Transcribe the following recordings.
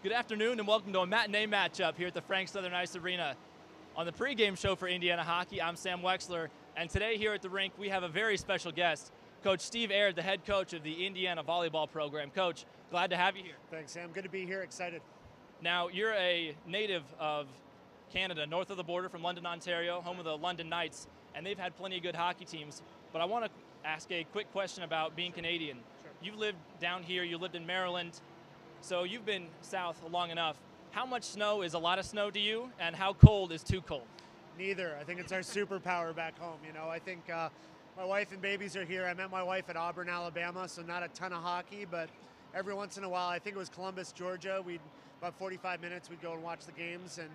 Good afternoon and welcome to a matinee matchup here at the Frank Southern Ice Arena. On the pregame show for Indiana Hockey, I'm Sam Weixler, and today here at the rink we have a very special guest, Coach Steve Aird, the head coach of the Indiana volleyball program. Coach, glad to have you here. Thanks, Sam. Good to be here. Excited. Now, you're a native of Canada, north of the border from London, Ontario, home of the London Knights, and they've had plenty of good hockey teams. But I want to ask a quick question about being Canadian. Sure. You've lived down here, you lived in Maryland, so you've been south long enough. How much snow is a lot of snow to you, and how cold is too cold? Neither. I think it's our superpower back home. You know, I think my wife and babies are here. I met my wife at Auburn, Alabama, so not a ton of hockey, but every once in a while, I think it was Columbus, Georgia, about 45 minutes, we'd go and watch the games. And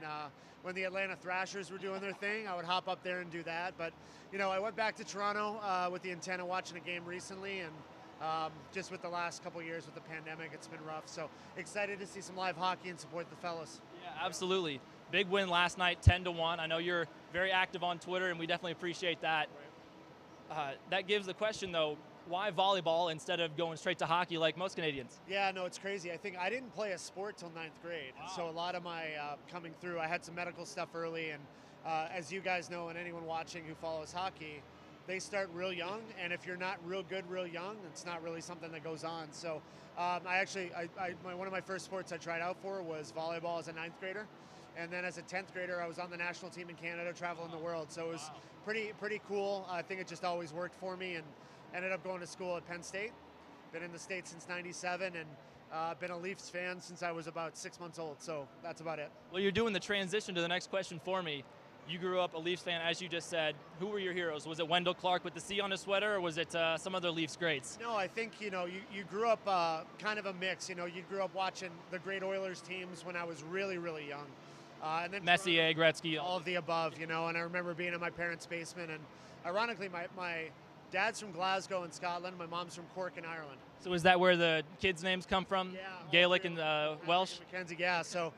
when the Atlanta Thrashers were doing their thing, I would hop up there and do that. But, you know, I went back to Toronto with the intent of watching a game recently, and just with the last couple years with the pandemic, it's been rough. So excited to see some live hockey and support the fellas. Yeah, absolutely. Big win last night, 10-1. I know you're very active on Twitter, and we definitely appreciate that. That gives the question, though, why volleyball instead of going straight to hockey like most Canadians? Yeah, no, it's crazy. I think I didn't play a sport till 9th grade. Wow. So a lot of my coming through, I had some medical stuff early. And as you guys know, and anyone watching who follows hockey, they start real young. And if you're not real good real young, it's not really something that goes on. So one of my first sports I tried out for was volleyball as a 9th grader. And then as a 10th grader, I was on the national team in Canada, traveling the world. So it was pretty cool. I think it just always worked for me, and ended up going to school at Penn State. Been in the States since '97, and been a Leafs fan since I was about 6 months old. So that's about it. Well, you're doing the transition to the next question for me. You grew up a Leafs fan, as you just said. Who were your heroes? Was it Wendell Clark with the C on his sweater, or was it some other Leafs greats? No, I think, you know, you grew up kind of a mix. You know, you grew up watching the great Oilers teams when I was really, really young. And then Messier, Gretzky. all of the above, you know, and I remember being in my parents' basement, and ironically, my dad's from Glasgow in Scotland, my mom's from Cork in Ireland. So is that where the kids' names come from? Yeah. Gaelic and Welsh? Mackenzie, yeah. So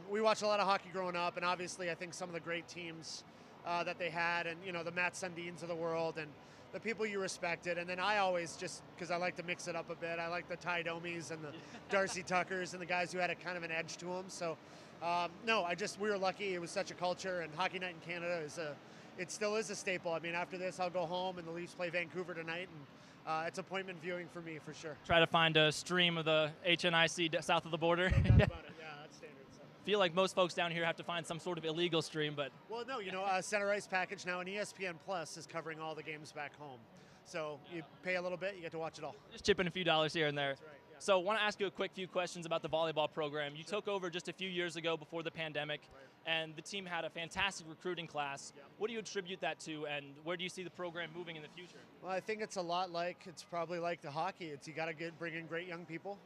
we watched a lot of hockey growing up, and obviously I think some of the great teams that they had, and, you know, the Matt Sundins of the world, and the people you respected. And then I always, just because I like to mix it up a bit, I like the Ty Domies and the Darcy Tuckers and the guys who had a kind of an edge to them. So no, we were lucky. It was such a culture, and Hockey Night in Canada it still is a staple. I mean, after this, I'll go home, and the Leafs play Vancouver tonight, and it's appointment viewing for me for sure. Try to find a stream of the HNIC south of the border. No doubt about it. Yeah, that's standard. So. Feel like most folks down here have to find some sort of illegal stream, but Well, no, you know, Center Ice package now, and ESPN Plus is covering all the games back home. So you pay a little bit, you get to watch it all. just chipping a few dollars here and there. That's right. Yeah. So I want to ask you a quick few questions about the volleyball program. You took over just a few years ago before the pandemic, and the team had a fantastic recruiting class. Yeah. What do you attribute that to, and where do you see the program moving in the future? Well, I think it's it's probably like the hockey. You got to bring in great young people.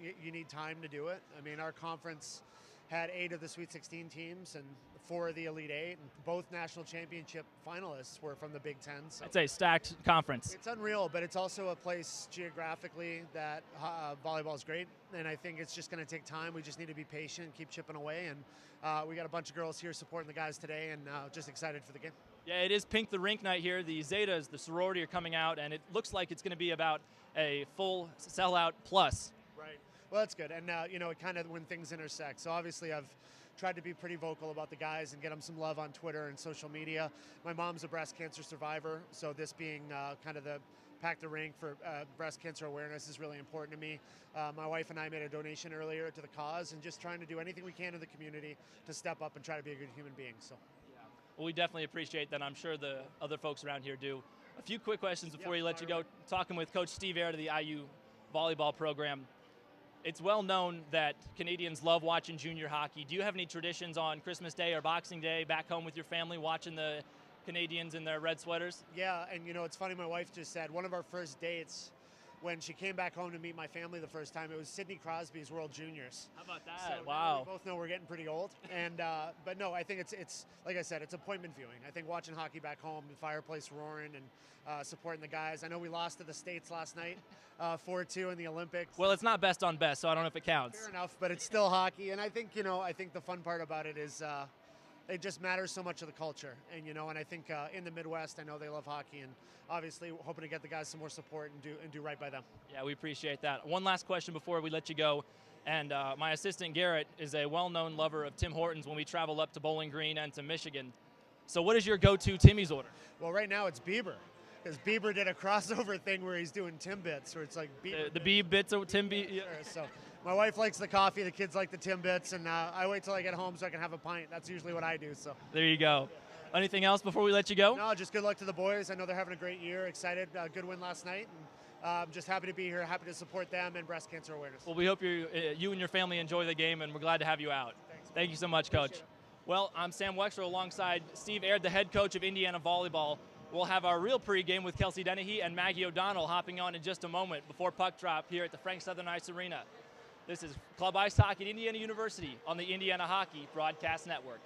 You need time to do it. I mean, our conference had 8 of the Sweet 16 teams and 4 of the Elite 8, and both national championship finalists were from the Big Ten. So It's a stacked conference. it's unreal, but it's also a place geographically that volleyball is great, and I think it's just going to take time. We just need to be patient, keep chipping away, and we got a bunch of girls here supporting the guys today, and just excited for the game. Yeah, it is Pink the Rink night here. The Zetas, the sorority, are coming out, and it looks like it's going to be about a full sellout plus. Right. Well, that's good, and you know, it kind of when things intersect. So obviously, I've tried to be pretty vocal about the guys and get them some love on Twitter and social media. My mom's a breast cancer survivor, so this being kind of the Pack the Rink for breast cancer awareness is really important to me. My wife and I made a donation earlier to the cause, and just trying to do anything we can in the community to step up and try to be a good human being. So. Well, we definitely appreciate that. I'm sure the other folks around here do. A few quick questions before Yeah, you let you go. Talking with Coach Steve Aird of the IU volleyball program. It's well known that Canadians love watching junior hockey. Do you have any traditions on Christmas Day or Boxing Day back home with your family watching the Canadians in their red sweaters? Yeah, and you know, it's funny, my wife just said one of our first dates when she came back home to meet my family the first time, it was Sidney Crosby's World Juniors. How about that? So now Wow. we both know we're getting pretty old, and but no, I think it's like I said, it's appointment viewing. I think watching hockey back home, the fireplace roaring, and supporting the guys. I know we lost to the States last night, 4-2 in the Olympics. Well, it's not best on best, so I don't know if it counts. Fair enough, but it's still hockey, and I think the fun part about it is it just matters so much of the culture, and and I think in the Midwest, I know they love hockey, and obviously hoping to get the guys some more support and do right by them. Yeah, we appreciate that. One last question before we let you go. And my assistant, Garrett, is a well-known lover of Tim Hortons when we travel up to Bowling Green and to Michigan. So what is your go-to Timmy's order? Well, right now it's Bieber, because Bieber did a crossover thing where he's doing Timbits, where it's like Bieber. The Beeb bits of Tim B. Yeah. So my wife likes the coffee, the kids like the Timbits, and I wait till I get home so I can have a pint. That's usually what I do. So There you go. Anything else before we let you go? no, just good luck to the boys. I know they're having a great year. Excited, good win last night, and I'm just happy to be here. Happy to support them and breast cancer awareness. Well, we hope you and your family enjoy the game, and we're glad to have you out. Thanks. Thank you so much, Coach. Well, I'm Sam Weixler alongside Steve Aird, the head coach of Indiana Volleyball. We'll have our real pregame with Kelsey Dennehy and Maggie O'Donnell hopping on in just a moment before puck drop here at the Frank Southern Ice Arena. This is Club Ice Hockey at Indiana University on the Indiana Hockey Broadcast Network.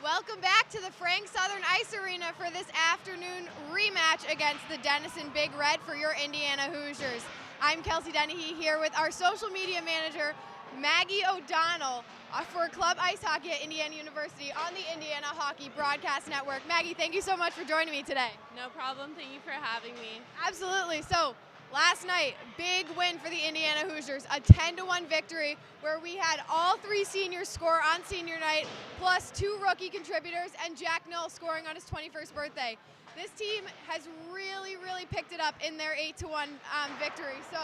Welcome back to the Frank Southern Ice Arena for this afternoon rematch against the Denison Big Red for your Indiana Hoosiers. I'm Kelsey Dennehy here with our social media manager, Maggie O'Donnell, for Club Ice Hockey at Indiana University on the Indiana Hockey Broadcast Network. Maggie, thank you so much for joining me today. No problem. Thank you for having me. Absolutely. So, last night, big win for the Indiana Hoosiers, a 10-1 victory where we had all three seniors score on senior night, plus two rookie contributors and Jack Null scoring on his 21st birthday. This team has really picked it up in their 8-1 victory. So,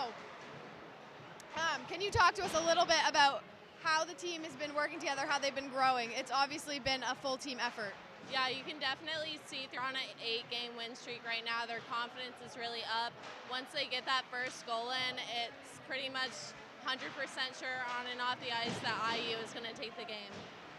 can you talk to us a little bit about how the team has been working together, how they've been growing? It's obviously been a full team effort. Yeah, you can definitely see they're on an 8-game win streak right now. Their confidence is really up. Once they get that first goal in, it's pretty much 100% sure on and off the ice that IU is going to take the game.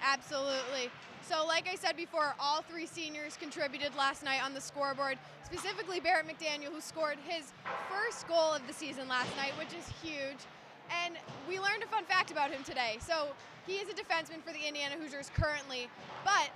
Absolutely. So like I said before, all three seniors contributed last night on the scoreboard, specifically Barrett McDaniel, who scored his first goal of the season last night, which is huge. And we learned a fun fact about him today. So he is a defenseman for the Indiana Hoosiers currently, but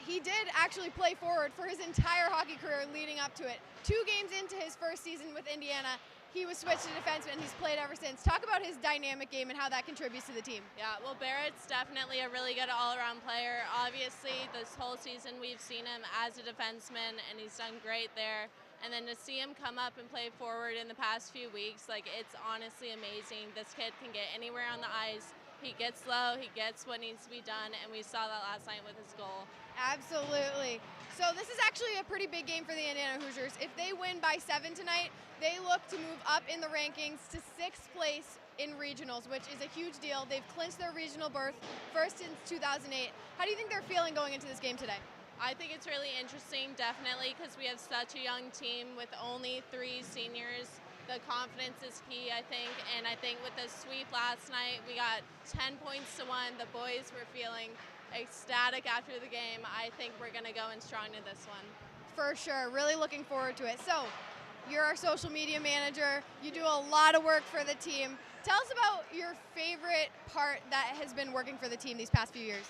he did actually play forward for his entire hockey career leading up to it. 2 games into his first season with Indiana, he was switched to defenseman, and he's played ever since. Talk about his dynamic game and how that contributes to the team. Yeah, well, Barrett's definitely a really good all-around player. Obviously, this whole season we've seen him as a defenseman, and he's done great there. And then to see him come up and play forward in the past few weeks, it's honestly amazing. This kid can get anywhere on the ice. He gets low, he gets what needs to be done, and we saw that last night with his goal. Absolutely. So this is actually a pretty big game for the Indiana Hoosiers. If they win by 7 tonight, they look to move up in the rankings to 6th place in regionals, which is a huge deal. They've clinched their regional berth first since 2008. How do you think they're feeling going into this game today? I think it's really interesting, definitely, because we have such a young team with only 3 seniors. The confidence is key, I think, and I think with the sweep last night, we got 10 points to 1. The boys were feeling ecstatic after the game. I think we're going to go in strong to this one. For sure. Really looking forward to it. So, you're our social media manager. You do a lot of work for the team. Tell us about your favorite part that has been working for the team these past few years.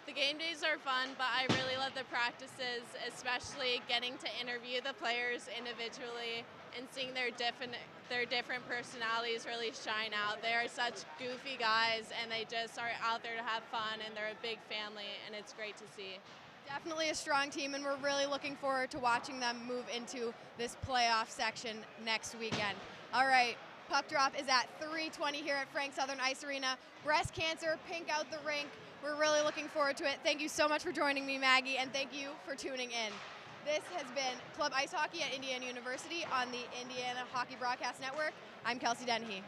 The game days are fun, but I really love the practices, especially getting to interview the players individually and seeing their different personalities really shine out. They are such goofy guys, and they just are out there to have fun, and they're a big family, and it's great to see. Definitely a strong team, and we're really looking forward to watching them move into this playoff section next weekend. All right, puck drop is at 3:20 here at Frank Southern Ice Arena. Breast cancer, pink out the rink. We're really looking forward to it. Thank you so much for joining me, Maggie, and thank you for tuning in. This has been Club Ice Hockey at Indiana University on the Indiana Hockey Broadcast Network. I'm Kelsey Dennehy.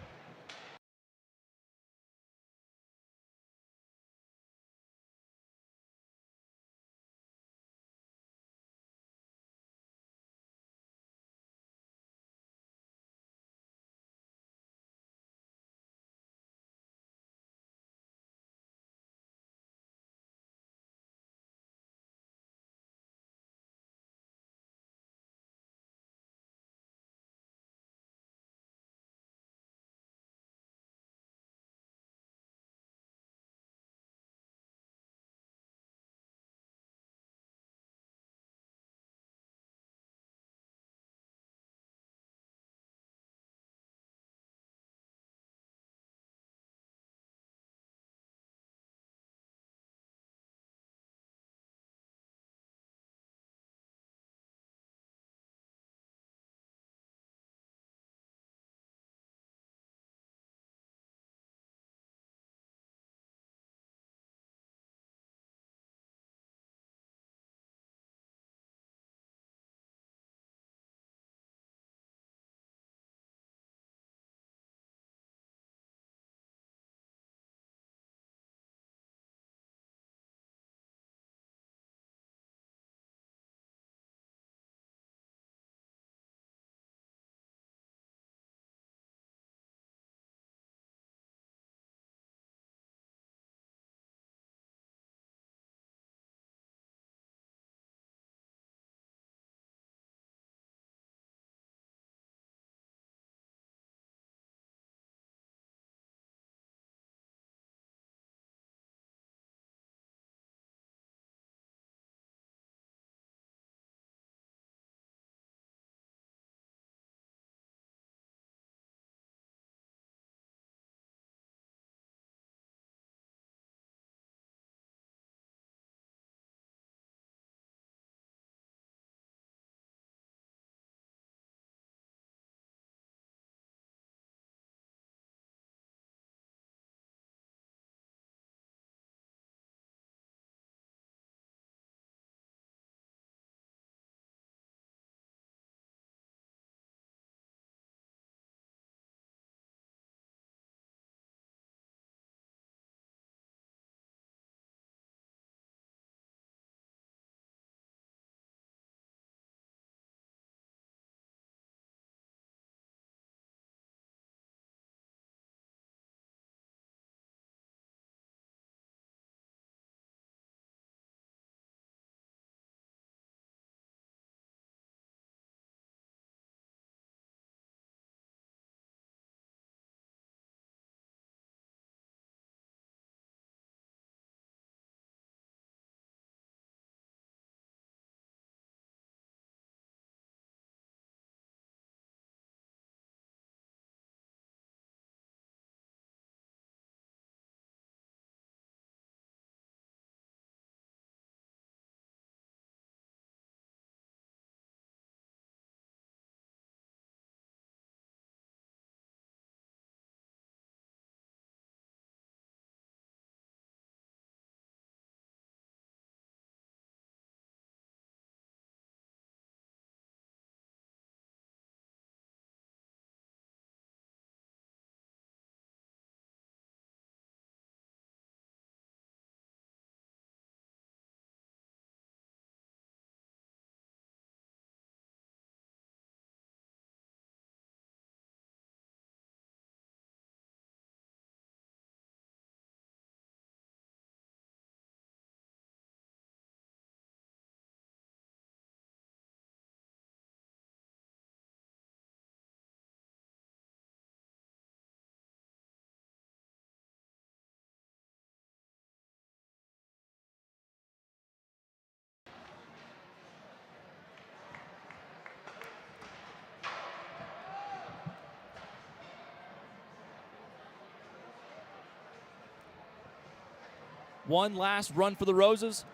One last run for the Roses,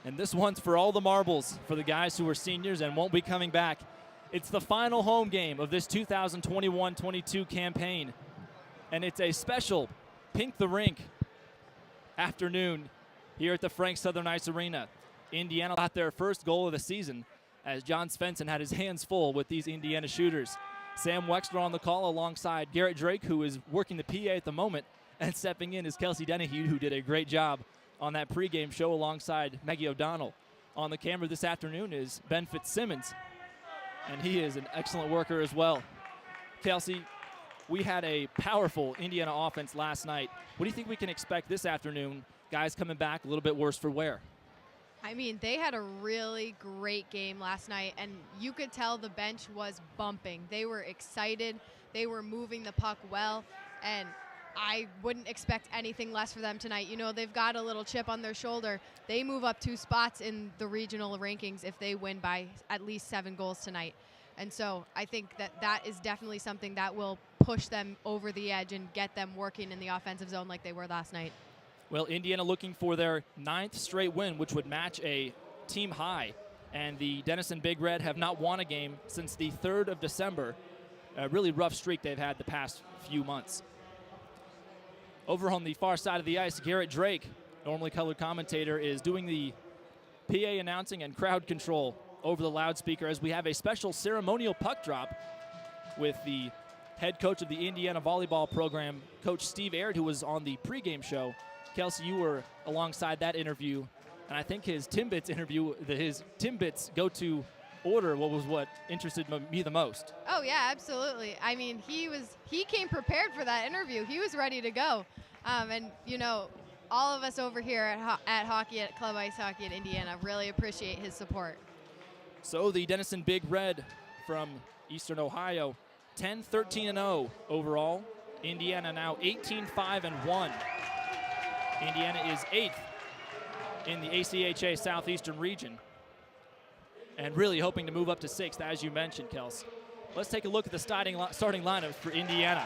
and this one's for all the marbles for the guys who are seniors and won't be coming back. It's the final home game of this 2021-22 campaign, and it's a special Pink the Rink afternoon here at the Frank Southern Ice Arena. Indiana got their first goal of the season as John Svensson had his hands full with these Indiana shooters. Sam Weixler on the call alongside Garrett Drake, who is working the PA at the moment, and stepping in is Kelsey Dennehy, who did a great job on that pregame show alongside Maggie O'Donnell. On the camera this afternoon is Ben Fitzsimmons, and he is an excellent worker as well. Kelsey, we had a powerful Indiana offense last night. What do you think we can expect this afternoon? Guys coming back a little bit worse for wear. I mean, they had a really great game last night, and you could tell the bench was bumping. They were excited. They were moving the puck well, and I wouldn't expect anything less for them tonight. You know, they've got a little chip on their shoulder. They move up 2 spots in the regional rankings if they win by at least 7 goals tonight. And so I think that that is definitely something that will push them over the edge and get them working in the offensive zone like they were last night. Well, Indiana looking for their 9th straight win, which would match a team high. And the Denison Big Red have not won a game since the 3rd of December. A really rough streak they've had the past few months. Over on the far side of the ice, Garrett Drake, normally colored commentator, is doing the PA announcing and crowd control over the loudspeaker as we have a special ceremonial puck drop with the head coach of the Indiana volleyball program, Coach Steve Aird, who was on the pregame show. Kelsey, you were alongside that interview, and I think his Timbits interview, his Timbits go-to order was what interested me the most. Oh, yeah, absolutely. I mean, he came prepared for that interview. He was ready to go. And, you know, all of us over here at Hockey, at Club Ice Hockey at Indiana, really appreciate his support. So the Denison Big Red from Eastern Ohio, 10-13-0 overall. Indiana now 18-5-1. Indiana is 8th in the ACHA Southeastern region and really hoping to move up to 6th, as you mentioned, Kels. Let's take a look at the starting lineups for Indiana.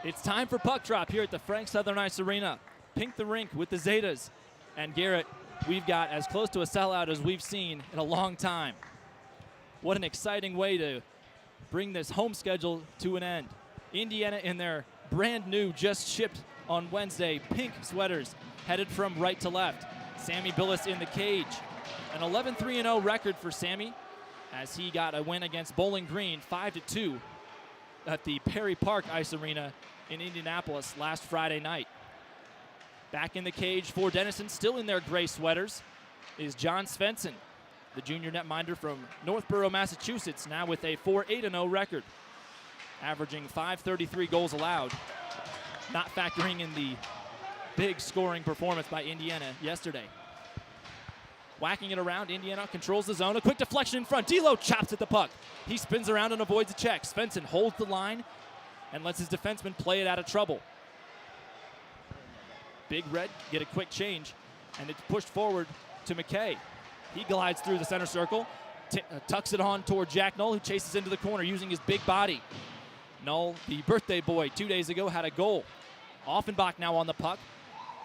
It's time for puck drop here at the Frank Southern Ice Arena. Pink the rink with the Zetas. And Garrett, we've got as close to a sellout as we've seen in a long time. What an exciting way to bring this home schedule to an end. Indiana in their brand new, just shipped on Wednesday, pink sweaters, headed from right to left. Sammy Billis in the cage. An 11-3-0 record for Sammy as he got a win against Bowling Green 5-2 at the Perry Park Ice Arena in Indianapolis last Friday night. Back in the cage for Denison, still in their gray sweaters, is John Svensson, the junior netminder from Northborough, Massachusetts, now with a 4-8-0 record, averaging .533 goals allowed, not factoring in the big scoring performance by Indiana yesterday. Whacking it around, Indiana controls the zone. A quick deflection in front. D'Lo chops at the puck. He spins around and avoids a check. Svensson holds the line and lets his defenseman play it out of trouble. Big Red get a quick change, and it's pushed forward to McKay. He glides through the center circle, tucks it on toward Jack Knoll, who chases into the corner using his big body. Knoll, the birthday boy 2 days ago, had a goal. Offenbach now on the puck.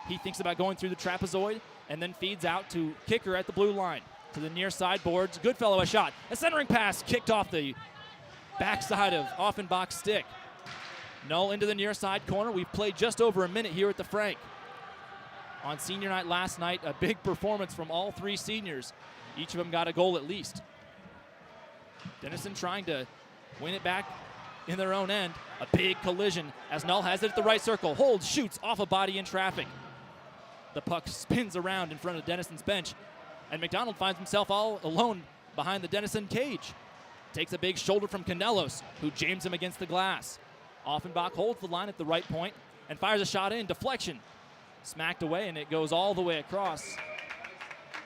He thinks about going through the trapezoid and then feeds out to Kicker at the blue line. To the near side boards. Goodfellow a shot. A centering pass kicked off the backside of Offenbach's stick. Knoll into the near side corner. We've played just over a minute here at the Frank. On senior night last night, a big performance from all three seniors. Each of them got a goal at least. Denison trying to win it back in their own end. A big collision as Knoll has it at the right circle. Holds, shoots off a body in traffic. The puck spins around in front of Denison's bench, and McDonald finds himself all alone behind the Denison cage. Takes a big shoulder from Canelos, who jams him against the glass. Offenbach holds the line at the right point and fires a shot in. Deflection. Smacked away, and it goes all the way across.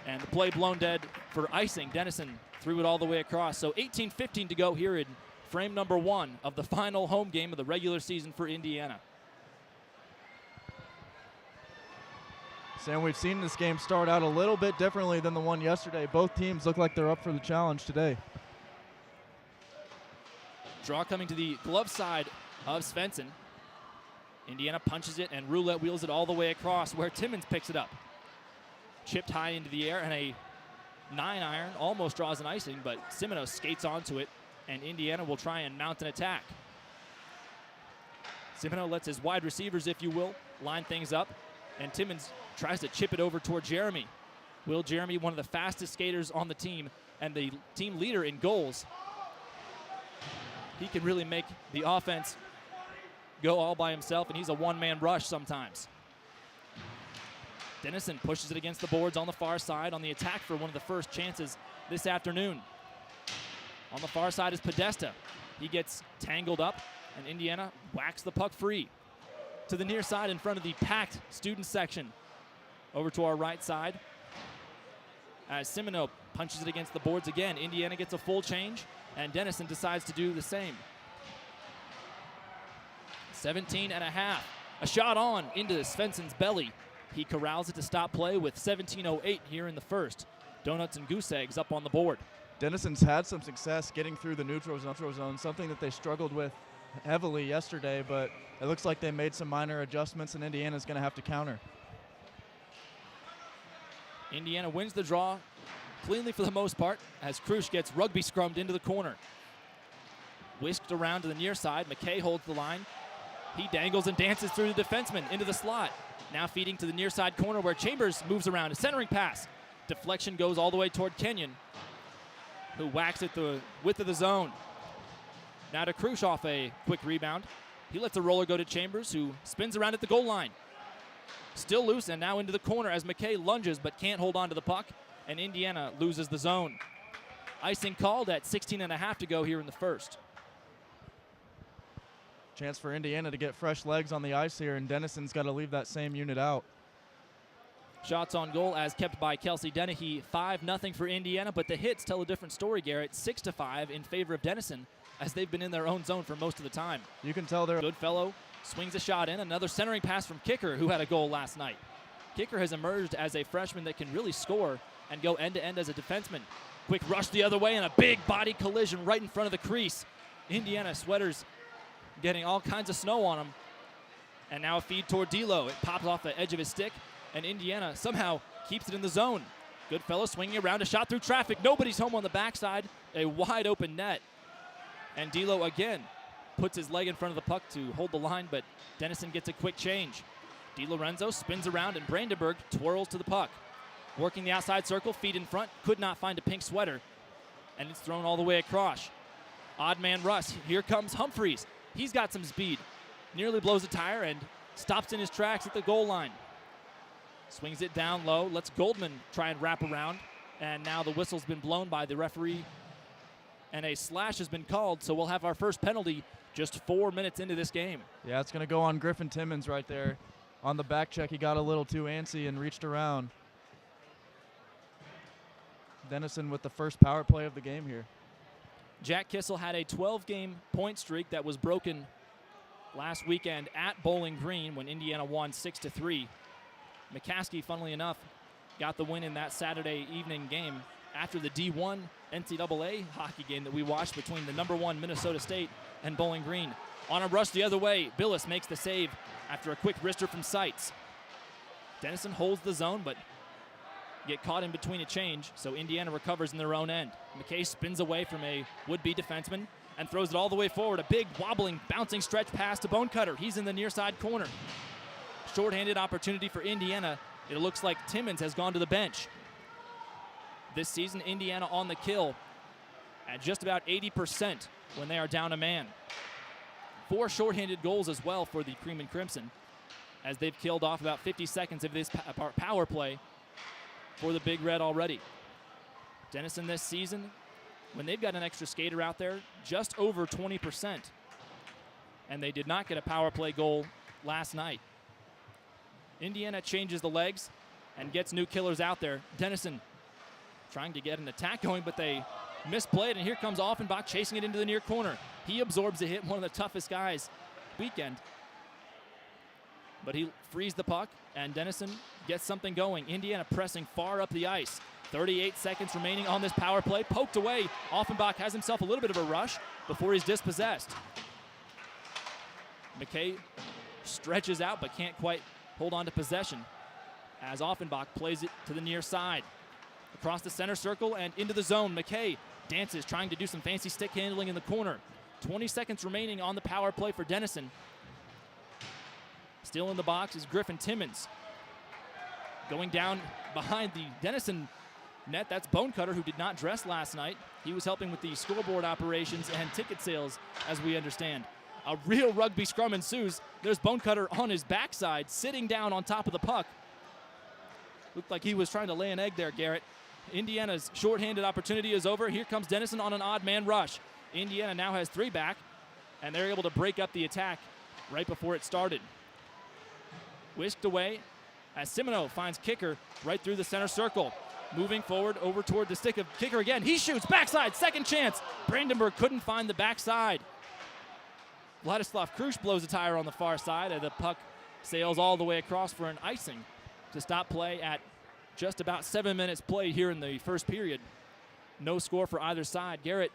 And the play blown dead for icing. Denison threw it all the way across. So 18:15 to go here in frame number 1 of the final home game of the regular season for Indiana. Sam, we've seen this game start out a little bit differently than the one yesterday. Both teams look like they're up for the challenge today. Draw coming to the glove side of Svensson. Indiana punches it, and Roulette wheels it all the way across where Timmons picks it up. Chipped high into the air, and a 9-iron almost draws an icing, but Simoneau skates onto it, and Indiana will try and mount an attack. Simoneau lets his wide receivers, if you will, line things up, and Timmons tries to chip it over toward Jeremy. Will Jeremy, one of the fastest skaters on the team and the team leader in goals. He can really make the offense go all by himself, and he's a one-man rush sometimes. Denison pushes it against the boards on the far side on the attack for one of the first chances this afternoon. On the far side is Podesta. He gets tangled up, and Indiana whacks the puck free. To the near side in front of the packed student section. Over to our right side. As Simoneau punches it against the boards again, Indiana gets a full change, and Denison decides to do the same. 17.5. A shot on into Svensson's belly. He corrals it to stop play with 17:08 here in the first. Donuts and goose eggs up on the board. Denison's had some success getting through the neutral zone, something that they struggled with heavily yesterday, but it looks like they made some minor adjustments, and Indiana's going to have to counter. Indiana wins the draw cleanly for the most part as Krusch gets rugby scrummed into the corner. Whisked around to the near side. McKay holds the line. He dangles and dances through the defenseman into the slot. Now feeding to the near side corner where Chambers moves around. A centering pass. Deflection goes all the way toward Kenyon, who whacks it the width of the zone. Now to Krusch off a quick rebound. He lets a roller go to Chambers, who spins around at the goal line. Still loose, and now into the corner as McKay lunges but can't hold on to the puck, and Indiana loses the zone. Icing called at 16.5 to go here in the first. Chance for Indiana to get fresh legs on the ice here, and Denison's got to leave that same unit out. Shots on goal as kept by Kelsey Dennehy. 5-0 for Indiana, but the hits tell a different story, Garrett. 6-5 in favor of Denison as they've been in their own zone for most of the time. You can tell they're... Goodfellow swings a shot in. Another centering pass from Kicker, who had a goal last night. Kicker has emerged as a freshman that can really score and go end-to-end as a defenseman. Quick rush the other way and a big body collision right in front of the crease. Indiana sweaters getting all kinds of snow on them And now a feed toward D'Lo. It pops off the edge of his stick, and Indiana somehow keeps it in the zone. Goodfellow swinging around, a shot through traffic. Nobody's home on the backside. A wide open net. And D'Lo again puts his leg in front of the puck to hold the line, but Denison gets a quick change. DiLorenzo spins around, and Brandenburg twirls to the puck. Working the outside circle, feet in front, could not find a pink sweater, and it's thrown all the way across. Odd man rush. Here comes Humphreys. He's got some speed. Nearly blows a tire and stops in his tracks at the goal line. Swings it down low, lets Goldman try and wrap around, and now the whistle's been blown by the referee, and a slash has been called, so we'll have our first penalty just 4 minutes into this game. Yeah, it's going to go on Griffin Timmons right there. On the back check, he got a little too antsy and reached around. Denison with the first power play of the game here. Jack Kissel had a 12-game point streak that was broken last weekend at Bowling Green when Indiana won 6-3. McCaskey, funnily enough, got the win in that Saturday evening game after the D1 NCAA hockey game that we watched between the #1 Minnesota State and Bowling Green. On a rush the other way, Billis makes the save after a quick wrister from Seitz. Denison holds the zone, but get caught in between a change, so Indiana recovers in their own end. McKay spins away from a would-be defenseman and throws it all the way forward. A big, wobbling, bouncing stretch pass to Bonecutter. He's in the near side corner. Shorthanded opportunity for Indiana. It looks like Timmons has gone to the bench. This season, Indiana on the kill at just about 80% when they are down a man. 4 shorthanded goals as well for the Cream and Crimson, as they've killed off about 50 seconds of this power play for the Big Red already. Denison this season, when they've got an extra skater out there, just over 20%. And they did not get a power play goal last night. Indiana changes the legs and gets new killers out there. Denison trying to get an attack going, but they misplayed, and here comes Offenbach chasing it into the near corner. He absorbs a hit, one of the toughest guys weekend. But he frees the puck, and Denison gets something going. Indiana pressing far up the ice. 38 seconds remaining on this power play. Poked away. Offenbach has himself a little bit of a rush before he's dispossessed. McKay stretches out but can't quite hold on to possession as Offenbach plays it to the near side. Across the center circle and into the zone. McKay dances, trying to do some fancy stick handling in the corner. 20 seconds remaining on the power play for Denison. Still in the box is Griffin Timmons. Going down behind the Denison net, that's Bonecutter, who did not dress last night. He was helping with the scoreboard operations and ticket sales, as we understand. A real rugby scrum ensues. There's Bonecutter on his backside, sitting down on top of the puck. Looked like he was trying to lay an egg there, Garrett. Indiana's shorthanded opportunity is over. Here comes Denison on an odd man rush. Indiana now has 3 back, and they're able to break up the attack right before it started. Whisked away as Simoneau finds Kicker right through the center circle. Moving forward over toward the stick of Kicker again. He shoots backside, second chance. Brandenburg couldn't find the backside. Vladislav Krush blows a tire on the far side, and the puck sails all the way across for an icing to stop play at just about 7 minutes played here in the first period. No score for either side. Garrett,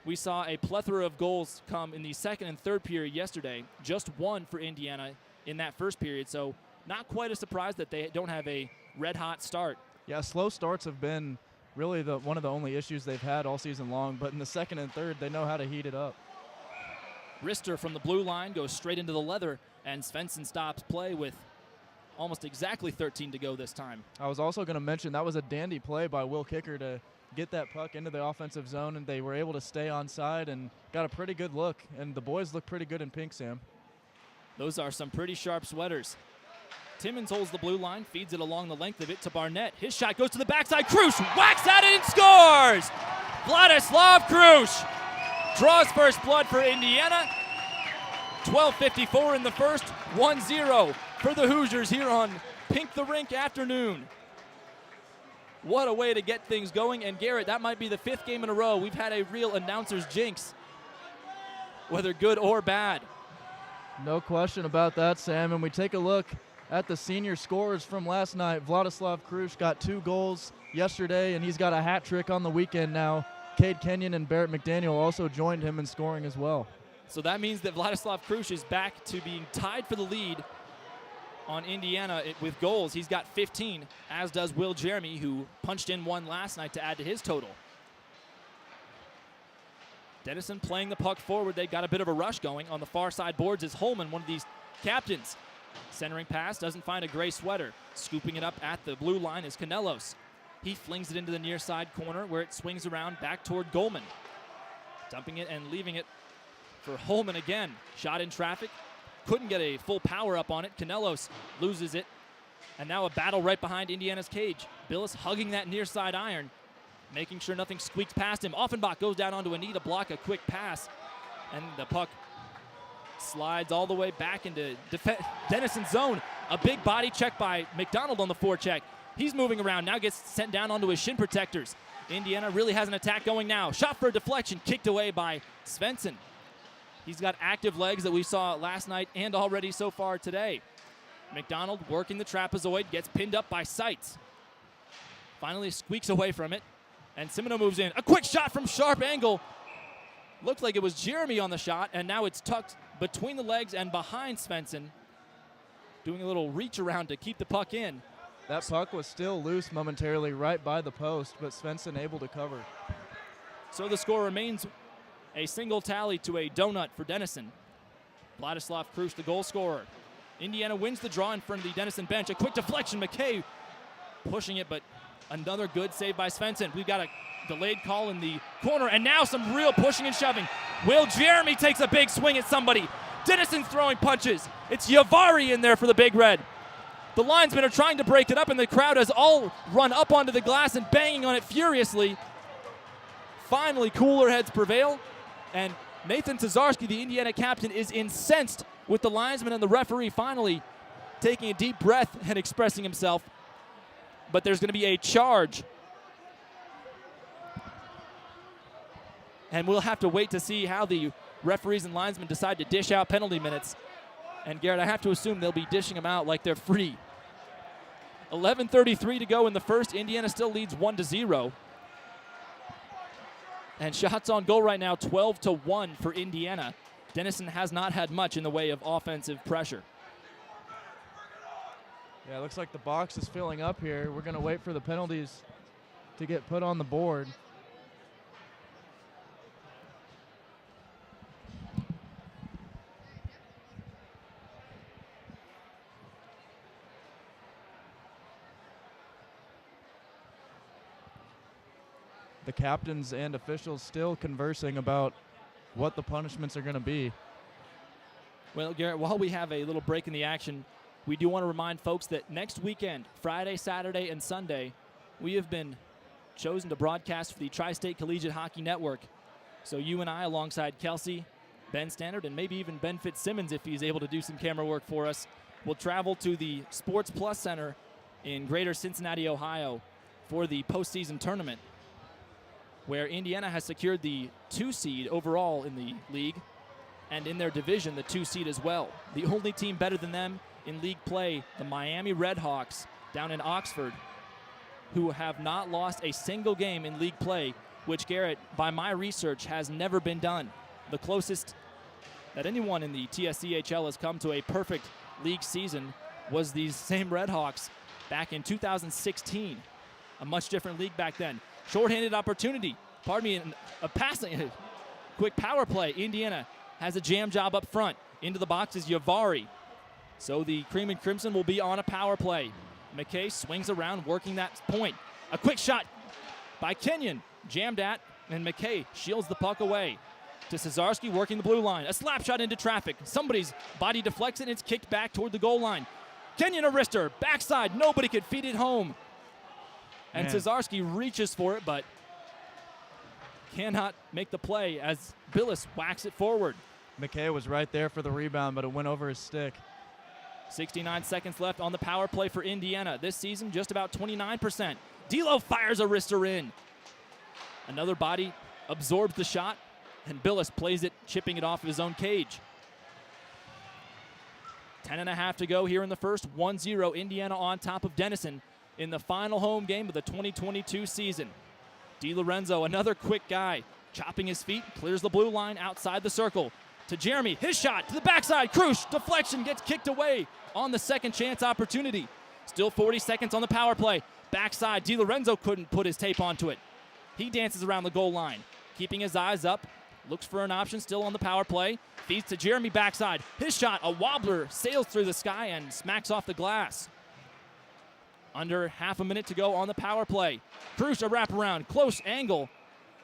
we saw a plethora of goals come in the second and third period yesterday. Just 1 for Indiana in that first period, so not quite a surprise that they don't have a red-hot start. Yeah, slow starts have been really one of the only issues they've had all season long, but in the second and third, they know how to heat it up. Rister from the blue line goes straight into the leather, and Svensson stops play with almost exactly 13 to go this time. I was also going to mention that was a dandy play by Will Kicker to get that puck into the offensive zone, and they were able to stay on side and got a pretty good look, and the boys look pretty good in pink, Sam. Those are some pretty sharp sweaters. Timmons holds the blue line, feeds it along the length of it to Barnett. His shot goes to the backside. Krush whacks at it and scores! Vladislav Krush draws first blood for Indiana. 12:54 in the first, 1-0 for the Hoosiers here on Pink the Rink afternoon. What a way to get things going. And Garrett, that might be the 5th game in a row we've had a real announcer's jinx, whether good or bad. No question about that, Sam. And we take a look at the senior scorers from last night. Vladislav Krush got 2 goals yesterday, and he's got a hat trick on the weekend now. Cade Kenyon and Barrett McDaniel also joined him in scoring as well. So that means that Vladislav Krush is back to being tied for the lead on Indiana with goals. He's got 15, as does Will Jeremy, who punched in one last night to add to his total. Denison playing the puck forward. They got a bit of a rush going. On the far side boards is Holman, one of these captains. Centering pass, doesn't find a gray sweater. Scooping it up at the blue line is Canelos. He flings it into the near side corner where it swings around back toward Goldman. Dumping it and leaving it for Holman again. Shot in traffic. Couldn't get a full power up on it. Canelos loses it. And now a battle right behind Indiana's cage. Billis hugging that near side iron, making sure nothing squeaks past him. Offenbach goes down onto a knee to block a quick pass. And the puck slides all the way back into Denison's zone. A big body check by McDonald on the forecheck. He's moving around, now gets sent down onto his shin protectors. Indiana really has an attack going now. Shot for a deflection, kicked away by Svensson. He's got active legs that we saw last night and already so far today. McDonald working the trapezoid, gets pinned up by Seitz. Finally squeaks away from it, and Simino moves in. A quick shot from sharp angle. Looked like it was Jeremy on the shot, and now it's tucked between the legs and behind Svensson. Doing a little reach around to keep the puck in. That puck was still loose momentarily right by the post, but Svensson able to cover. So the score remains a single tally to a donut for Denison. Vladislav Krush, the goal scorer. Indiana wins the draw in front of the Denison bench. A quick deflection, McKay pushing it, but another good save by Svensson. We've got a delayed call in the corner, and now some real pushing and shoving. Will Jeremy takes a big swing at somebody. Denison's throwing punches. It's Yavari in there for the Big Red. The linesmen are trying to break it up, and the crowd has all run up onto the glass and banging on it furiously. Finally, cooler heads prevail, and Nathan Tazarski, the Indiana captain, is incensed with the linesman and the referee finally taking a deep breath and expressing himself. But there's going to be a charge. And we'll have to wait to see how the referees and linesmen decide to dish out penalty minutes. And Garrett, I have to assume they'll be dishing them out like they're free. 11:33 to go in the first. Indiana still leads 1-0. And shots on goal right now, 12-1 for Indiana. Denison has not had much in the way of offensive pressure. Yeah, it looks like the box is filling up here. We're going to wait for the penalties to get put on the board. The captains and officials still conversing about what the punishments are going to be. Well, Garrett, while we have a little break in the action, we do want to remind folks that next weekend, Friday, Saturday, and Sunday, we have been chosen to broadcast for the Tri-State Collegiate Hockey Network. So you and I, alongside Kelsey, Ben Standard, and maybe even Ben Fitzsimmons, if he's able to do some camera work for us, will travel to the Sports Plus Center in Greater Cincinnati, Ohio, for the postseason tournament, where Indiana has secured the 2 seed overall in the league, and in their division, the 2 seed as well. The only team better than them in league play, the Miami Redhawks down in Oxford, who have not lost a single game in league play, which, Garrett, by my research, has never been done. The closest that anyone in the TSCHL has come to a perfect league season was these same Redhawks back in 2016. A much different league back then. Shorthanded opportunity. A passing. Quick power play. Indiana has a jam job up front. Into the box is Yavari. So the Cream and Crimson will be on a power play. McKay swings around, working that point. A quick shot by Kenyon. Jammed at, and McKay shields the puck away. To Cesarski, working the blue line. A slap shot into traffic. Somebody's body deflects and it's kicked back toward the goal line. Kenyon a wrister. Backside. Nobody could feed it home. And Cesarski reaches for it, but cannot make the play as Billis whacks it forward. McKay was right there for the rebound, but it went over his stick. 69 seconds left on the power play for Indiana. This season, just about 29%. D'Lo fires a wrister in. Another body absorbs the shot, and Billis plays it, chipping it off of his own cage. 10.5 to go here in the first. 1-0, Indiana on top of Denison in the final home game of the 2022 season. DiLorenzo, another quick guy, chopping his feet, clears the blue line outside the circle. to Jeremy. His shot to the backside. Krush, deflection, gets kicked away on the second chance opportunity. Still 40 seconds on the power play. Backside, DiLorenzo couldn't put his tape onto it. He dances around the goal line, keeping his eyes up. Looks for an option still on the power play. Feeds to Jeremy backside. His shot, a wobbler, sails through the sky and smacks off the glass. Under half a minute to go on the power play. Krush, a wraparound, close angle,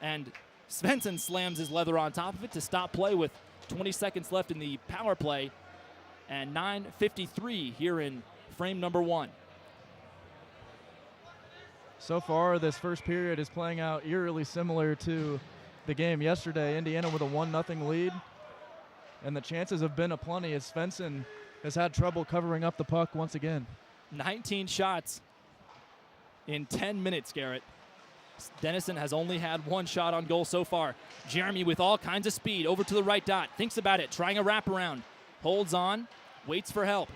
and Svensson slams his leather on top of it to stop play with 20 seconds left in the power play, and 9:53 here in frame number 1. So far, this first period is playing out eerily similar to the game yesterday. Indiana with a 1-0 lead, and the chances have been aplenty as Svensson has had trouble covering up the puck once again. 19 shots in 10 minutes, Garrett. Denison has only had 1 shot on goal so far. Jeremy with all kinds of speed over to the right dot. Thinks about it, trying a wraparound. Holds on, waits for help.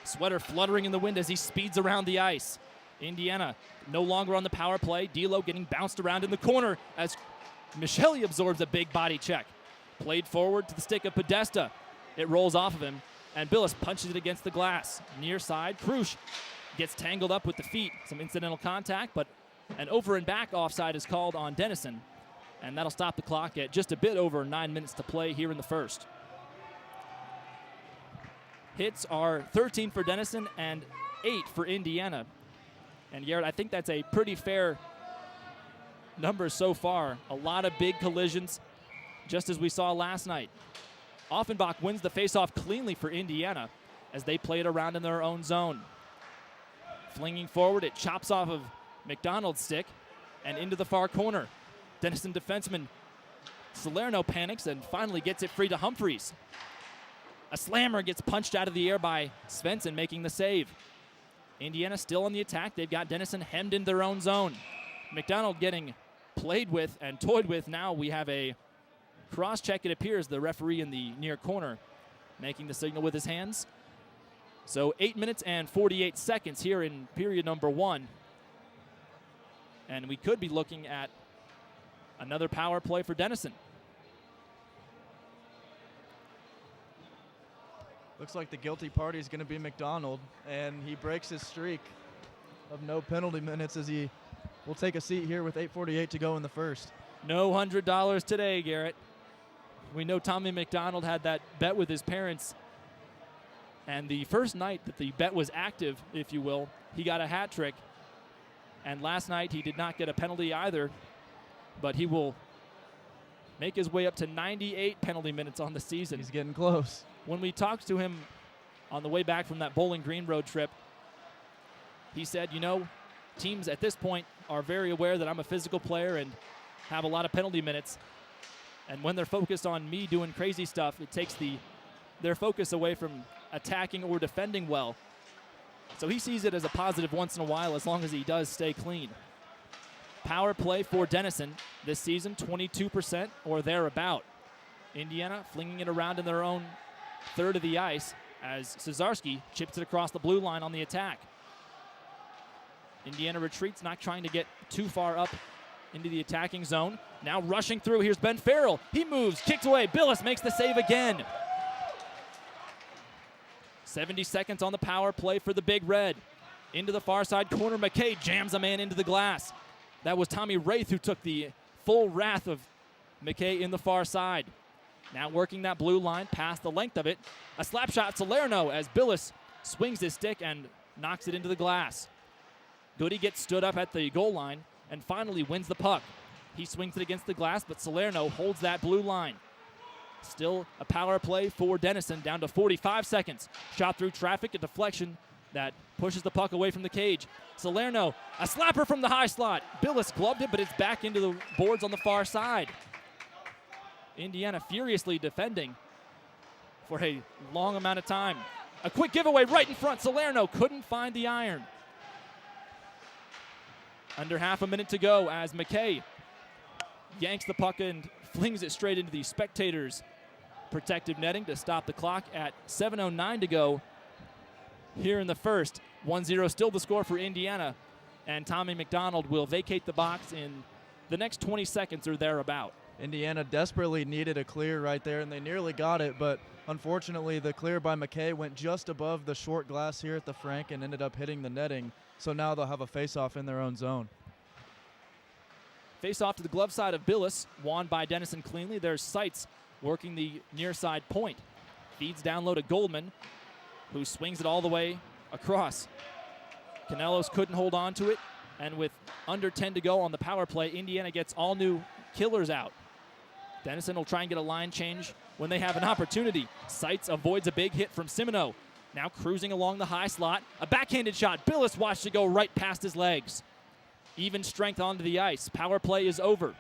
Sweater fluttering in the wind as he speeds around the ice. Indiana no longer on the power play. D'Lo getting bounced around in the corner as Micheli absorbs a big body check. Played forward to the stick of Podesta. It rolls off of him, and Billis punches it against the glass. Near side, Krush gets tangled up with the feet. Some incidental contact, but an over and back offside is called on Denison, and that'll stop the clock at just a bit over 9 minutes to play here in the first. Hits are 13 for Denison and 8 for Indiana. And Garrett, I think that's a pretty fair number so far. A lot of big collisions, just as we saw last night. Offenbach wins the faceoff cleanly for Indiana as they play it around in their own zone. Flinging forward, it chops off of McDonald's stick and into the far corner. Denison defenseman Salerno panics and finally gets it free to Humphreys. A slammer gets punched out of the air by Svensson, making the save. Indiana still on the attack. They've got Denison hemmed in their own zone. McDonald getting played with and toyed with. Now we have a cross-check, it appears, the referee in the near corner making the signal with his hands. So 8 minutes and 48 seconds here in period number 1. And we could be looking at another power play for Denison. Looks like the guilty party is going to be McDonald, and he breaks his streak of no penalty minutes as he will take a seat here with 8:48 to go in the first. No $100 today, Garrett. We know Tommy McDonald had that bet with his parents, and the first night that the bet was active, if you will, he got a hat trick. And last night he did not get a penalty either, but he will make his way up to 98 penalty minutes on the season. He's getting close. When we talked to him on the way back from that Bowling Green road trip, he said, you know, teams at this point are very aware that I'm a physical player and have a lot of penalty minutes. And when they're focused on me doing crazy stuff, it takes their focus away from attacking or defending well. So he sees it as a positive once in a while as long as he does stay clean. Power play for Denison this season, 22% or thereabout. Indiana flinging it around in their own third of the ice as Cesarski chips it across the blue line on the attack. Indiana retreats, not trying to get too far up into the attacking zone. Now rushing through, here's Ben Farrell. He moves, kicked away. Billis makes the save again. 70 seconds on the power play for the Big Red. Into the far side corner, McKay jams a man into the glass. That was Tommy Wraith who took the full wrath of McKay in the far side. Now working that blue line past the length of it. A slap shot, Salerno, as Billis swings his stick and knocks it into the glass. Goody gets stood up at the goal line and finally wins the puck. He swings it against the glass, but Salerno holds that blue line. Still a power play for Denison, down to 45 seconds. Shot through traffic, a deflection that pushes the puck away from the cage. Salerno, a slapper from the high slot. Billis gloved it, but it's back into the boards on the far side. Indiana furiously defending for a long amount of time. A quick giveaway right in front. Salerno couldn't find the iron. Under half a minute to go as McKay yanks the puck and flings it straight into the spectators' protective netting to stop the clock at 7:09 to go here in the first. 1-0 still the score for Indiana, and Tommy McDonald will vacate the box in the next 20 seconds or thereabout. Indiana desperately needed a clear right there, and they nearly got it, but unfortunately the clear by McKay went just above the short glass here at the Frank and ended up hitting the netting. So now they'll have a face-off in their own zone. Face off to the glove side of Billis, won by Denison cleanly. There's Seitz working the near side point. Feeds down low to Goldman, who swings it all the way across. Canelos couldn't hold on to it, and with under 10 to go on the power play, Indiana gets all new killers out. Denison will try and get a line change when they have an opportunity. Seitz avoids a big hit from Simino. Now cruising along the high slot. A backhanded shot. Billis watched it go right past his legs. Even strength onto the ice. Power play is over.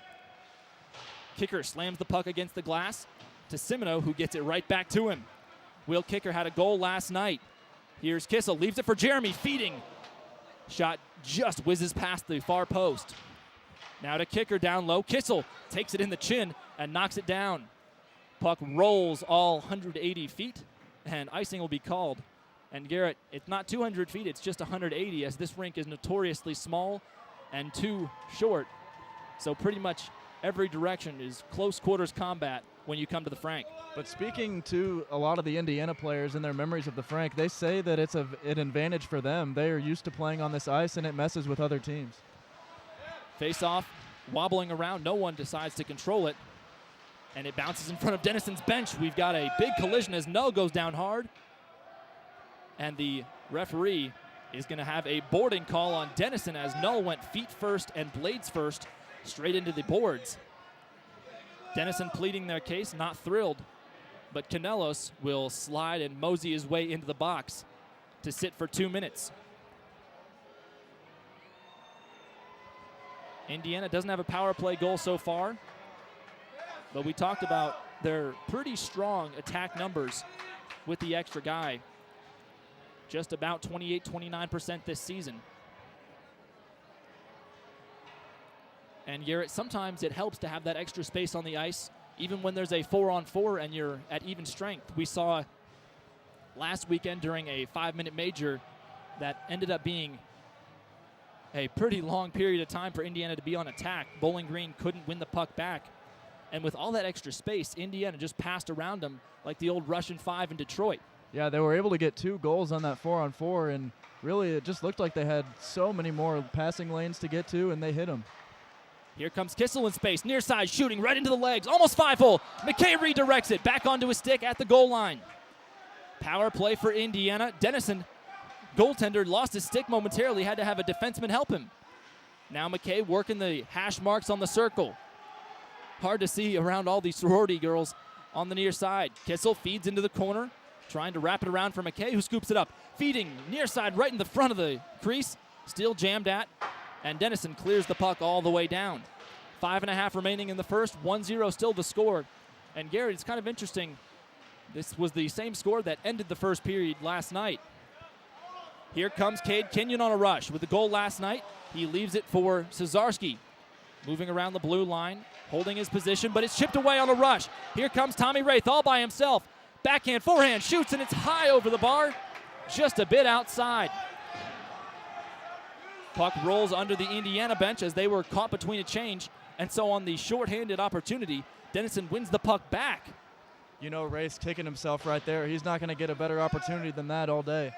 Kicker slams the puck against the glass to Simino, who gets it right back to him. Will Kicker had a goal last night. Here's Kissel. Leaves it for Jeremy. Feeding. Shot just whizzes past the far post. Now to Kicker down low. Kissel takes it in the chin and knocks it down. Puck rolls all 180 feet, and icing will be called. And Garrett, it's not 200 feet, it's just 180, as this rink is notoriously small and too short. So pretty much every direction is close quarters combat when you come to the Frank. But speaking to a lot of the Indiana players and their memories of the Frank, they say that it's an advantage for them. They are used to playing on this ice, and it messes with other teams. Face off, wobbling around. No one decides to control it. And it bounces in front of Denison's bench. We've got a big collision as Null goes down hard. And the referee is going to have a boarding call on Denison as Null went feet first and blades first straight into the boards. Denison pleading their case, not thrilled. But Canelos will slide and mosey his way into the box to sit for 2 minutes. Indiana doesn't have a power play goal so far, but we talked about their pretty strong attack numbers with the extra guy. Just about 28-29% this season. And Garrett, sometimes it helps to have that extra space on the ice, even when there's a 4-on-4 and you're at even strength. We saw last weekend during a 5-minute major that ended up being a pretty long period of time for Indiana to be on attack. Bowling Green couldn't win the puck back. And with all that extra space, Indiana just passed around them like the old Russian 5 in Detroit. Yeah, they were able to get 2 goals on that 4-on-4, and really it just looked like they had so many more passing lanes to get to, and they hit them. Here comes Kissel in space, near side, shooting right into the legs, almost 5-hole. McKay redirects it back onto his stick at the goal line. Power play for Indiana. Denison, goaltender, lost his stick momentarily, had to have a defenseman help him. Now McKay working the hash marks on the circle. Hard to see around all these sorority girls on the near side. Kissel feeds into the corner, trying to wrap it around for McKay, who scoops it up. Feeding near side right in the front of the crease, still jammed at, and Denison clears the puck all the way down. 5.5 remaining in the first, 1-0 still the score. And Garrett, it's kind of interesting. This was the same score that ended the first period last night. Here comes Cade Kenyon on a rush. With the goal last night, he leaves it for Cesarski. Moving around the blue line, holding his position, but it's chipped away on a rush. Here comes Tommy Wraith all by himself. Backhand, forehand, shoots, and it's high over the bar, just a bit outside. Puck rolls under the Indiana bench as they were caught between a change, and so on the shorthanded opportunity, Denison wins the puck back. You know, Wraith's kicking himself right there. He's not going to get a better opportunity than that all day.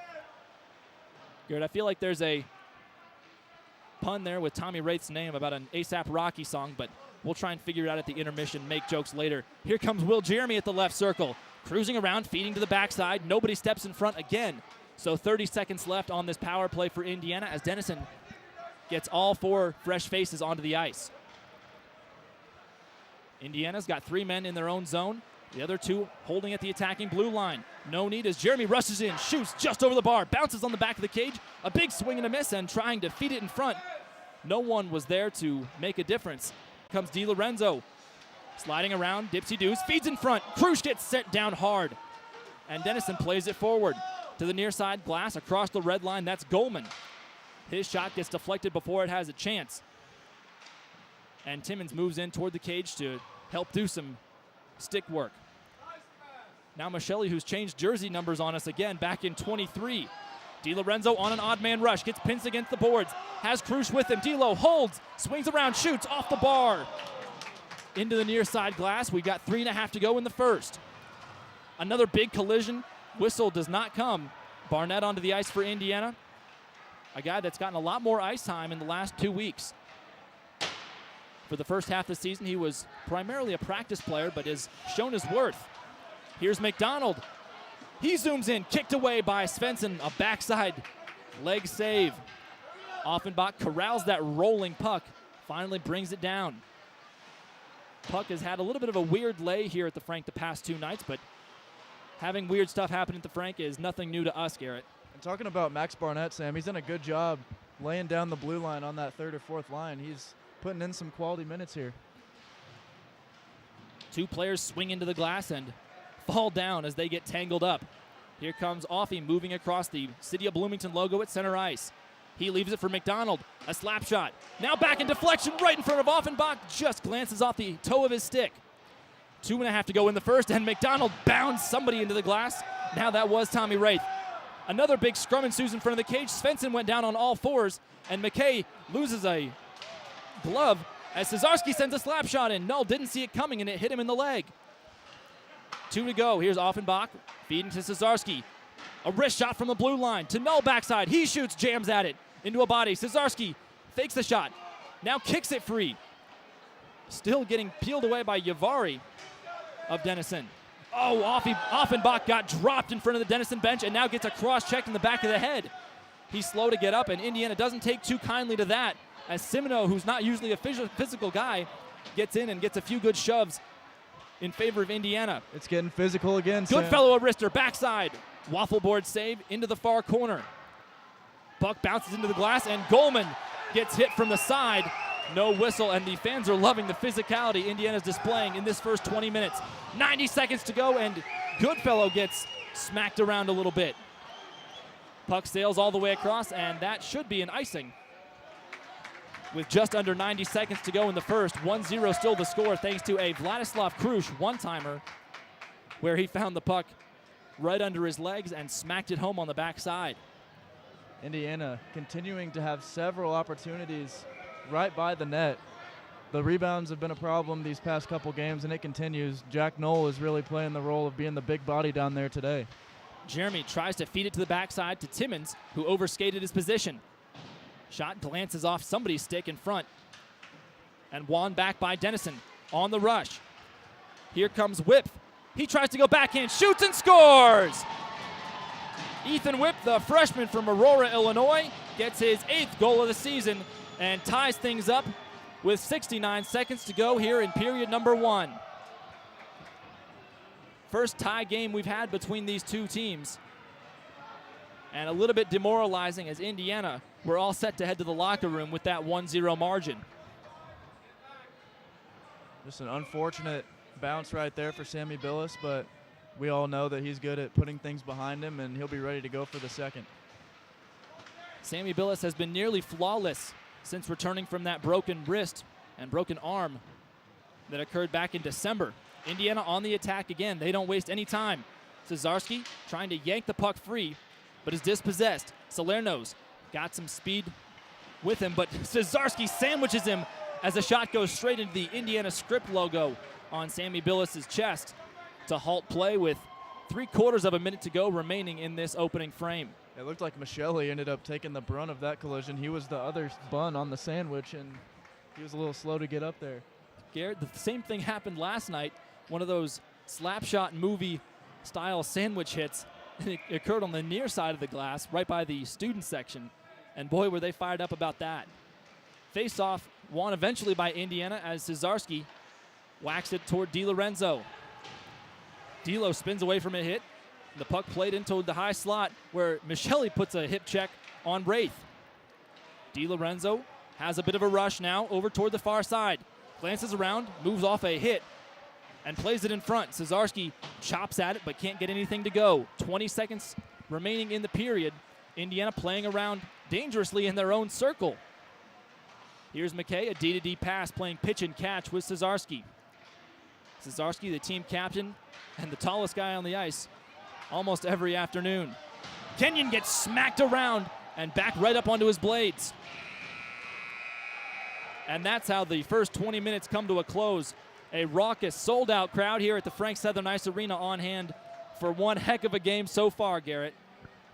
Garrett, I feel like there's a pun there with Tommy Wraith's name about an ASAP Rocky song, but we'll try and figure it out at the intermission, make jokes later. Here comes Will Jeremy at the left circle, cruising around, feeding to the backside. Nobody steps in front again. So 30 seconds left on this power play for Indiana as Denison gets all 4 fresh faces onto the ice. Indiana's got 3 men in their own zone. The other 2 holding at the attacking blue line. No need as Jeremy rushes in, shoots just over the bar, bounces on the back of the cage. A big swing and a miss and trying to feed it in front. No one was there to make a difference. Comes Di Lorenzo, sliding around, dipsy-doos, feeds in front. Krush gets sent down hard. And Denison plays it forward to the near side glass across the red line. That's Goldman. His shot gets deflected before it has a chance. And Timmons moves in toward the cage to help do some stick work. Now Michelli, who's changed jersey numbers on us again, back in 23. Di Lorenzo on an odd man rush, gets pinned against the boards, has Krush with him. D'Lo holds, swings around, shoots off the bar. into the near side glass. We've got 3.5 to go in the first. Another big collision. Whistle does not come. Barnett onto the ice for Indiana. A guy that's gotten a lot more ice time in the last 2 weeks. For the first half of the season, he was primarily a practice player, but has shown his worth. Here's McDonald. He zooms in, kicked away by Svensson, a backside leg save. Offenbach corrals that rolling puck, finally brings it down. Puck has had a little bit of a weird lay here at the Frank the past 2 nights, but having weird stuff happen at the Frank is nothing new to us, Garrett. And talking about Max Barnett, Sam, he's done a good job laying down the blue line on that 3rd or 4th line. He's putting in some quality minutes here. 2 players swing into the glass and fall down as they get tangled up. Here comes Offie moving across the City of Bloomington logo at center ice. He leaves it for McDonald, a slap shot. Now back in deflection right in front of Offenbach, just glances off the toe of his stick. 2.5 to go in the first, and McDonald bounds somebody into the glass. Now that was Tommy Wraith. Another big scrum ensues in front of the cage. Svensson went down on all 4s, and McKay loses a glove as Cesarski sends a slap shot in. Null didn't see it coming, and it hit him in the leg. 2 to go. Here's Offenbach feeding to Cesarski. A wrist shot from the blue line to Null backside. He shoots, jams at it into a body. Cesarski fakes the shot. Now kicks it free. Still getting peeled away by Yavari of Denison. Oh, Offenbach got dropped in front of the Denison bench and now gets a cross-check in the back of the head. He's slow to get up, and Indiana doesn't take too kindly to that, as Simino, who's not usually a physical guy, gets in and gets a few good shoves in favor of Indiana. It's getting physical again, Sam. Goodfellow a wrister, backside. Waffle board save into the far corner. Puck bounces into the glass, and Goldman gets hit from the side. No whistle, and the fans are loving the physicality Indiana's displaying in this first 20 minutes. 90 seconds to go, and Goodfellow gets smacked around a little bit. Puck sails all the way across, and that should be an icing. With just under 90 seconds to go in the first, 1-0 still the score thanks to a Vladislav Krush one-timer where he found the puck right under his legs and smacked it home on the backside. Indiana continuing to have several opportunities right by the net. The rebounds have been a problem these past couple games, and it continues. Jack Knoll is really playing the role of being the big body down there today. Jeremy tries to feed it to the backside to Timmons, who overskated his position. Shot glances off somebody's stick in front. And won back by Denison on the rush. Here comes Whip. He tries to go backhand, shoots and scores! Ethan Whip, the freshman from Aurora, Illinois, gets his 8th goal of the season and ties things up with 69 seconds to go here in period number 1. First tie game we've had between these two teams. And a little bit demoralizing as Indiana were all set to head to the locker room with that 1-0 margin. Just an unfortunate bounce right there for Sammy Billis, but we all know that he's good at putting things behind him, and he'll be ready to go for the second. Sammy Billis has been nearly flawless since returning from that broken wrist and broken arm that occurred back in December. Indiana on the attack again. They don't waste any time. Cesarski trying to yank the puck free, but is dispossessed. Salerno's got some speed with him, but Cesarski sandwiches him as a shot goes straight into the Indiana script logo on Sammy Billis's chest to halt play with 3/4 of a minute to go remaining in this opening frame. It looked like Michelli ended up taking the brunt of that collision. He was the other bun on the sandwich, and he was a little slow to get up there. Garrett, the same thing happened last night. One of those slap shot movie style sandwich hits. It occurred on the near side of the glass, right by the student section. And boy, were they fired up about that. Face-off won eventually by Indiana as Cesarski whacks it toward DiLorenzo. D'Lo spins away from a hit. The puck played into the high slot where Michelli puts a hip check on Wraith. DiLorenzo has a bit of a rush now over toward the far side. Glances around, moves off a hit, and plays it in front. Cesarski chops at it but can't get anything to go. 20 seconds remaining in the period. Indiana playing around dangerously in their own circle. Here's McKay, a D-to-D pass, playing pitch and catch with Cesarski. Cesarski, the team captain and the tallest guy on the ice almost every afternoon. Kenyon gets smacked around and back right up onto his blades. And that's how the first 20 minutes come to a close A raucous, sold-out crowd here at the Frank Southern Ice Arena on hand for one heck of a game so far, Garrett.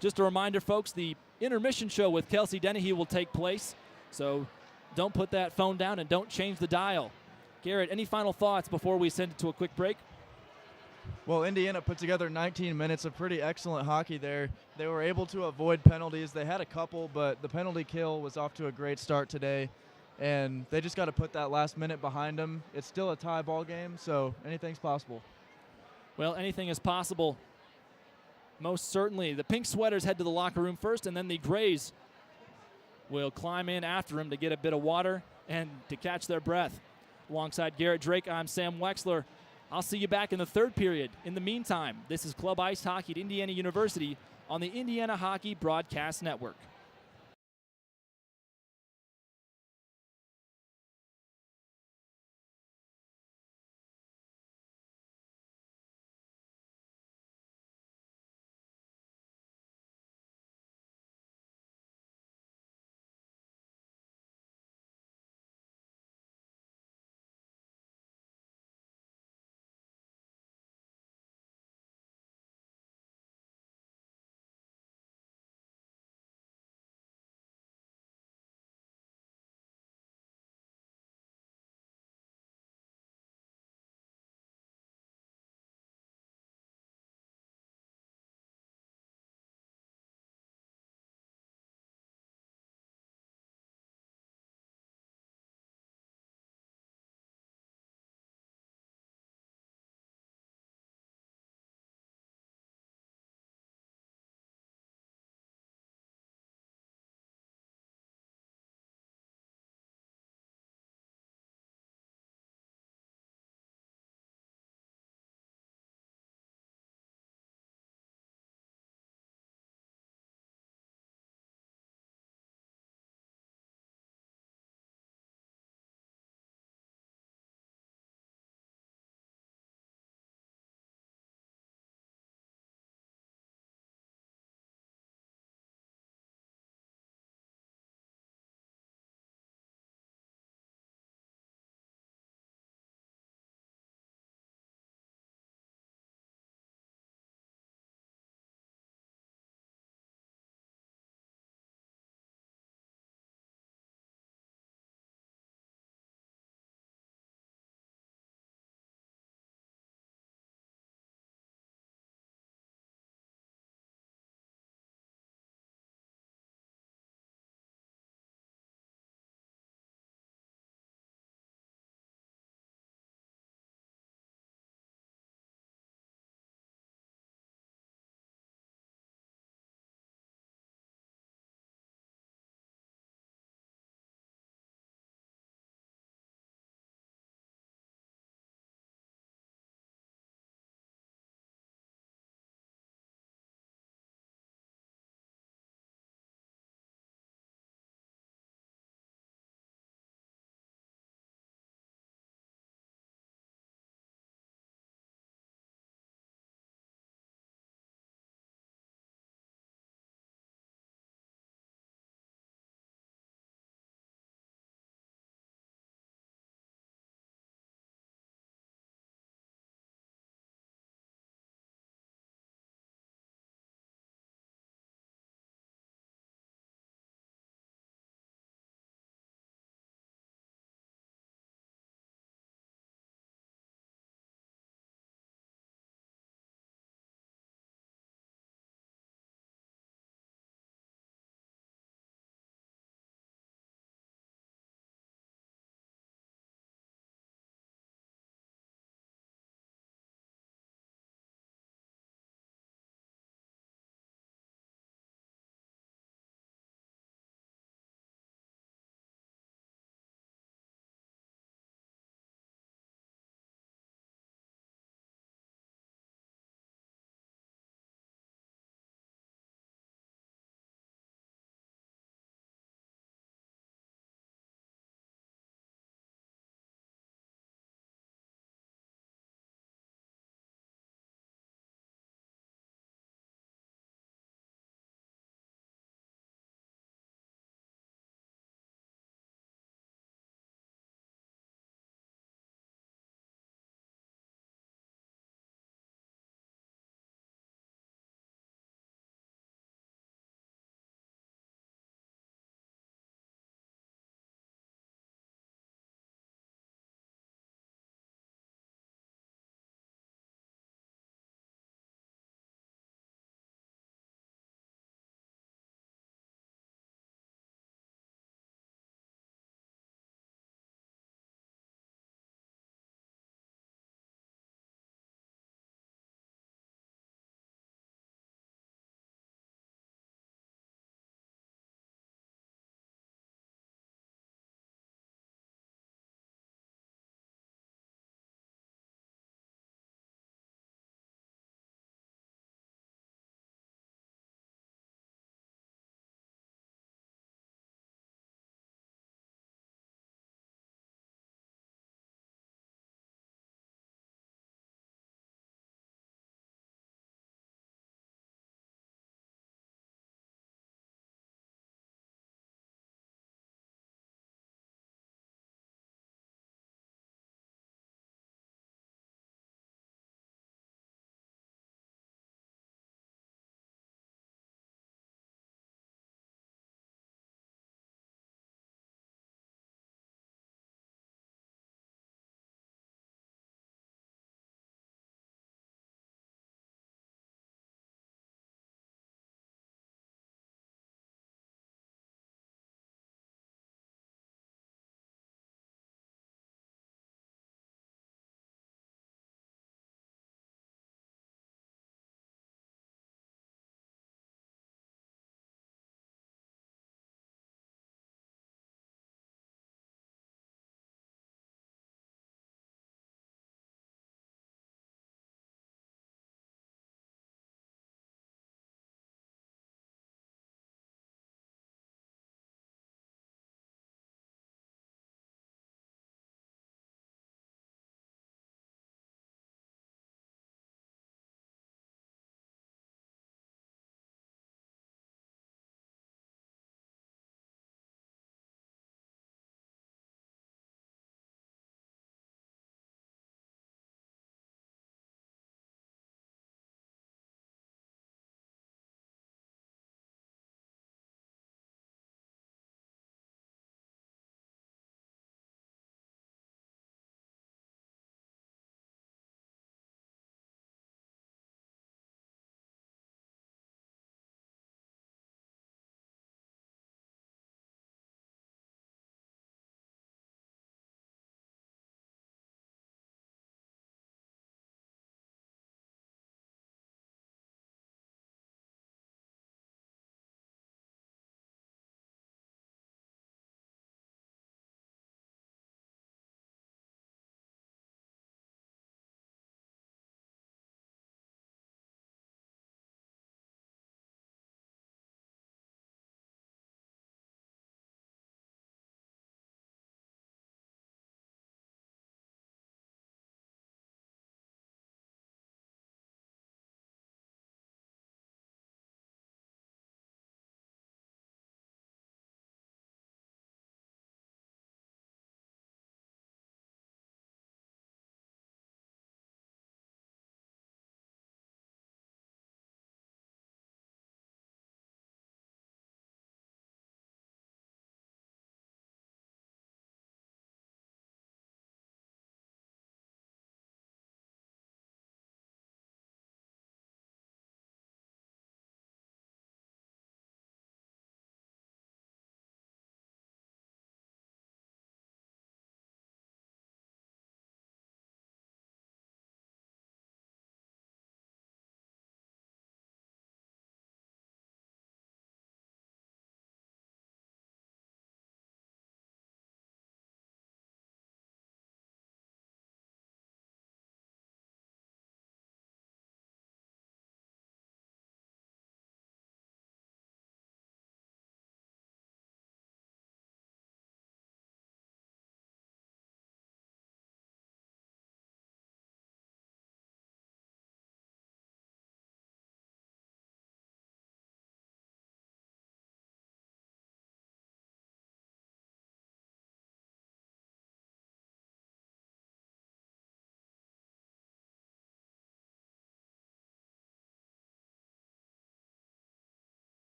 Just a reminder, folks, the intermission show with Kelsey Dennehy will take place, so don't put that phone down and don't change the dial. Garrett, any final thoughts before we send it to a quick break? Well, Indiana put together 19 minutes of pretty excellent hockey there. They were able to avoid penalties. They had a couple, but the penalty kill was off to a great start today, and they just got to put that last minute behind them. It's still a tie ball game, so anything's possible. Well, anything is possible. Most certainly. The pink sweaters head to the locker room first, and then the grays will climb in after him to get a bit of water and to catch their breath. Alongside Garrett Drake, I'm Sam Wexler. I'll see you back in the third period. In the meantime, this is Club Ice Hockey at Indiana University on the Indiana Hockey Broadcast Network.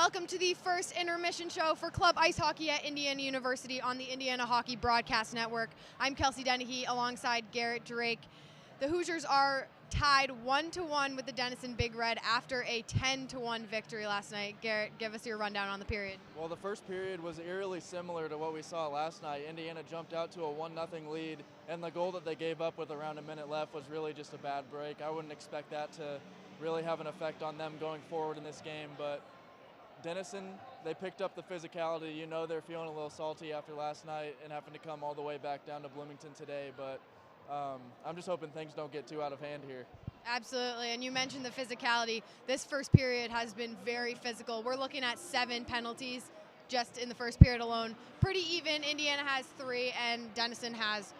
Welcome to the first intermission show for club ice hockey at Indiana University on the Indiana Hockey Broadcast Network. I'm Kelsey Dennehy alongside Garrett Drake. The Hoosiers are tied 1-1 with the Denison Big Red after a 10-1 victory last night. Garrett, give us your rundown on the period. Well, the first period was eerily similar to what we saw last night. Indiana jumped out to a 1-0 lead, and the goal that they gave up with around a minute left was really just a bad break. I wouldn't expect that to really have an effect on them going forward in this game, but Denison, they picked up the physicality. You know they're feeling a little salty after last night and having to come all the way back down to Bloomington today, but I'm just hoping things don't get too out of hand here. Absolutely, and you mentioned the physicality. This first period has been very physical. We're looking at 7 penalties just in the first period alone. Pretty even. Indiana has 3 and Denison has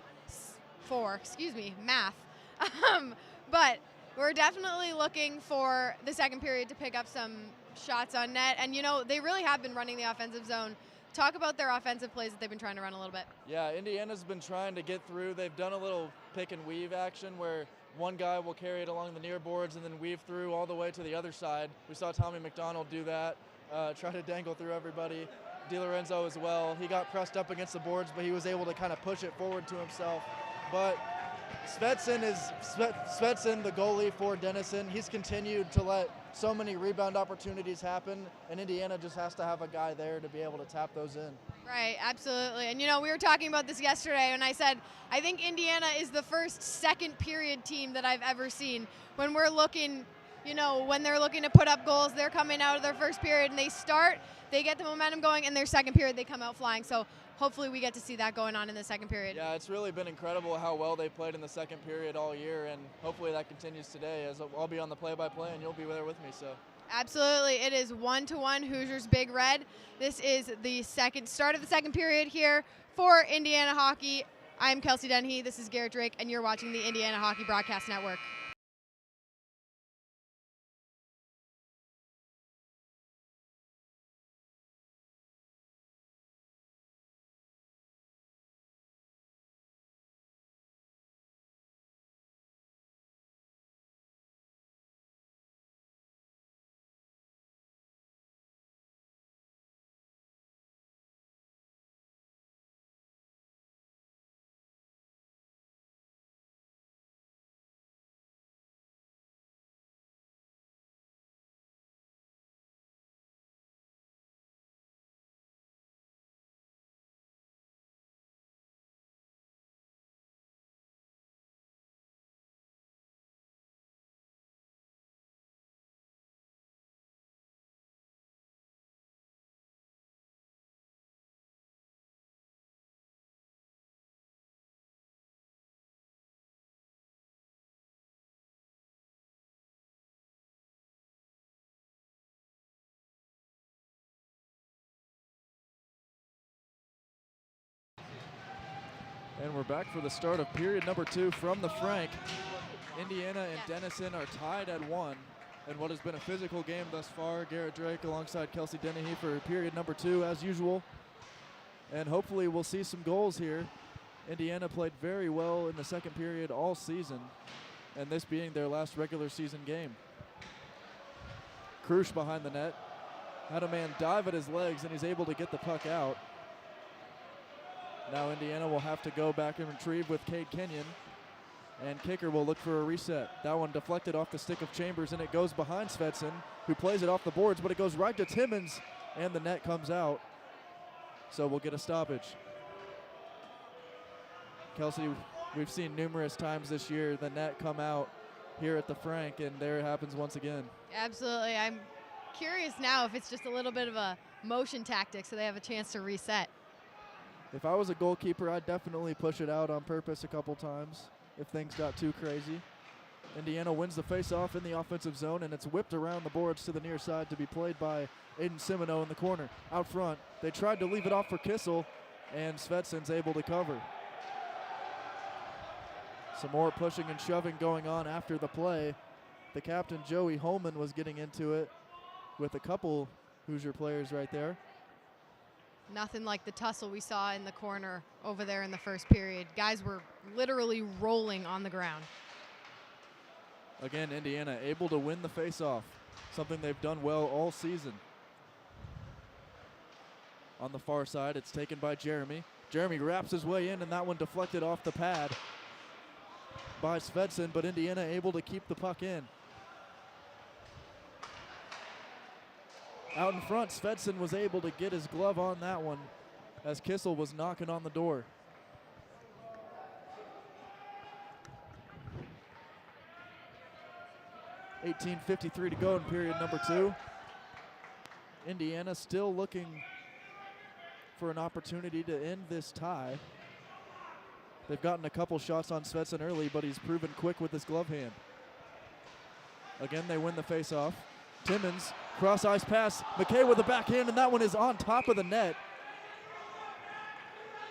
4. Excuse me, math. But we're definitely looking for the second period to pick up some shots on net, and you know they really have been running the offensive zone. Talk about their offensive plays that they've been trying to run a little bit. Yeah, Indiana's been trying to get through. They've done a little pick and weave action where one guy will carry it along the near boards and then weave through all the way to the other side. We saw Tommy McDonald do that, try to dangle through everybody. DiLorenzo as well. He got pressed up against the boards, but he was able to kind of push it forward to himself. But Svetsson, the goalie for Denison, he's continued to let so many rebound opportunities happen, and Indiana just has to have a guy there to be able to tap those in. Right, absolutely. And you know, we were talking about this yesterday, and I said, I think Indiana is the first second period team that I've ever seen. When we're looking, you know, when they're looking to put up goals, they're coming out of their first period and they start, they get the momentum going, and their second period they come out flying. So hopefully we get to see that going on in the second period. Yeah, it's really been incredible how well they played in the second period all year, and hopefully that continues today, as I'll be on the play-by-play and you'll be there with me. So absolutely, it is 1-1 Hoosiers Big Red. This is the start of the second period here for Indiana Hockey. I'm Kelsey Dennehy, this is Garrett Drake, and you're watching the Indiana Hockey Broadcast Network. And we're back for the start of period number 2 from the Frank. Indiana and Denison are tied at 1 in what has been a physical game thus far. Garrett Drake alongside Kelsey Dennehy for period number 2 as usual. And hopefully we'll see some goals here. Indiana played very well in the second period all season, and this being their last regular season game. Krush behind the net. Had a man dive at his legs, and he's able to get the puck out. Now Indiana will have to go back and retrieve with Cade Kenyon, and kicker will look for a reset. That one deflected off the stick of Chambers, and it goes behind Svetsson, who plays it off the boards, but it goes right to Timmons, and the net comes out. So we'll get a stoppage. Kelsey, we've seen numerous times this year the net come out here at the Frank, and there it happens once again. Absolutely. I'm curious now if it's just a little bit of a motion tactic so they have a chance to reset. If I was a goalkeeper, I'd definitely push it out on purpose a couple times if things got too crazy. Indiana wins the face-off in the offensive zone, and it's whipped around the boards to the near side to be played by Aiden Simoneau in the corner. Out front, they tried to leave it off for Kissel, and Svetsson's able to cover. Some more pushing and shoving going on after the play. The captain, Joey Holman, was getting into it with a couple Hoosier players right there. Nothing like the tussle we saw in the corner over there in the first period. Guys were literally rolling on the ground. Again, Indiana able to win the face-off, something they've done well all season. On the far side, it's taken by Jeremy. Jeremy wraps his way in, and that one deflected off the pad by Svensson, but Indiana able to keep the puck in. Out in front, Svensson was able to get his glove on that one as Kissel was knocking on the door. .18:53 to go in period number 2. Indiana still looking for an opportunity to end this tie. They've gotten a couple shots on Svensson early, but he's proven quick with his glove hand. Again, they win the faceoff. Timmons, cross ice pass, McKay with the backhand, and that one is on top of the net.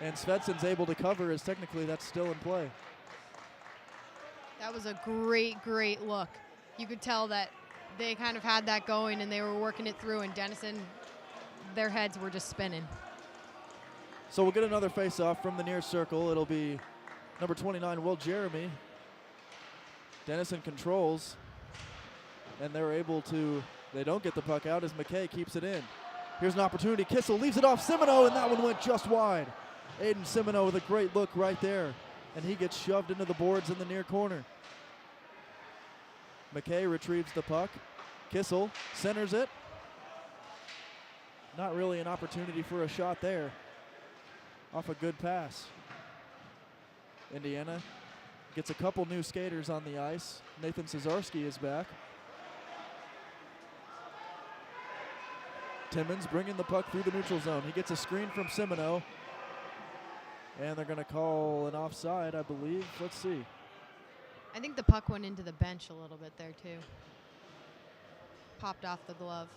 And Svensson's able to cover, as technically that's still in play. That was a great, great look. You could tell that they kind of had that going and they were working it through, and Denison, their heads were just spinning. So we'll get another face-off from the near circle. It'll be number 29, Will Jeremy. Denison controls, and they're able to, they don't get the puck out as McKay keeps it in. Here's an opportunity. Kissel leaves it off Simoneau, and that one went just wide. Aiden Simoneau with a great look right there, and he gets shoved into the boards in the near corner. McKay retrieves the puck. Kissel centers it. Not really an opportunity for a shot there. Off a good pass. Indiana gets a couple new skaters on the ice. Nathan Cesarski is back. Timmons bringing the puck through the neutral zone. He gets a screen from Simoneau. And they're going to call an offside, I believe. Let's see. I think the puck went into the bench a little bit there, too. Popped off the glove.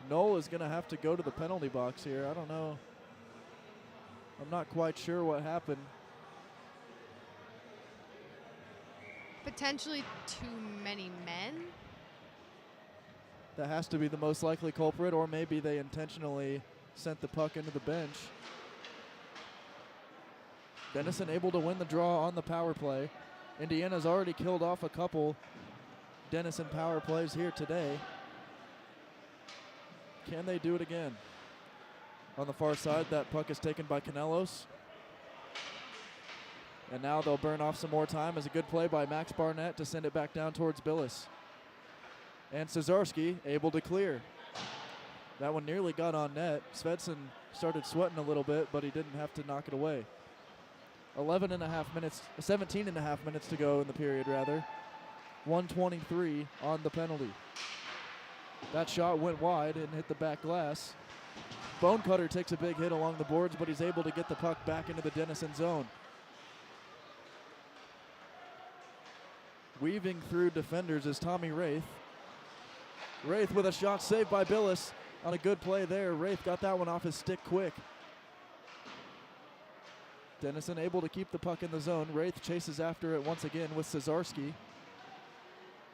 Knoll is going to have to go to the penalty box here. I don't know. I'm not quite sure what happened. Potentially too many men. That has to be the most likely culprit, or maybe they intentionally sent the puck into the bench. Denison able to win the draw on the power play. Indiana's already killed off a couple Denison power plays here today. Can they do it again? On the far side, that puck is taken by Canelos. And now they'll burn off some more time as a good play by Max Barnett to send it back down towards Billis. And Cesarski able to clear. That one nearly got on net. Svensson started sweating a little bit, but he didn't have to knock it away. 17 and a half minutes to go in the period, rather. 1:23 on the penalty. That shot went wide and hit the back glass. Bonecutter takes a big hit along the boards, but he's able to get the puck back into the Denison zone. Weaving through defenders is Tommy Wraith. Wraith with a shot saved by Billis on a good play there. Wraith got that one off his stick quick. Denison able to keep the puck in the zone. Wraith chases after it once again with Cesarski.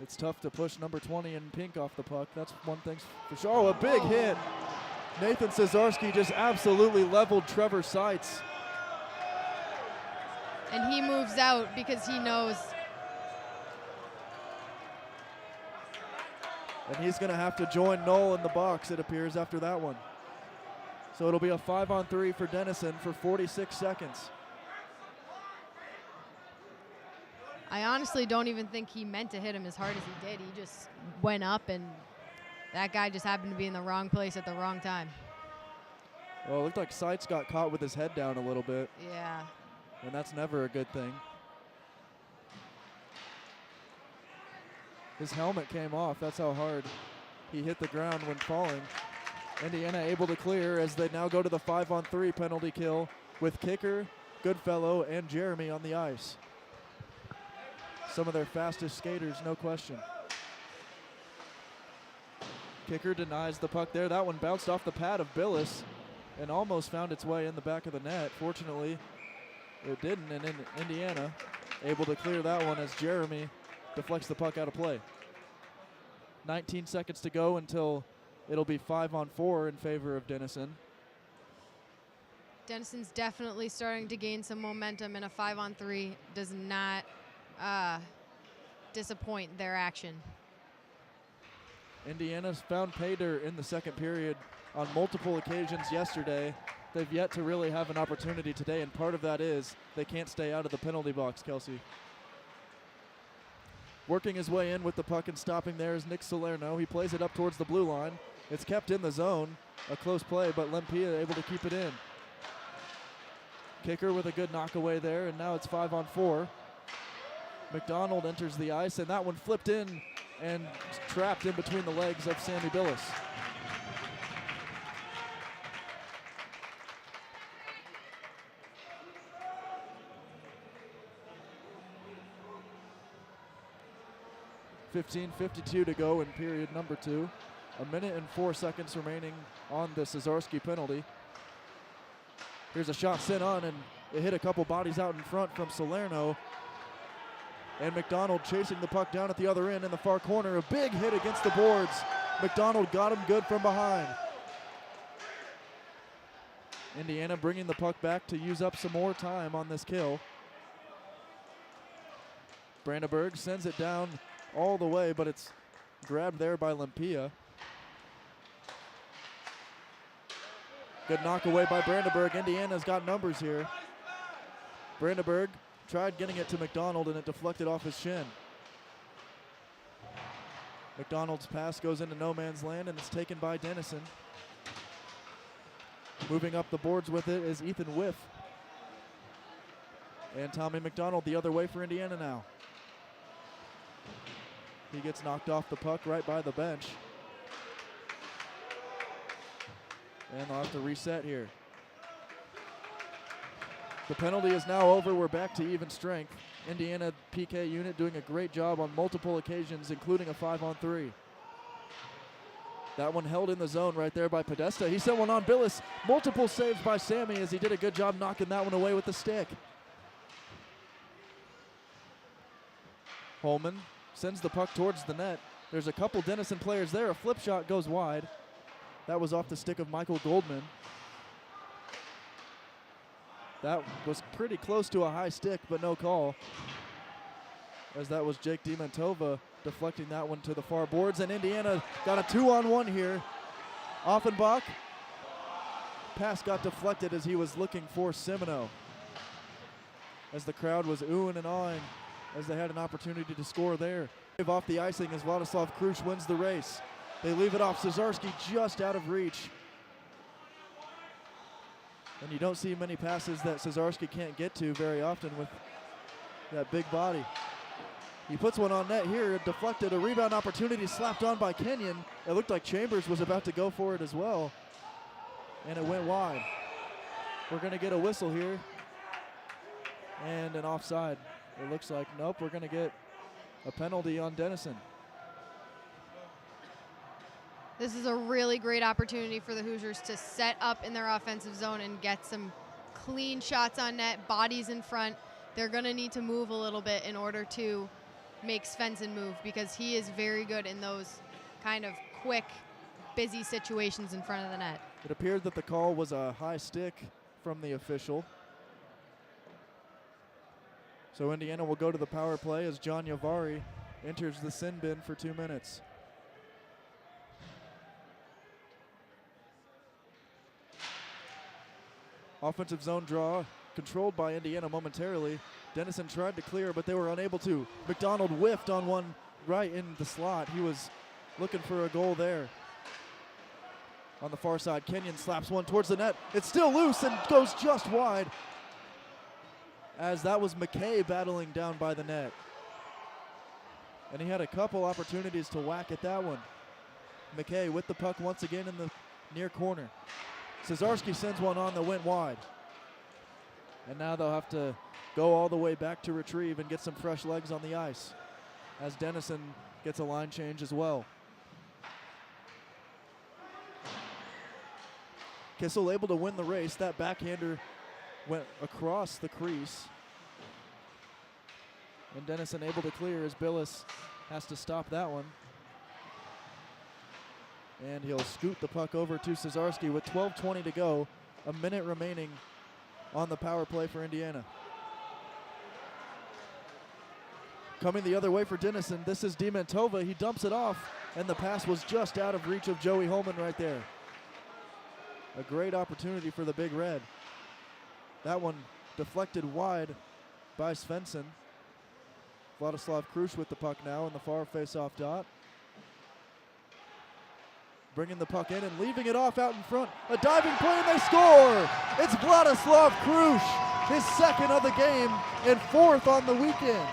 It's tough to push number 20 in pink off the puck. That's one thing for sure. Oh, a big hit. Nathan Cesarski just absolutely leveled Trevor Seitz. And he moves out because he knows. And he's going to have to join Knoll in the box, it appears, after that one. So it'll be a 5-on-3 for Denison for 46 seconds. I honestly don't even think he meant to hit him as hard as he did. He just went up, and that guy just happened to be in the wrong place at the wrong time. Well, it looked like Seitz got caught with his head down a little bit. Yeah. And that's never a good thing. His helmet came off. That's how hard he hit the ground when falling. Indiana able to clear as they now go to the 5-on-3 penalty kill with Kicker, Goodfellow, and Jeremy on the ice. Some of their fastest skaters, no question. Kicker denies the puck there. That one bounced off the pad of Billis and almost found its way in the back of the net. Fortunately, it didn't, and Indiana able to clear that one as Jeremy deflects the puck out of play. 19 seconds to go until it'll be 5-on-4 in favor of Denison. Denison's definitely starting to gain some momentum, and a 5-on-3 does not disappoint their action. Indiana's found pay dirt in the second period on multiple occasions yesterday. They've yet to really have an opportunity today, and part of that is they can't stay out of the penalty box, Kelsey. Working his way in with the puck and stopping there is Nick Salerno. He plays it up towards the blue line. It's kept in the zone. A close play, but Lempia able to keep it in. Kicker with a good knockaway there, and now it's 5-on-4. McDonald enters the ice, and that one flipped in and trapped in between the legs of Sammy Billis. .52 to go in period number 2. 1 minute and 4 seconds remaining on the Cesarski penalty. Here's a shot sent on, and it hit a couple bodies out in front from Salerno. And McDonald chasing the puck down at the other end in the far corner. A big hit against the boards. McDonald got him good from behind. Indiana bringing the puck back to use up some more time on this kill. Brandenburg sends it down all the way, but it's grabbed there by Lempia. Good knockaway by Brandenburg. Indiana's got numbers here. Brandenburg tried getting it to McDonald, and it deflected off his shin. McDonald's pass goes into no man's land, and it's taken by Denison. Moving up the boards with it is Ethan Whiff. And Tommy McDonald the other way for Indiana now. He gets knocked off the puck right by the bench. And they'll have to reset here. The penalty is now over. We're back to even strength. Indiana PK unit doing a great job on multiple occasions, including a 5-on-3. That one held in the zone right there by Podesta. He sent one on Billis. Multiple saves by Sammy as he did a good job knocking that one away with the stick. Holman sends the puck towards the net. There's a couple Denison players there. A flip shot goes wide. That was off the stick of Michael Goldman. That was pretty close to a high stick, but no call. As that was Jake Dementova deflecting that one to the far boards, and Indiana got a 2-on-1 here. Offenbach. Pass got deflected as he was looking for Semino. As the crowd was oohing and awing as they had an opportunity to score there. Off the icing as Vladislav Krush wins the race. They leave it off. Cesarski just out of reach. And you don't see many passes that Cesarski can't get to very often with that big body. He puts one on net here, deflected, a rebound opportunity slapped on by Kenyon. It looked like Chambers was about to go for it as well. And it went wide. We're gonna get a whistle here. And an offside. It looks like, nope, we're gonna get a penalty on Denison. This is a really great opportunity for the Hoosiers to set up in their offensive zone and get some clean shots on net, bodies in front. They're going to need to move a little bit in order to make Svensson move, because he is very good in those kind of quick, busy situations in front of the net. It appeared that the call was a high stick from the official. So Indiana will go to the power play as John Yavari enters the sin bin for 2 minutes. Offensive zone draw controlled by Indiana momentarily. Denison tried to clear, but they were unable to. McDonald whiffed on one right in the slot. He was looking for a goal there. On the far side, Kenyon slaps one towards the net. It's still loose and goes just wide, as that was McKay battling down by the net. And he had a couple opportunities to whack at that one. McKay with the puck once again in the near corner. Cesarski sends one on that went wide. And now they'll have to go all the way back to retrieve and get some fresh legs on the ice, as Denison gets a line change as well. Kissel able to win the race. That backhander went across the crease. And Denison able to clear as Billis has to stop that one. And he'll scoot the puck over to Cesarski with 12:20 to go. A minute remaining on the power play for Indiana. Coming the other way for Denison, this is Dementova. He dumps it off, and the pass was just out of reach of Joey Holman right there. A great opportunity for the Big Red. That one deflected wide by Svensson. Vladislav Krush with the puck now in the far face-off dot. Bringing the puck in and leaving it off out in front. A diving play and they score! It's Vladislav Krush, his second of the game and fourth on the weekend.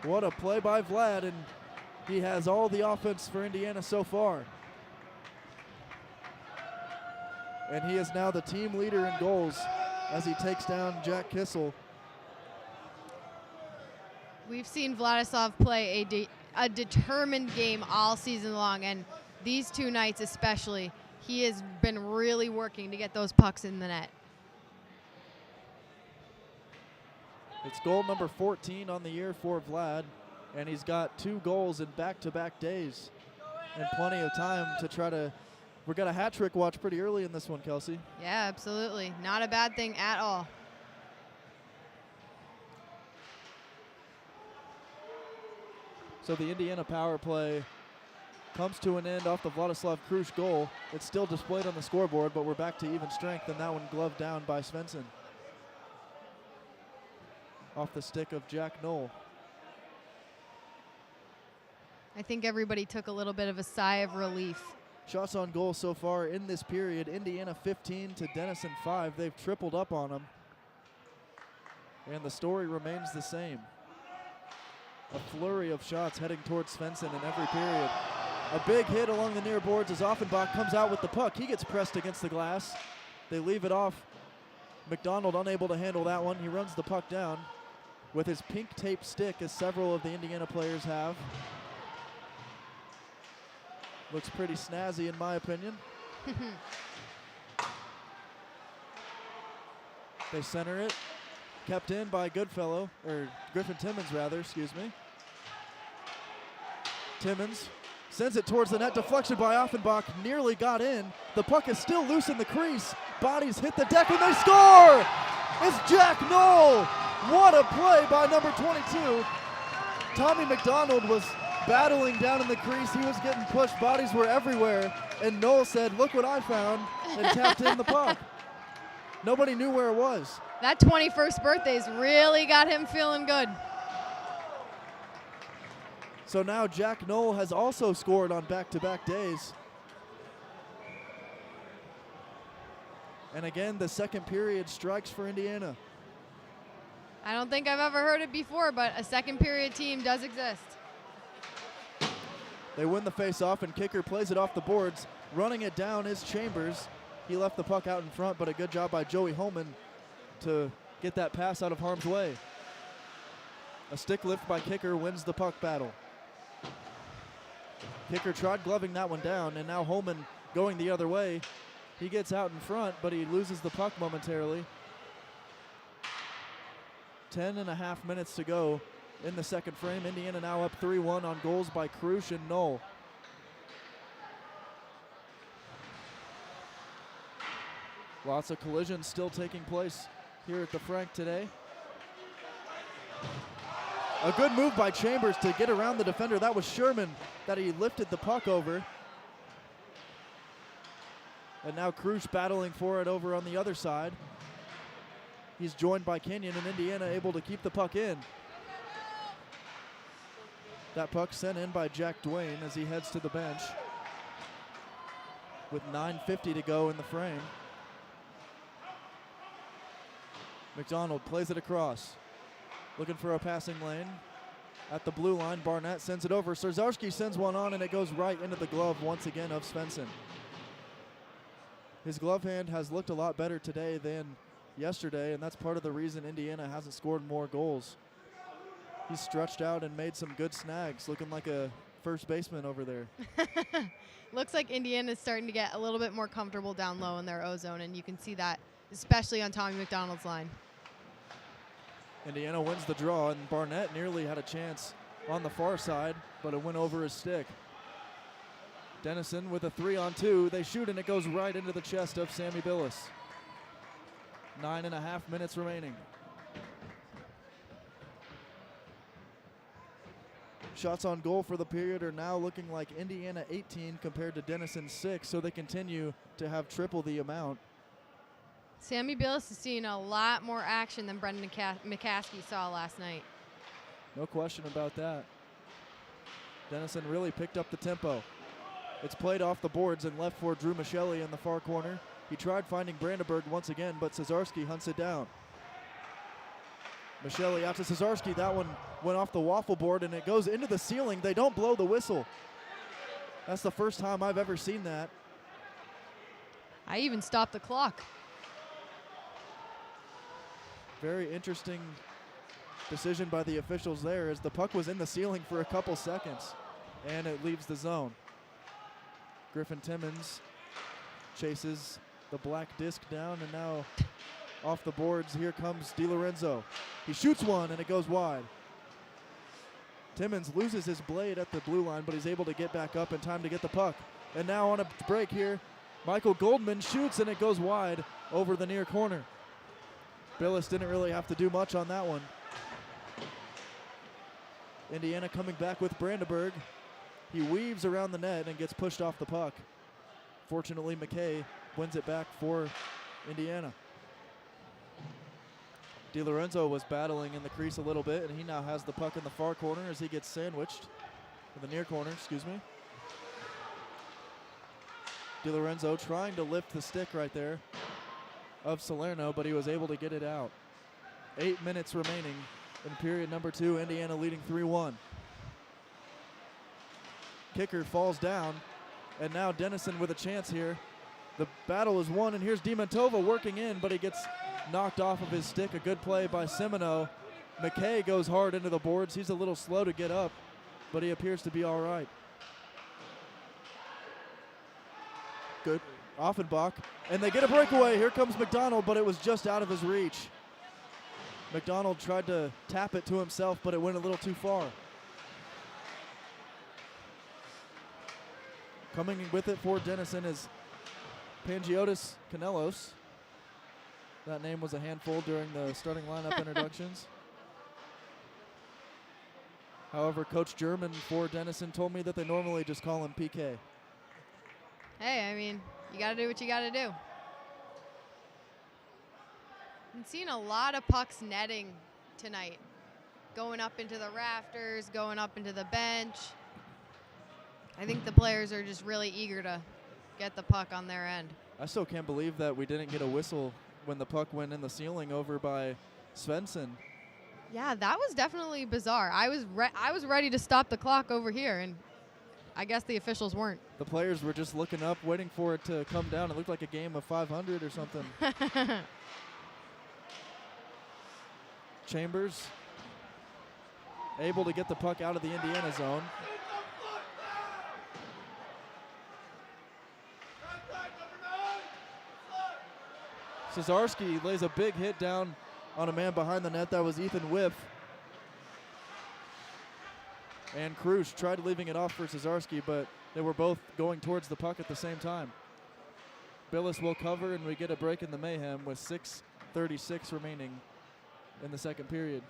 What a play by Vlad, and he has all the offense for Indiana so far. And he is now the team leader in goals as he takes down Jack Kissel. We've seen Vladislav play a determined game all season long, and these two nights especially, he has been really working to get those pucks in the net. It's goal number 14 on the year for Vlad, and he's got 2 goals in back-to-back days and plenty of time to try to. We've got a hat trick watch pretty early in this one, Kelsey. Yeah, absolutely. Not a bad thing at all. So the Indiana power play comes to an end off the Vladislav Krush goal. It's still displayed on the scoreboard, but we're back to even strength, and that one gloved down by Svensson. Off the stick of Jack Knoll. I think everybody took a little bit of a sigh of relief. Shots on goal so far in this period, Indiana 15 to Denison 5. They've tripled up on them. And the story remains the same. A flurry of shots heading towards Svensson in every period. A big hit along the near boards as Offenbach comes out with the puck. He gets pressed against the glass. They leave it off. McDonald unable to handle that one. He runs the puck down with his pink tape stick, as several of the Indiana players have. Looks pretty snazzy in my opinion. They center it. Kept in by Goodfellow, or Griffin Timmons rather, excuse me. Timmons sends it towards the net, deflection by Offenbach, nearly got in. The puck is still loose in the crease. Bodies hit the deck and they score! It's Jack Knoll! What a play by number 22. Tommy McDonald was battling down in the crease. He was getting pushed, bodies were everywhere, and Knoll said, "Look what I found," and tapped in the puck. Nobody knew where it was. That 21st birthday's really got him feeling good. So now Jack Knoll has also scored on back-to-back days. And again, the second period strikes for Indiana. I don't think I've ever heard it before, but a second period team does exist. They win the face-off, and Kicker plays it off the boards. Running it down is Chambers. He left the puck out in front, but a good job by Joey Holman to get that pass out of harm's way. A stick lift by Kicker wins the puck battle. Kicker tried gloving that one down, and now Holman going the other way. He gets out in front, but he loses the puck momentarily. 10.5 minutes to go in the second frame. Indiana now up 3-1 on goals by Krush and Knoll. Lots of collisions still taking place here at the Frank today. A good move by Chambers to get around the defender. That was Sherman that he lifted the puck over. And now Krush battling for it over on the other side. He's joined by Kenyon, and Indiana able to keep the puck in. That puck sent in by Jack Duane as he heads to the bench with 9:50 to go in the frame. McDonald plays it across, looking for a passing lane. At the blue line, Barnett sends it over. Serzarski sends one on, and it goes right into the glove once again of Svensson. His glove hand has looked a lot better today than yesterday, and that's part of the reason Indiana hasn't scored more goals. He's stretched out and made some good snags, looking like a first baseman over there. Looks like Indiana's starting to get a little bit more comfortable down low in their O-zone, and you can see that especially on Tommy McDonald's line. Indiana wins the draw, and Barnett nearly had a chance on the far side, but it went over his stick. Denison with a 3-on-2. They shoot, and it goes right into the chest of Sammy Billis. 9.5 minutes remaining. Shots on goal for the period are now looking like Indiana 18 compared to Denison 6, so they continue to have triple the amount. Sammy Billis is seeing a lot more action than Brendan McCaskey saw last night. No question about that. Denison really picked up the tempo. It's played off the boards and left for Drew Michelli in the far corner. He tried finding Brandenburg once again, but Cesarski hunts it down. Michelli out to Cesarski. That one went off the waffle board and it goes into the ceiling. They don't blow the whistle. That's the first time I've ever seen that. I even stopped the clock. Very interesting decision by the officials there, as the puck was in the ceiling for a couple seconds and it leaves the zone. Griffin Timmons chases the black disc down, and now off the boards, here comes DiLorenzo. He shoots one and it goes wide. Timmons loses his blade at the blue line, but he's able to get back up in time to get the puck. And now on a break here, Michael Goldman shoots and it goes wide over the near corner. Billis didn't really have to do much on that one. Indiana coming back with Brandenburg. He weaves around the net and gets pushed off the puck. Fortunately, McKay wins it back for Indiana. DiLorenzo was battling in the crease a little bit, and he now has the puck in the far corner as he gets sandwiched. In the near corner, excuse me. DiLorenzo trying to lift the stick right there of Salerno, but he was able to get it out. 8 minutes remaining in period number 2. Indiana leading 3-1. Kicker falls down, and now Denison with a chance here. The battle is won, and here's Dementova working in, but he gets knocked off of his stick. A good play by Semino. McKay goes hard into the boards. He's a little slow to get up, but he appears to be all right. Good. Offenbach, and they get a breakaway. Here comes McDonald, but it was just out of his reach. McDonald tried to tap it to himself, but it went a little too far. Coming with it for Denison is Pangiotis Canelos. That name was a handful during the starting lineup introductions. However, Coach German for Denison told me that they normally just call him PK. Hey, I mean, you got to do what you got to do. I've seen a lot of pucks netting tonight. Going up into the rafters, going up into the bench. I think the players are just really eager to get the puck on their end. I still can't believe that we didn't get a whistle when the puck went in the ceiling over by Svensson. Yeah, that was definitely bizarre. I was ready to stop the clock over here, and I guess the officials weren't. The players were just looking up, waiting for it to come down. It looked like a game of 500 or something. Chambers able to get the puck out of the Indiana zone. Cesarski lays a big hit down on a man behind the net. That was Ethan Whiff. And Krusch tried leaving it off for Cesarski, but they were both going towards the puck at the same time. Billis will cover, and we get a break in the mayhem with 6:36 remaining in the second period.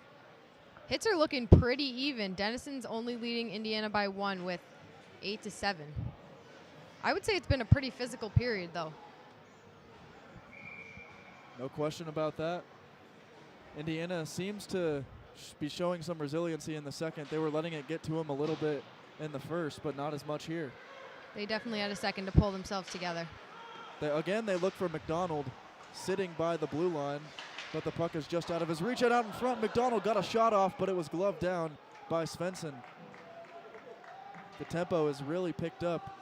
Hits are looking pretty even. Denison's only leading Indiana by 1 with 8-7. I would say it's been a pretty physical period, though. No question about that. Indiana seems to be showing some resiliency in the second. They were letting it get to them a little bit in the first, but not as much here. They definitely had a second to pull themselves together. They look for McDonald sitting by the blue line, but the puck is just out of his reach. And out in front, McDonald got a shot off, but it was gloved down by Svensson. The tempo has really picked up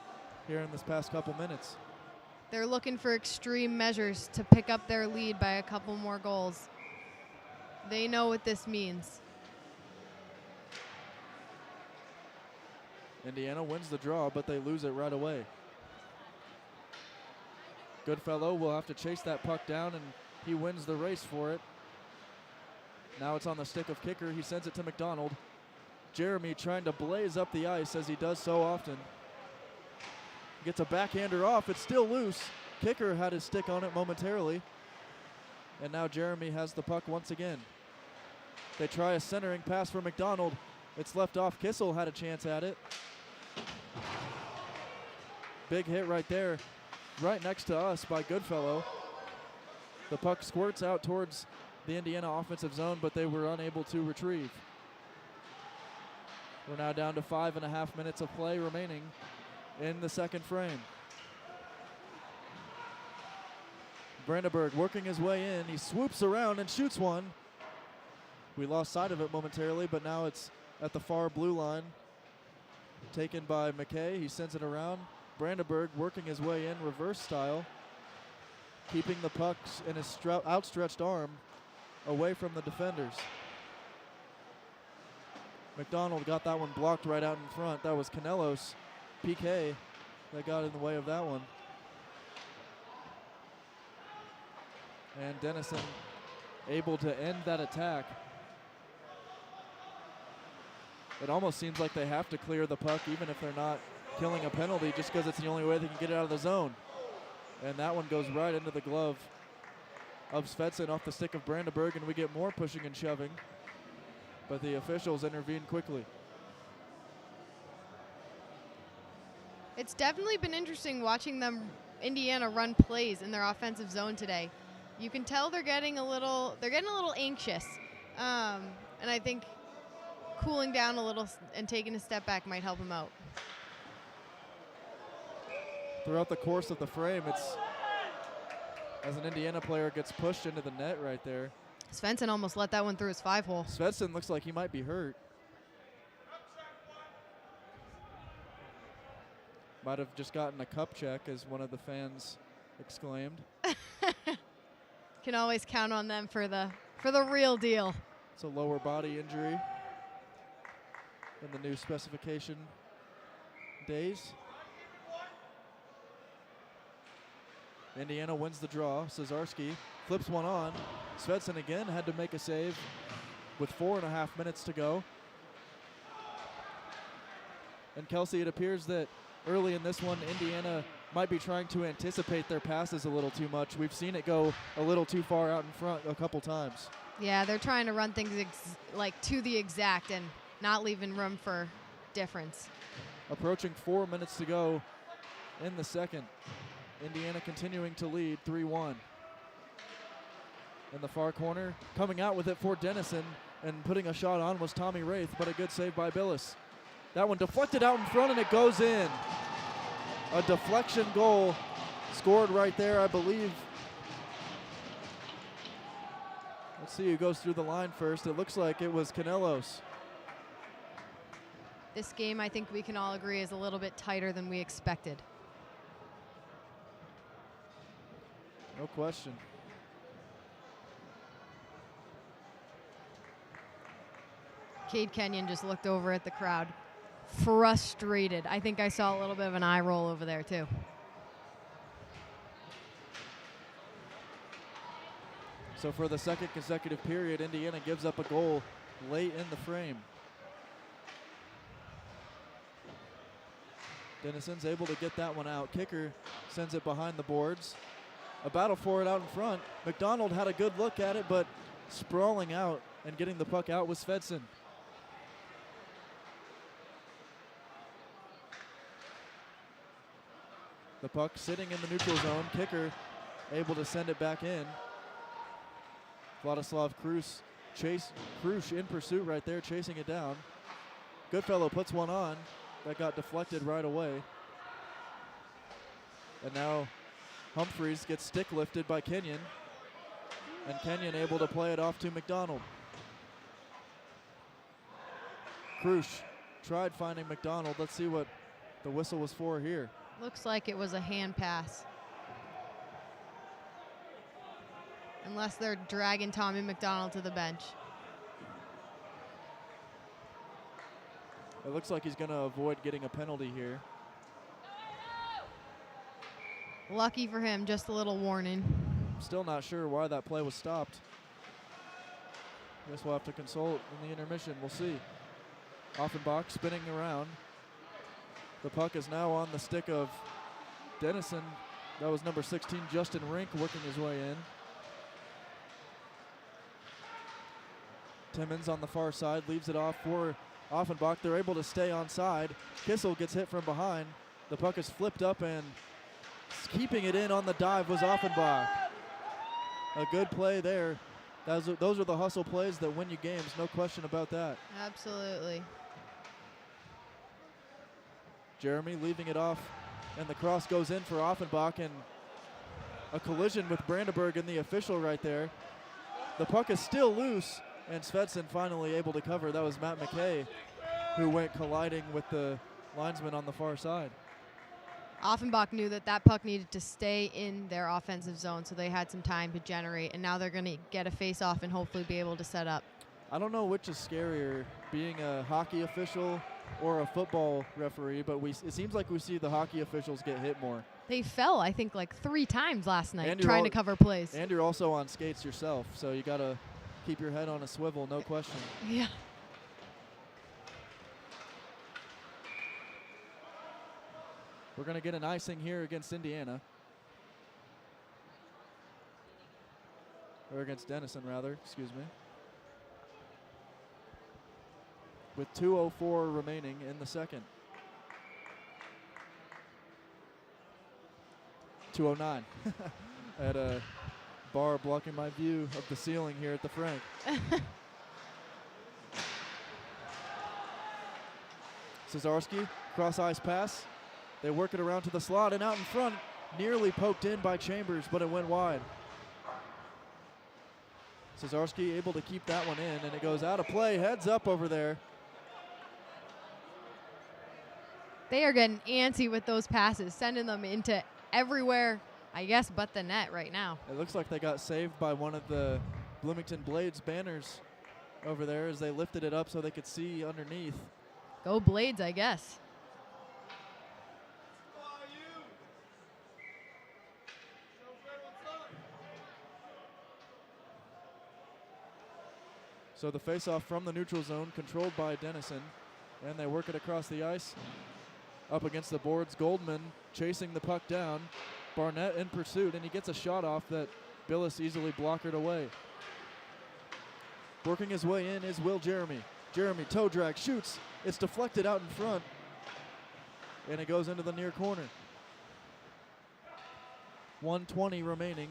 here in this past couple minutes. They're looking for extreme measures to pick up their lead by a couple more goals. They know what this means. Indiana wins the draw, but they lose it right away. Goodfellow will have to chase that puck down, and he wins the race for it. Now it's on the stick of Kicker. He sends it to McDonald. Jeremy trying to blaze up the ice as he does so often. Gets a backhander off. It's still loose. Kicker had his stick on it momentarily. And now Jeremy has the puck once again. They try a centering pass for McDonald. It's left off. Kissel had a chance at it. Big hit right there, right next to us by Goodfellow. The puck squirts out towards the Indiana offensive zone, but they were unable to retrieve. We're now down to 5.5 minutes of play remaining in the second frame. Brandenburg working his way in. He swoops around and shoots one. We lost sight of it momentarily, but now it's at the far blue line. Taken by McKay. He sends it around. Brandenburg working his way in reverse style, keeping the pucks in his outstretched arm away from the defenders. McDonald got that one blocked right out in front. That was Canelos, PK, that got in the way of that one. And Denison able to end that attack. It almost seems like they have to clear the puck even if they're not killing a penalty, just because it's the only way they can get it out of the zone. And that one goes right into the glove of Svensson off the stick of Brandenburg, and we get more pushing and shoving. But the officials intervene quickly. It's definitely been interesting watching Indiana run plays in their offensive zone today. You can tell they're getting a little anxious. And I think cooling down a little and taking a step back might help them out. Throughout the course of the frame, it's as an Indiana player gets pushed into the net right there. Svensson almost let that one through his 5-hole. Svensson looks like he might be hurt. Might have just gotten a cup check, as one of the fans exclaimed. Can always count on them for the real deal. It's a lower body injury in the new specification days. Indiana wins the draw. Cesarski flips one on. Svensson again had to make a save with 4.5 minutes to go. And Kelsey, it appears that early in this one, Indiana might be trying to anticipate their passes a little too much. We've seen it go a little too far out in front a couple times. Yeah, they're trying to run things like to the exact and not leaving room for difference. Approaching 4 minutes to go in the second. Indiana continuing to lead 3-1. In the far corner, coming out with it for Denison and putting a shot on was Tommy Wraith, but a good save by Billis. That one deflected out in front and it goes in. A deflection goal scored right there, I believe. Let's see who goes through the line first. It looks like it was Canelos. This game, I think we can all agree, is a little bit tighter than we expected. No question. Cade Kenyon just looked over at the crowd, frustrated. I think I saw a little bit of an eye roll over there too. So for the second consecutive period, Indiana gives up a goal late in the frame. Denison's able to get that one out. Kicker sends it behind the boards. A battle for it out in front. McDonald had a good look at it, but sprawling out and getting the puck out was Svensson. The puck sitting in the neutral zone. Kicker able to send it back in. Vladislav Krush in pursuit right there, chasing it down. Goodfellow puts one on. That got deflected right away. And now Humphreys gets stick lifted by Kenyon. And Kenyon able to play it off to McDonald. Krush tried finding McDonald. Let's see what the whistle was for here. Looks like it was a hand pass. Unless they're dragging Tommy McDonald to the bench. It looks like he's going to avoid getting a penalty here. Lucky for him, just a little warning. Still not sure why that play was stopped. Guess we'll have to consult in the intermission. We'll see. Offenbach spinning around. The puck is now on the stick of Denison. That was number 16, Justin Rink, working his way in. Timmons on the far side leaves it off for Offenbach. They're able to stay onside. Kissel gets hit from behind. The puck is flipped up, and keeping it in on the dive was Offenbach. A good play there. Those are the hustle plays that win you games, no question about that. Absolutely. Jeremy leaving it off, and the cross goes in for Offenbach, and a collision with Brandenburg in the official right there. The puck is still loose, and Svensson finally able to cover. That was Matt McKay who went colliding with the linesman on the far side. Offenbach knew that that puck needed to stay in their offensive zone, so they had some time to generate, and now they're going to get a face-off and hopefully be able to set up. I don't know which is scarier, being a hockey official or a football referee, but it seems like we see the hockey officials get hit more. They fell, I think, like 3 times last night And trying to cover plays. And you're also on skates yourself, so you got to keep your head on a swivel, no question. Yeah. We're going to get an icing here against Indiana. Or against Denison, rather, excuse me. With 2:04 remaining in the second. 2:09. I had a bar blocking my view of the ceiling here at the Frank. Cesarski, cross-ice pass. They work it around to the slot, and out in front, nearly poked in by Chambers, but it went wide. Cesarski able to keep that one in, and it goes out of play, heads up over there. They are getting antsy with those passes, sending them into everywhere, I guess, but the net right now. It looks like they got saved by one of the Bloomington Blades banners over there as they lifted it up so they could see underneath. Go Blades, I guess. So the faceoff from the neutral zone, controlled by Denison, and they work it across the ice. Up against the boards, Goldman chasing the puck down. Barnett in pursuit, and he gets a shot off that Billis easily blockered away. Working his way in is Will Jeremy. Jeremy, toe drag, shoots. It's deflected out in front, and it goes into the near corner. 1:20 remaining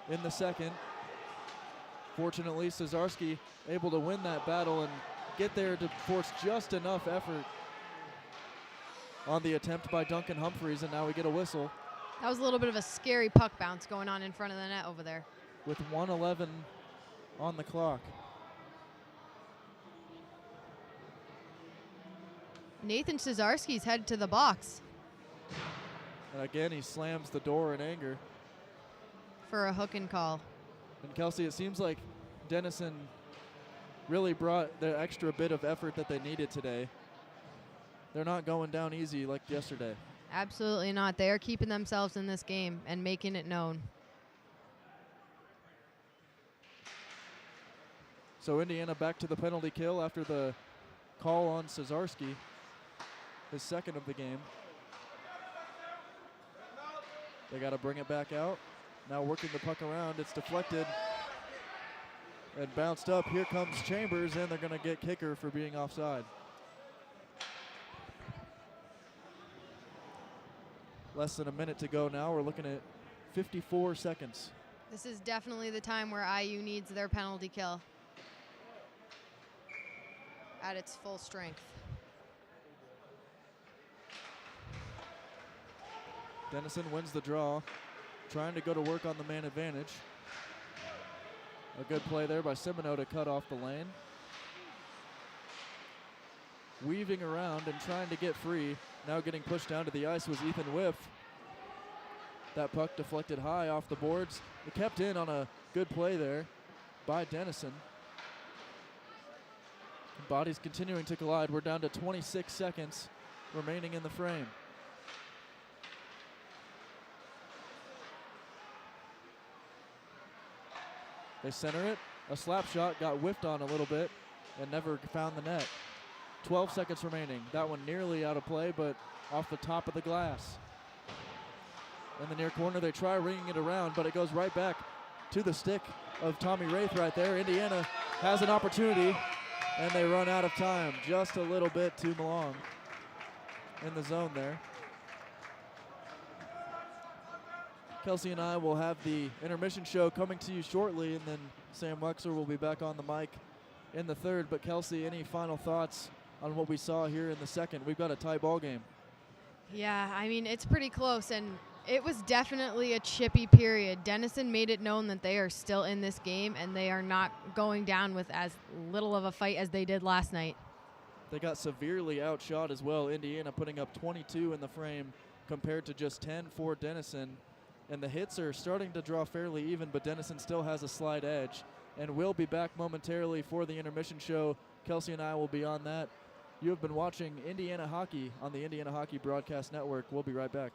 in the second. Fortunately, Cesarski able to win that battle and get there to force just enough effort on the attempt by Duncan Humphreys, and now we get a whistle. That was a little bit of a scary puck bounce going on in front of the net over there. With 1:11 on the clock. Nathan Cesarski's headed to the box And again, he slams the door in anger. for a hook and call. And Kelsey, it seems like Denison really brought the extra bit of effort that they needed today. They're not going down easy like yesterday. Absolutely not. They are keeping themselves in this game and making it known. So Indiana back to the penalty kill after the call on Cesarski, his second of the game. They got to bring it back out. Now working the puck around. It's deflected and bounced up. Here comes Chambers, and they're going to get kicker for being offside. Less than a minute to go now. We're looking at 54 seconds. This is definitely the time where IU needs their penalty kill at its full strength. Denison wins the draw, trying to go to work on the man advantage. A good play there by Simoneau to cut off the lane. Weaving around and trying to get free. Now getting pushed down to the ice was Ethan Whiff. That puck deflected high off the boards. It kept in on a good play there by Denison. Bodies continuing to collide. We're down to 26 seconds remaining in the frame. They center it. A slap shot got whiffed on a little bit and never found the net. 12 seconds remaining. That one nearly out of play, but off the top of the glass. In the near corner, they try ringing it around, but it goes right back to the stick of Tommy Wraith right there. Indiana has an opportunity, and they run out of time. Just a little bit too long in the zone there. Kelsey and I will have the intermission show coming to you shortly, and then Sam Weixler will be back on the mic in the third. But Kelsey, any final thoughts on what we saw here in the second? We've got a tie ball game. Yeah, I mean, it's pretty close, and it was definitely a chippy period. Denison made it known that they are still in this game, and they are not going down with as little of a fight as they did last night. They got severely outshot as well. Indiana putting up 22 in the frame compared to just 10 for Denison. And the hits are starting to draw fairly even, but Denison still has a slight edge. And we'll be back momentarily for the intermission show. Kelsey and I will be on that. You have been watching Indiana Hockey on the Indiana Hockey Broadcast Network. We'll be right back.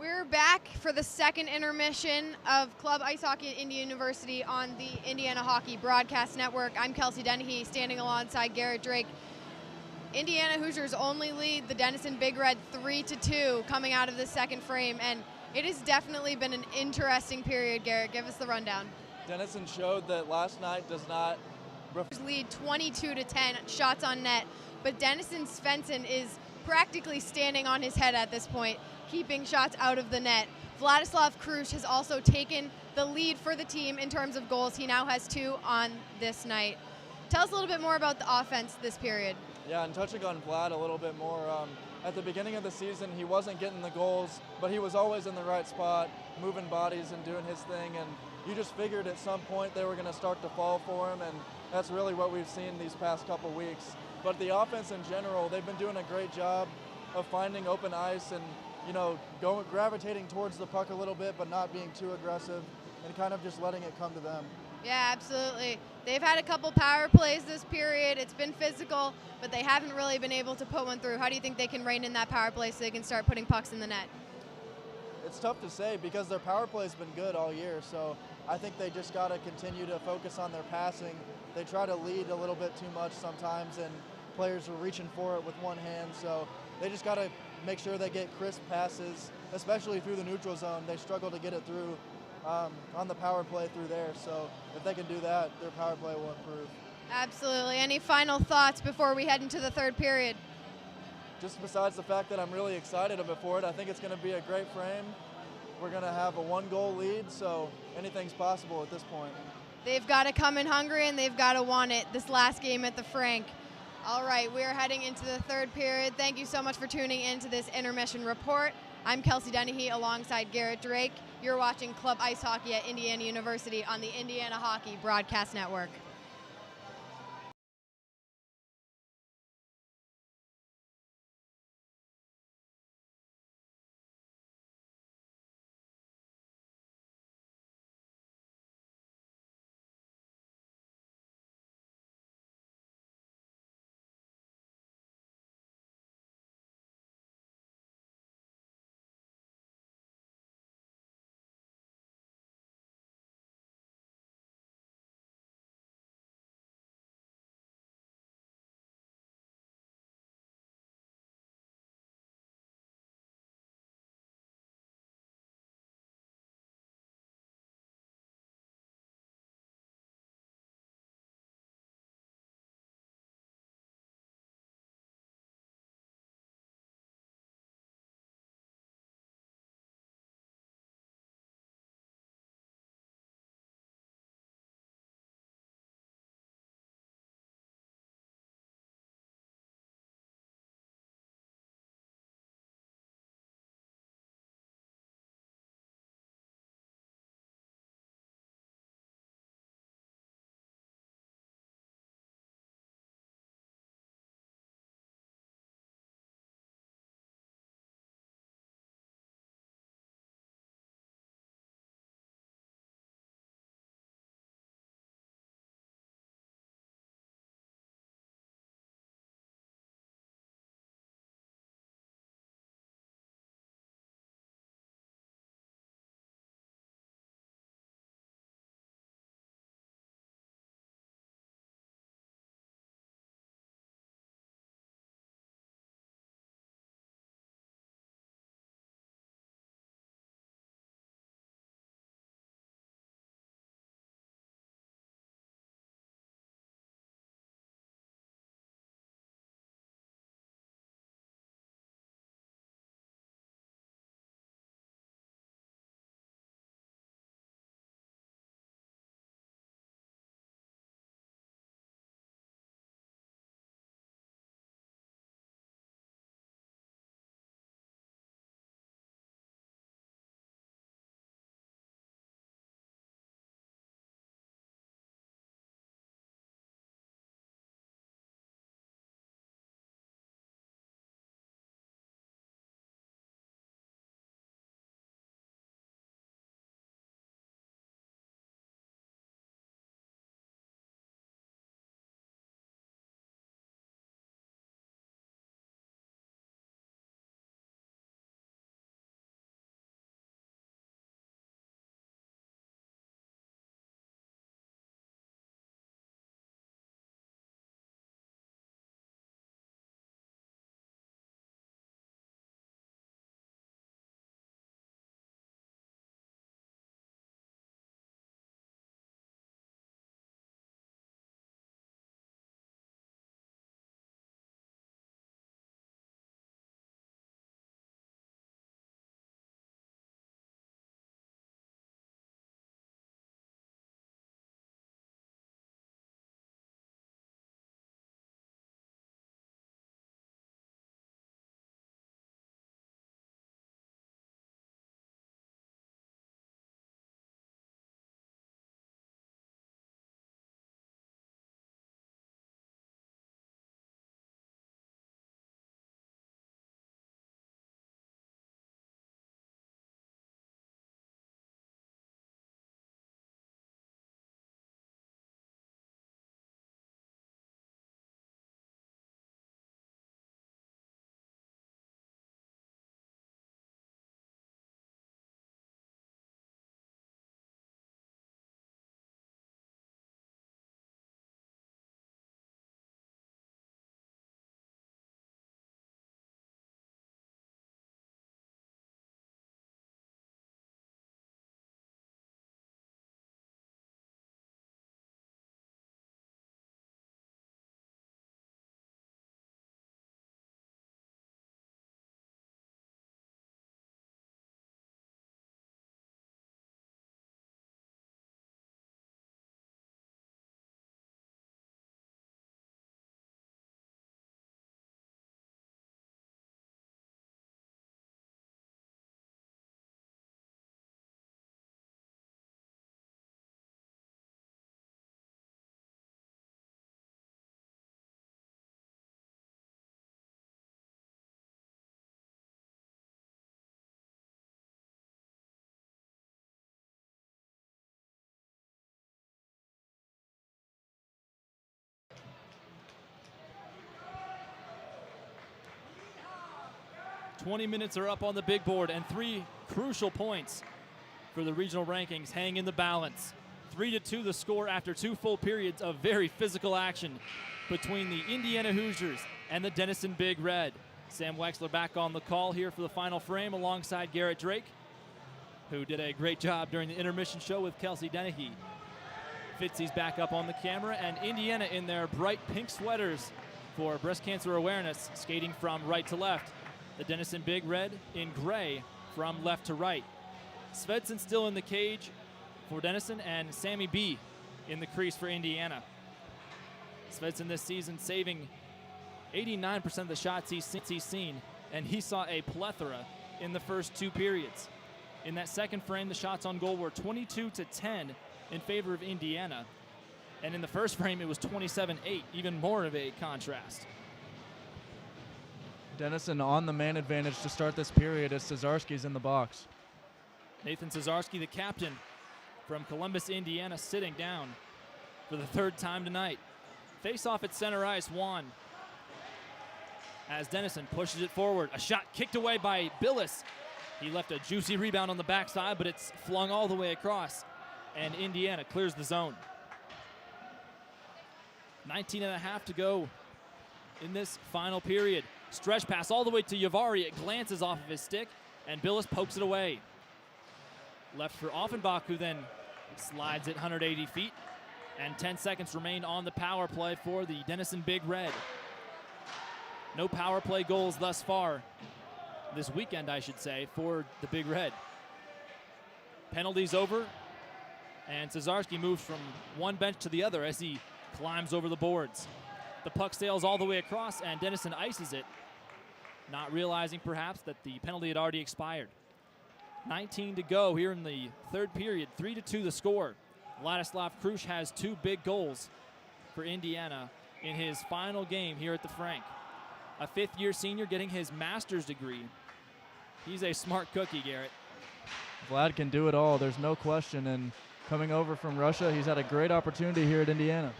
We're back for the second intermission of Club Ice Hockey at Indiana University on the Indiana Hockey Broadcast Network. I'm Kelsey Dennehy, standing alongside Garrett Drake. Indiana Hoosiers only lead the Denison Big Red 3-2 coming out of the second frame, and it has definitely been an interesting period. Garrett, give us the rundown. Denison showed that last night does not Lead 22-10 shots on net, but Denison Svensson is practically standing on his head at this point, keeping shots out of the net. Vladislav Krush has also taken the lead for the team in terms of goals. He now has 2 on this night. Tell us a little bit more about the offense this period. Yeah, and touching on Vlad a little bit more, at the beginning of the season, he wasn't getting the goals, but he was always in the right spot, moving bodies and doing his thing, and you just figured at some point they were going to start to fall for him, and that's really what we've seen these past couple weeks. But the offense in general, they've been doing a great job of finding open ice and, gravitating towards the puck a little bit, but not being too aggressive and kind of just letting it come to them. Yeah, absolutely. They've had a couple power plays this period. It's been physical, but they haven't really been able to put one through. How do you think they can rein in that power play so they can start putting pucks in the net? It's tough to say because their power play has been good all year, so I think they just got to continue to focus on their passing. They try to lead a little bit too much sometimes, and players are reaching for it with one hand, so they just got to make sure they get crisp passes, especially through the neutral zone. They struggle to get it through on the power play through there, so if they can do that, their power play will improve. Absolutely. Any final thoughts before we head into the third period? Just besides the fact that I'm really excited for it, I think it's going to be a great frame. We're going to have a 1-goal lead, so anything's possible at this point. They've got to come in hungry, and they've got to want it this last game at the Frank. All right, we're heading into the third period. Thank you so much for tuning in to this intermission report. I'm Kelsey Dennehy alongside Garrett Drake. You're watching Club Ice Hockey at Indiana University on the Indiana Hockey Broadcast Network. 20 minutes are up on the big board, and 3 crucial points for the regional rankings hang in the balance. 3-2 the score after 2 full periods of very physical action between the Indiana Hoosiers and the Denison Big Red. Sam Weixler back on the call here for the final frame alongside Garrett Drake, who did a great job during the intermission show with Kelsey Dennehy. Fitzy's back up on the camera, and Indiana in their bright pink sweaters for breast cancer awareness, skating from right to left. The Denison Big Red in gray from left to right. Svensson still in the cage for Denison, and Sammy B in the crease for Indiana. Svensson this season saving 89% of the shots he's seen, and he saw a plethora in the first 2 periods. In that second frame, the shots on goal were 22-10 in favor of Indiana. And in the first frame, it was 27-8, even more of a contrast. Denison on the man advantage to start this period as Cesarski's in the box. Nathan Cesarski, the captain from Columbus, Indiana, sitting down for the 3rd time tonight. Face off at center ice, Juan. As Denison pushes it forward. A shot kicked away by Billis. He left a juicy rebound on the backside, but it's flung all the way across, and Indiana clears the zone. 19.5 to go in this final period. Stretch pass all the way to Yavari. It glances off of his stick, and Billis pokes it away. Left for Offenbach, who then slides it 180 feet, and 10 seconds remain on the power play for the Denison Big Red. No power play goals thus far this weekend, I should say, for the Big Red. Penalties over, and Cesarski moves from one bench to the other as he climbs over the boards. The puck sails all the way across, and Denison ices it, not realizing perhaps that the penalty had already expired. 19 to go here in the 3rd period, 3-2 the score. Vladislav Krush has 2 big goals for Indiana in his final game here at the Frank. A 5th-year senior getting his master's degree. He's a smart cookie, Garrett. Vlad can do it all, there's no question, and coming over from Russia, he's had a great opportunity here at Indiana.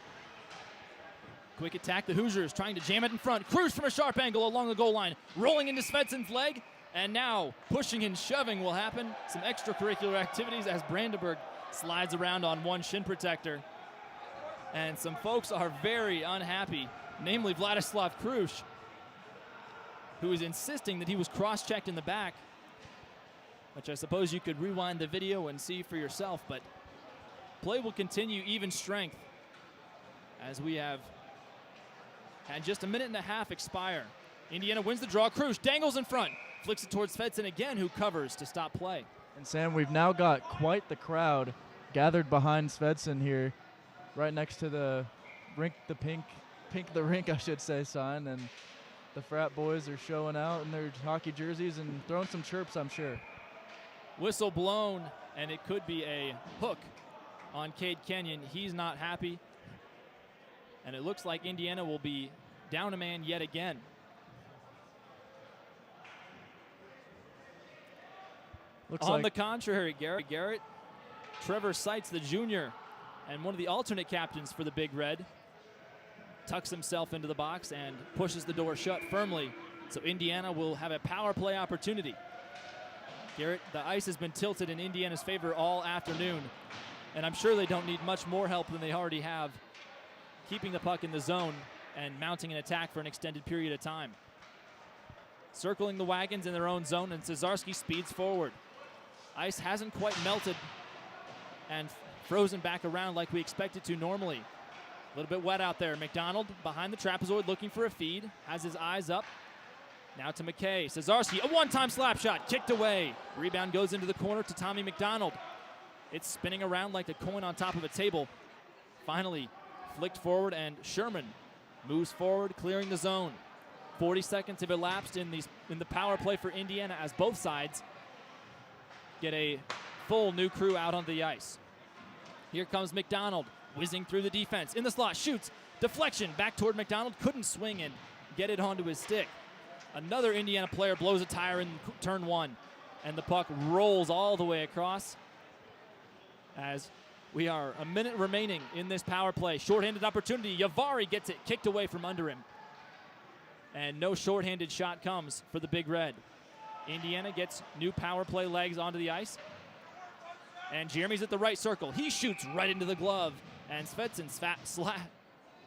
Quick attack, the Hoosiers trying to jam it in front. Cruz from a sharp angle along the goal line, rolling into Svensson's leg, and now pushing and shoving will happen. Some extracurricular activities as Brandenburg slides around on one shin protector. And some folks are very unhappy, namely Vladislav Krush, who is insisting that he was cross-checked in the back, which I suppose you could rewind the video and see for yourself, but play will continue even strength as we have had just a minute and a half expire. Indiana wins the draw. Krush dangles in front, flicks it towards Svensson again, who covers to stop play. And Sam, we've now got quite the crowd gathered behind Svensson here, right next to the rink, the pink the rink, I should say, sign, and the frat boys are showing out in their hockey jerseys and throwing some chirps, I'm sure. Whistle blown, and it could be a hook on Cade Kenyon. He's not happy, and it looks like Indiana will be down a man yet again. On the contrary, Garrett, Trevor Seitz, the junior, and one of the alternate captains for the Big Red, tucks himself into the box and pushes the door shut firmly, so Indiana will have a power play opportunity. Garrett, the ice has been tilted in Indiana's favor all afternoon, and I'm sure they don't need much more help than they already have, keeping the puck in the zone and mounting an attack for an extended period of time. Circling the wagons in their own zone, and Cesarski speeds forward. Ice hasn't quite melted and frozen back around like we expect it to normally. A little bit wet out there. McDonald behind the trapezoid looking for a feed. Has his eyes up. Now to McKay. Cesarski, a one-time slap shot. Kicked away. Rebound goes into the corner to Tommy McDonald. It's spinning around like a coin on top of a table. Finally flicked forward, and Sherman moves forward, clearing the zone. 40 seconds have elapsed in the power play for Indiana as both sides get a full new crew out on the ice. Here comes McDonald, whizzing through the defense. In the slot, shoots, deflection, back toward McDonald. Couldn't swing and get it onto his stick. Another Indiana player blows a tire in turn 1, and the puck rolls all the way across as we are a minute remaining in this power play. Shorthanded opportunity. Yavari gets it kicked away from under him. And no shorthanded shot comes for the Big Red. Indiana gets new power play legs onto the ice. And Jeremy's at the right circle. He shoots right into the glove. And Svensson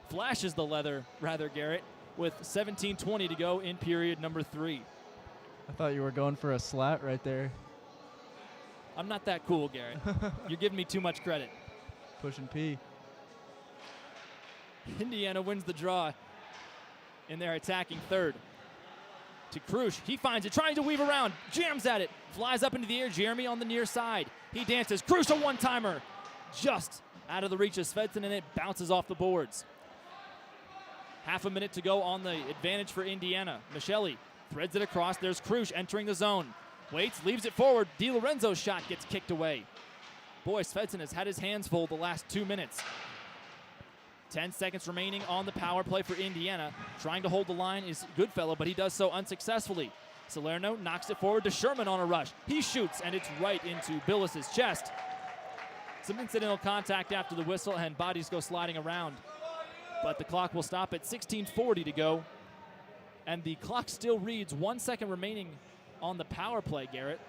flashes the leather, Garrett, with 17:20 to go in period number 3. I thought you were going for a slat right there. I'm not that cool, Garrett. You're giving me too much credit. Pushing P. Indiana wins the draw in their attacking third. To Krush, he finds it, trying to weave around, jams at it, flies up into the air, Jeremy on the near side. He dances, Krush a one-timer, just out of the reach of Svensson, and it bounces off the boards. Half a minute to go on the advantage for Indiana. Michelli threads it across, there's Krush entering the zone. Waits, leaves it forward, DiLorenzo's shot gets kicked away. Boy, Svensson has had his hands full the last 2 minutes. 10 seconds remaining on the power play for Indiana. Trying to hold the line is Goodfellow, but he does so unsuccessfully. Salerno knocks it forward to Sherman on a rush. He shoots, and it's right into Billis's chest. Some incidental contact after the whistle, and bodies go sliding around. But the clock will stop at 16:40 to go. And the clock still reads 1 second remaining on the power play, Garrett.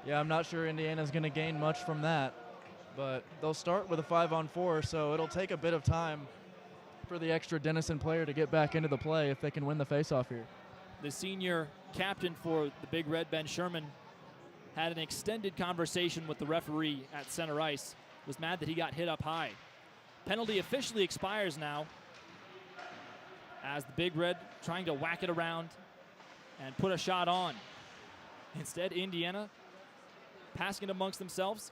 Yeah, I'm not sure Indiana's going to gain much from that. But they'll start with a 5-on-4, so it'll take a bit of time for the extra Denison player to get back into the play if they can win the faceoff here. The senior captain for the Big Red, Ben Sherman, had an extended conversation with the referee at center ice. Was mad that he got hit up high. Penalty officially expires now as the Big Red trying to whack it around and put a shot on. Instead, Indiana passing it amongst themselves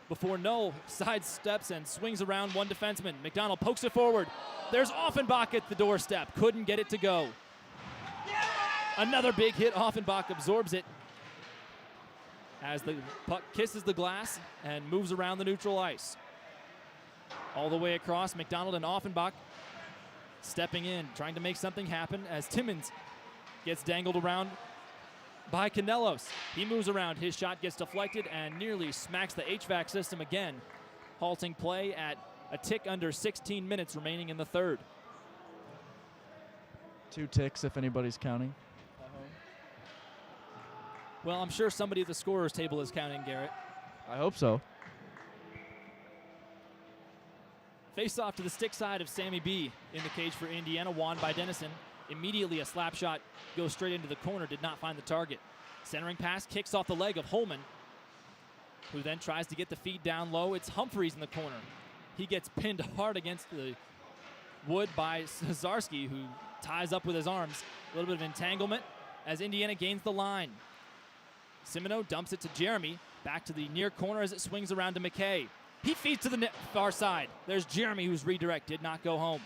before Null sidesteps and swings around one defenseman. McDonald pokes it forward. There's Offenbach at the doorstep. Couldn't get it to go. Another big hit. Offenbach absorbs it as the puck kisses the glass and moves around the neutral ice. All the way across, McDonald and Offenbach stepping in, trying to make something happen as Timmins gets dangled around by Canelos. He moves around, his shot gets deflected and nearly smacks the HVAC system again, halting play at a tick under 16 minutes remaining in the third. 2 ticks if anybody's counting. Well, I'm sure somebody at the scorer's table is counting, Garrett. I hope so. Face off to the stick side of Sammy B in the cage for Indiana, won by Denison. Immediately a slap shot goes straight into the corner, did not find the target. Centering pass kicks off the leg of Holman, who then tries to get the feed down low. It's Humphreys in the corner. He gets pinned hard against the wood by Cesarski, who ties up with his arms. A little bit of entanglement as Indiana gains the line. Simino dumps it to Jeremy, back to the near corner as it swings around to McKay. He feeds to the far side. There's Jeremy, whose redirect did not go home.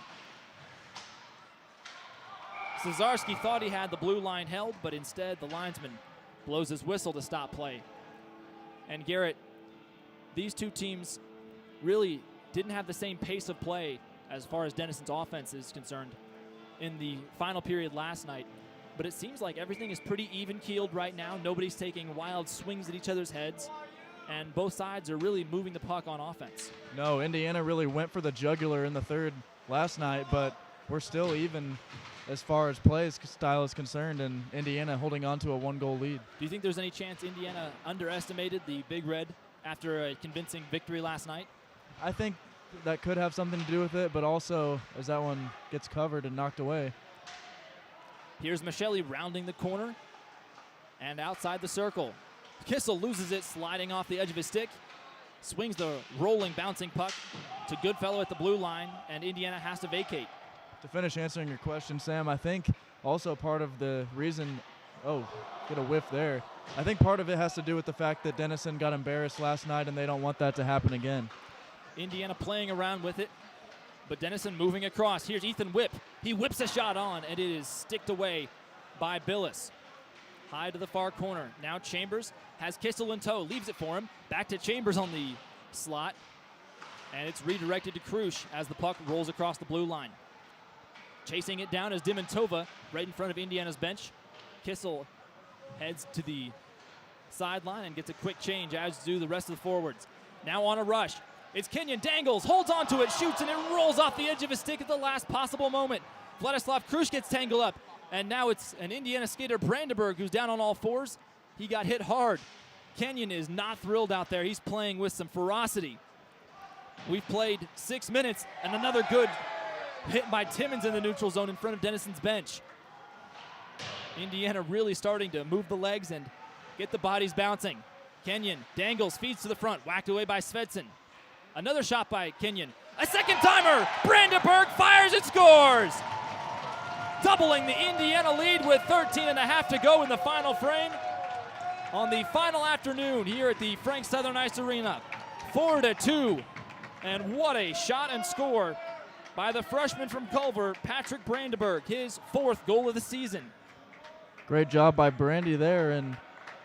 Cesarski thought he had the blue line held, but instead the linesman blows his whistle to stop play. And Garrett, these two teams really didn't have the same pace of play as far as Denison's offense is concerned in the final period last night. But it seems like everything is pretty even-keeled right now. Nobody's taking wild swings at each other's heads, and both sides are really moving the puck on offense. No, Indiana really went for the jugular in the third last night, but we're still even as far as play style is concerned, and Indiana holding on to a 1-goal lead. Do you think there's any chance Indiana underestimated the Big Red after a convincing victory last night? I think that could have something to do with it, but also as that one gets covered and knocked away. Here's Michelli rounding the corner and outside the circle. Kissel loses it, sliding off the edge of his stick. Swings the rolling, bouncing puck to Goodfellow at the blue line, and Indiana has to vacate. To finish answering your question, Sam, I think also part of the reason, get a whiff there. I think part of it has to do with the fact that Denison got embarrassed last night and they don't want that to happen again. Indiana playing around with it, but Denison moving across. Here's Ethan Whip. He whips a shot on, and it is sticked away by Billis. High to the far corner. Now Chambers has Kissel in tow, leaves it for him. Back to Chambers on the slot, and it's redirected to Krush as the puck rolls across the blue line. Chasing it down is Dimantova right in front of Indiana's bench. Kissel heads to the sideline and gets a quick change, as do the rest of the forwards. Now on a rush. It's Kenyon, dangles, holds onto it, shoots, and it rolls off the edge of his stick at the last possible moment. Vladislav Krush gets tangled up. And now it's an Indiana skater, Brandenburg, who's down on all fours. He got hit hard. Kenyon is not thrilled out there. He's playing with some ferocity. We've played 6 minutes, and another good hit by Timmons in the neutral zone in front of Denison's bench. Indiana really starting to move the legs and get the bodies bouncing. Kenyon dangles, feeds to the front, whacked away by Svensson. Another shot by Kenyon. A second timer! Brandenburg fires and scores! Doubling the Indiana lead with 13.5 to go in the final frame. On the final afternoon here at the Frank Southern Ice Arena. 4-2. And what a shot and score by the freshman from Culver, Patrick Brandenburg, his 4th goal of the season. Great job by Brandy there. And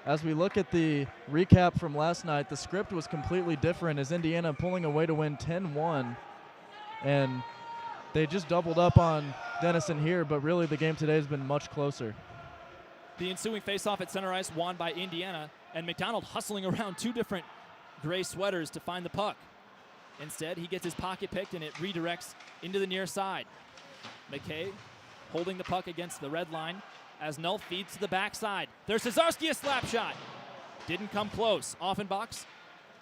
as we look at the recap from last night, the script was completely different as Indiana pulling away to win 10-1. And they just doubled up on Denison here, but really the game today has been much closer. The ensuing faceoff at center ice won by Indiana, and McDonald hustling around 2 different gray sweaters to find the puck. Instead, he gets his pocket picked and it redirects into the near side. McKay holding the puck against the red line as Null feeds to the backside. There's Cesarski, a slap shot. Didn't come close. Offenbach's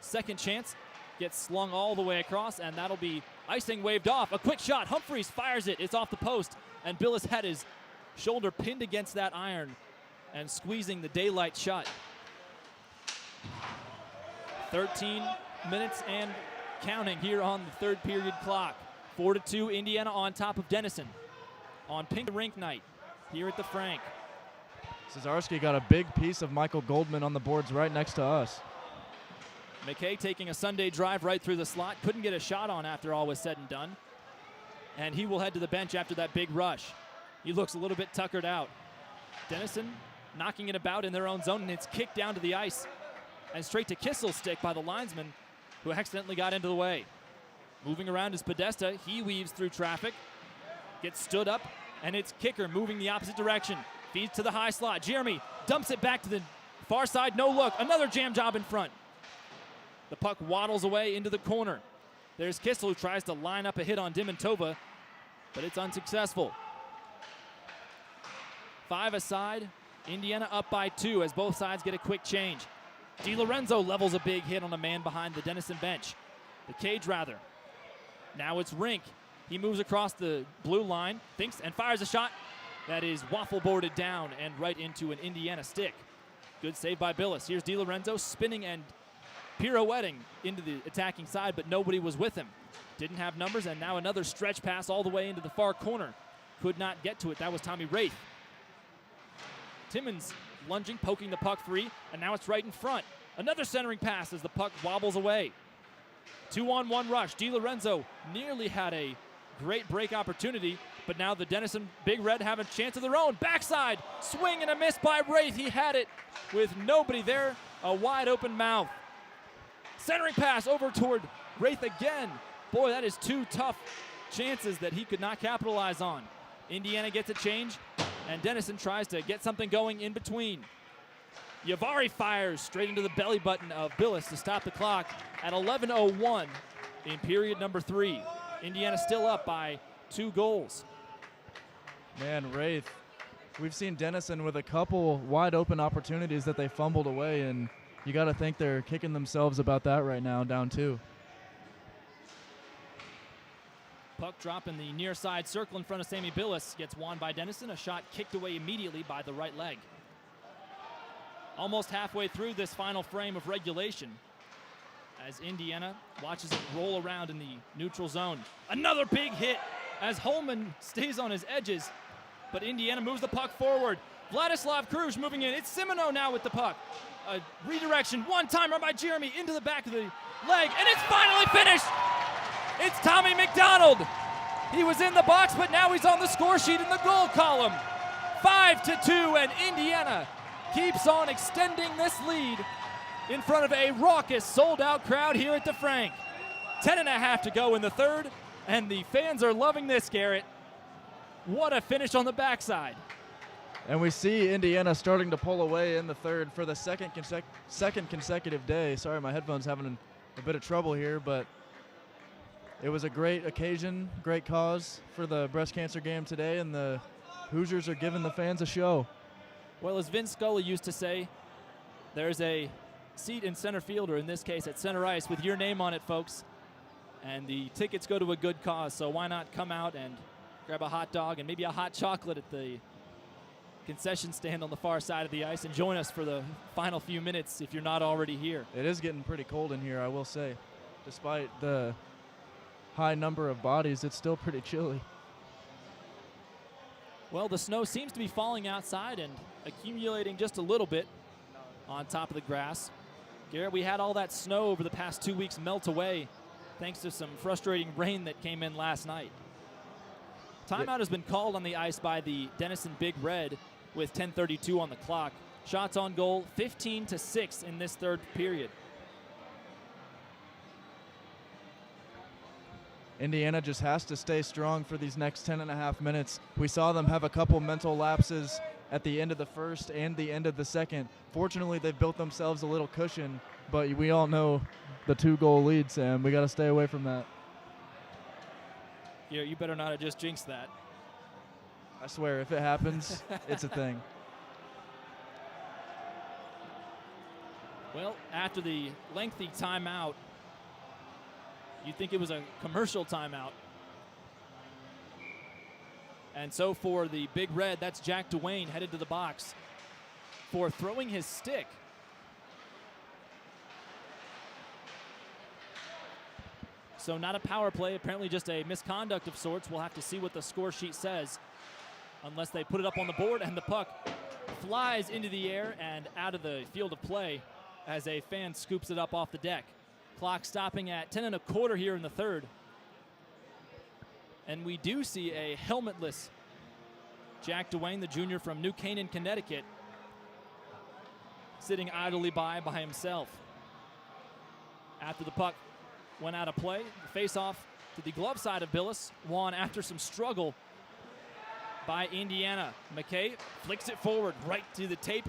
second chance gets slung all the way across, and that'll be icing waved off. A quick shot. Humphreys fires it. It's off the post, and Billis had his shoulder pinned against that iron and squeezing the daylight shut. 13 minutes and counting here on the third period clock. 4-2, Indiana on top of Denison on pink rink night here at the Frank. Cesarski got a big piece of Michael Goldman on the boards right next to us. McKay taking a Sunday drive right through the slot. Couldn't get a shot on after all was said and done. And he will head to the bench after that big rush. He looks a little bit tuckered out. Denison knocking it about in their own zone, and it's kicked down to the ice and straight to Kissel's stick by the linesman, who accidentally got into the way. Moving around is Podesta. He weaves through traffic, gets stood up, and it's Kicker moving the opposite direction. Feeds to the high slot. Jeremy dumps it back to the far side. No look. Another jam job in front. The puck waddles away into the corner. There's Kissel, who tries to line up a hit on Dimantova, but it's unsuccessful. 5 aside. Indiana up by 2 as both sides get a quick change. DiLorenzo levels a big hit on a man behind the Denison bench. The cage, rather. Now it's Rink. He moves across the blue line, thinks, and fires a shot that is waffle boarded down and right into an Indiana stick. Good save by Billis. Here's DiLorenzo spinning and pirouetting into the attacking side, but nobody was with him. Didn't have numbers, and now another stretch pass all the way into the far corner. Could not get to it. That was Tommy Wraith. Timmons lunging, poking the puck free, and now it's right in front. Another centering pass as the puck wobbles away. 2-on-1 rush. DiLorenzo nearly had a great break opportunity, but now the Denison Big Red have a chance of their own. Backside, swing and a miss by Wraith. He had it with nobody there, a wide open mouth. Centering pass over toward Wraith again. Boy, that is 2 tough chances that he could not capitalize on. Indiana gets a change, and Denison tries to get something going in between. Yavari fires straight into the belly button of Billis to stop the clock at 11:01 in period number 3. Indiana still up by 2 goals. Man, Wraith, we've seen Denison with a couple wide open opportunities that they fumbled away, and you got to think they're kicking themselves about that right now, down 2. Puck drop in the near side circle in front of Sammy Billis. Gets won by Denison. A shot kicked away immediately by the right leg. Almost halfway through this final frame of regulation as Indiana watches it roll around in the neutral zone. Another big hit as Holman stays on his edges, but Indiana moves the puck forward. Vladislav Kruj moving in. It's Simoneau now with the puck. A redirection, one-timer by Jeremy into the back of the leg, and it's finally finished! It's Tommy McDonald. He was in the box, but now he's on the score sheet in the goal column. 5-2, and Indiana keeps on extending this lead in front of a raucous, sold-out crowd here at the Frank. 10.5 to go in the third, and the fans are loving this, Garrett. What a finish on the backside. And we see Indiana starting to pull away in the third for the second consecutive day. Sorry, my headphones having a bit of trouble here, but it was a great occasion, great cause for the breast cancer game today, and the Hoosiers are giving the fans a show. Well, as Vince Scully used to say, there's a seat in center field, or in this case at center ice, with your name on it, folks. And the tickets go to a good cause, so why not come out and grab a hot dog and maybe a hot chocolate at the concession stand on the far side of the ice and join us for the final few minutes if you're not already here. It is getting pretty cold in here, I will say. Despite the high number of bodies, it's still pretty chilly. Well, the snow seems to be falling outside and accumulating just a little bit on top of the grass. Garrett, we had all that snow over the past 2 weeks melt away thanks to some frustrating rain that came in last night. Timeout has been called on the ice by the Denison Big Red with 10:32 on the clock. Shots on goal, 15-6 in this third period. Indiana just has to stay strong for these next 10.5 minutes. We saw them have a couple mental lapses at the end of the first and the end of the second. Fortunately, they've built themselves a little cushion, but we all know the 2-goal lead, Sam. We got to stay away from that. Yeah, you better not have just jinxed that. I swear, if it happens, it's a thing. Well, after the lengthy timeout, you'd think it was a commercial timeout. And so for the Big Red, that's Jack Dwayne headed to the box for throwing his stick. So not a power play, apparently just a misconduct of sorts. We'll have to see what the score sheet says unless they put it up on the board, and the puck flies into the air and out of the field of play as a fan scoops it up off the deck. Clock stopping at 10 1/4 here in the third. And we do see a helmetless Jack Dwayne, the junior from New Canaan, Connecticut, sitting idly by himself. After the puck went out of play, the face-off to the glove side of Billis won after some struggle by Indiana. McKay flicks it forward right to the tape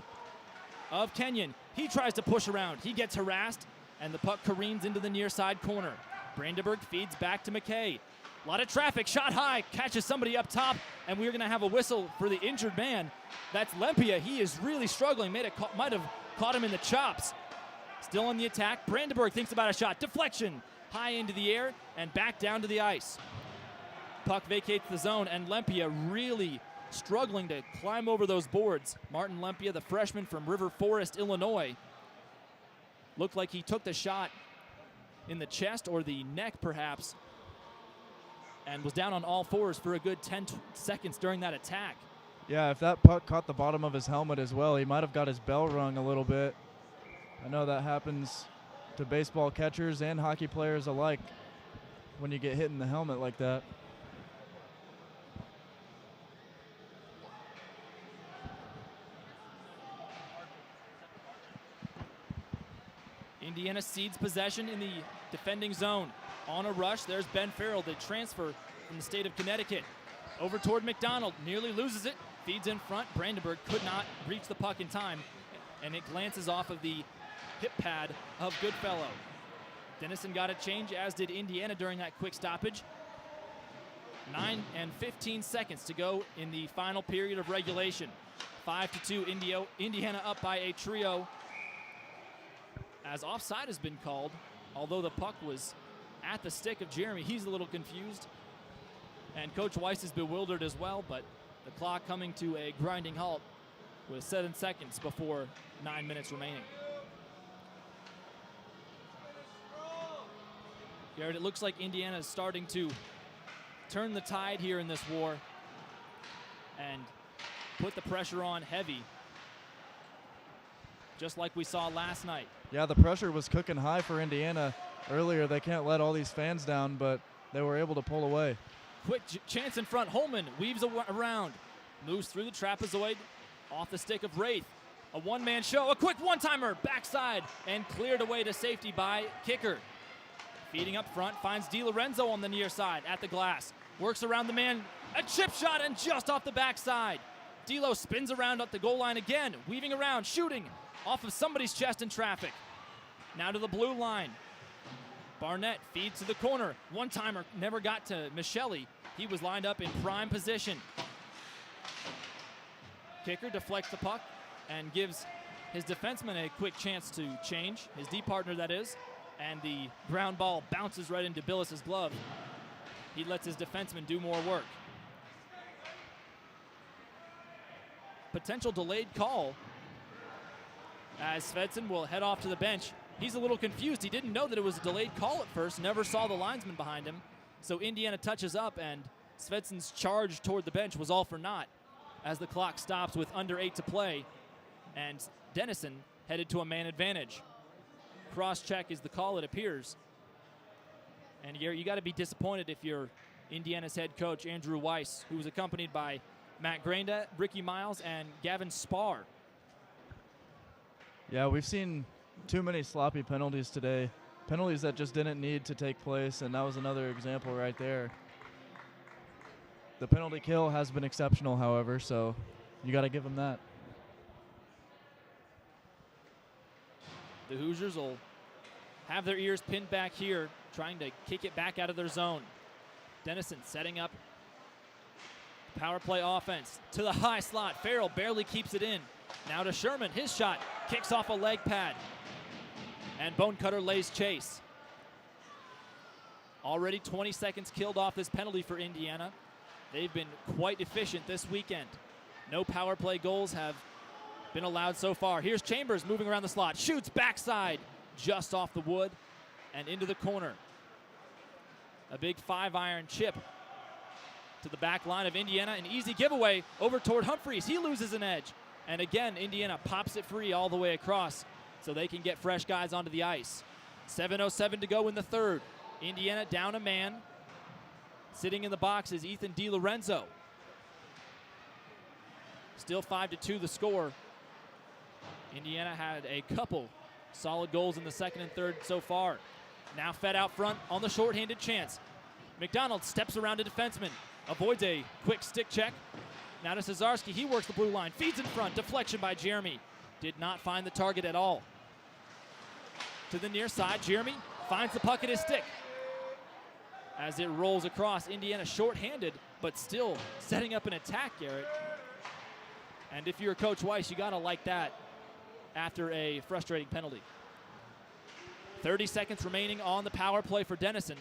of Kenyon. He tries to push around. He gets harassed, and the puck careens into the near side corner. Brandenburg feeds back to McKay. A lot of traffic, shot high, catches somebody up top, and we're going to have a whistle for the injured man. That's Lempia. He is really struggling. Might have caught him in the chops. Still on the attack. Brandenburg thinks about a shot. Deflection. High into the air and back down to the ice. Puck vacates the zone, and Lempia really struggling to climb over those boards. Martin Lempia, the freshman from River Forest, Illinois, looked like he took the shot in the chest or the neck perhaps, and was down on all fours for a good 10 seconds during that attack. Yeah, if that puck caught the bottom of his helmet as well, he might have got his bell rung a little bit. I know that happens to baseball catchers and hockey players alike when you get hit in the helmet like that. Indiana cedes possession in the defending zone. On a rush, there's Ben Farrell, the transfer from the state of Connecticut. Over toward McDonald, nearly loses it, feeds in front. Brandenburg could not reach the puck in time, and it glances off of the hip pad of Goodfellow. Denison got a change, as did Indiana during that quick stoppage. 9 and 15 seconds to go in the final period of regulation. 5-2, Indiana up by a trio, as offside has been called, although the puck was at the stick of Jeremy. He's a little confused, and Coach Weiss is bewildered as well, but the clock coming to a grinding halt with 7 seconds before 9 minutes remaining. Garrett, it looks like Indiana is starting to turn the tide here in this war and put the pressure on heavy, just like we saw last night. Yeah, the pressure was cooking high for Indiana earlier. They can't let all these fans down, but they were able to pull away. Quick chance in front. Holman weaves around, moves through the trapezoid, off the stick of Wraith. A one-man show, a quick one-timer, backside, and cleared away to safety by Kicker. Feeding up front, finds DiLorenzo on the near side at the glass. Works around the man, a chip shot, and just off the backside. D'Lo spins around up the goal line again, weaving around, shooting off of somebody's chest in traffic. Now to the blue line. Barnett feeds to the corner. One-timer never got to Michelli. He was lined up in prime position. Kicker deflects the puck and gives his defenseman a quick chance to change, his D partner that is, and the ground ball bounces right into Billis's glove. He lets his defenseman do more work. Potential delayed call as Svensson will head off to the bench. He's a little confused. He didn't know that it was a delayed call at first, never saw the linesman behind him. So Indiana touches up, and Svensson's charge toward the bench was all for naught as the clock stops with under 8 to play, and Denison headed to a man advantage. Cross-check is the call, it appears. And you got to be disappointed if you're Indiana's head coach, Andrew Weiss, who was accompanied by Matt Granda, Ricky Miles, and Gavin Spar. Yeah, we've seen too many sloppy penalties today. Penalties that just didn't need to take place, and that was another example right there. The penalty kill has been exceptional, however, so you got to give them that. The Hoosiers will have their ears pinned back here, trying to kick it back out of their zone. Denison setting up power play offense to the high slot. Farrell barely keeps it in. Now to Sherman, his shot kicks off a leg pad. And Bonecutter lays chase. Already 20 seconds killed off this penalty for Indiana. They've been quite efficient this weekend. No power play goals have been allowed so far. Here's Chambers moving around the slot. Shoots backside just off the wood and into the corner. A big 5-iron chip to the back line of Indiana. An easy giveaway over toward Humphreys. He loses an edge. And again, Indiana pops it free all the way across so they can get fresh guys onto the ice. 7:07 to go in the third. Indiana down a man. Sitting in the box is Ethan DiLorenzo. Still 5-2 the score. Indiana had a couple solid goals in the second and third so far. Now fed out front on the shorthanded chance. McDonald steps around a defenseman. Avoids a quick stick check. Now to Cesarski. He works the blue line. Feeds in front. Deflection by Jeremy. Did not find the target at all. To the near side. Jeremy finds the puck at his stick. As it rolls across, Indiana shorthanded, but still setting up an attack, Garrett. And if you're Coach Weiss, you gotta like that after a frustrating penalty. 30 seconds remaining on the power play for Denison